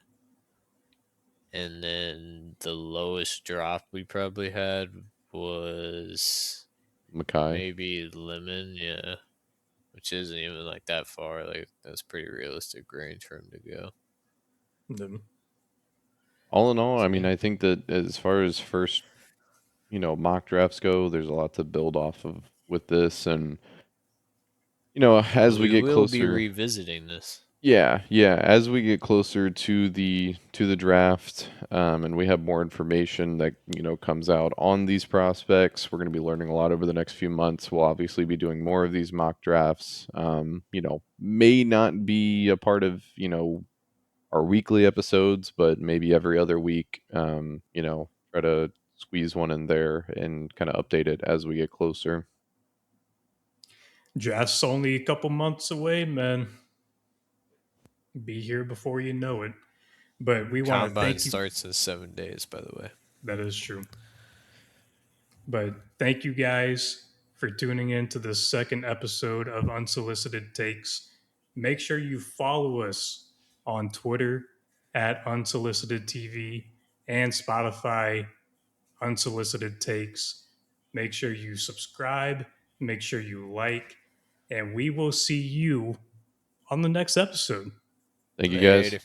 [SPEAKER 3] and then the lowest drop we probably had was
[SPEAKER 2] Mackay.
[SPEAKER 3] maybe Lemon, yeah, which isn't even like that far. Like that's pretty realistic range for him to go.
[SPEAKER 1] Then
[SPEAKER 2] All in all, I
[SPEAKER 3] So
[SPEAKER 2] mean,
[SPEAKER 3] yeah,
[SPEAKER 2] I think that as far as first, mock drafts go, there's a lot to build off of with this, and as we
[SPEAKER 3] we
[SPEAKER 2] get
[SPEAKER 3] will be
[SPEAKER 2] closer.
[SPEAKER 3] revisiting this.
[SPEAKER 2] Yeah, yeah. As we get closer to the draft, and we have more information that comes out on these prospects, we're going to be learning a lot over the next few months. We'll obviously be doing more of these mock drafts. May not be a part of our weekly episodes, but maybe every other week. Try to squeeze one in there and kind of update it as we get closer.
[SPEAKER 1] draft's only a couple months away, man. Be here before you know it. But we want to
[SPEAKER 3] Combine
[SPEAKER 1] thank you.
[SPEAKER 3] starts in 7 days, by the way.
[SPEAKER 1] That is true. But thank you guys for tuning in to the second episode of Unsolicited Takes. Make sure you follow us on Twitter at Unsolicited TV and Spotify Unsolicited Takes. Make sure you subscribe, make sure you like, and we will see you on the next episode.
[SPEAKER 2] Thank you, guys.
[SPEAKER 3] Later.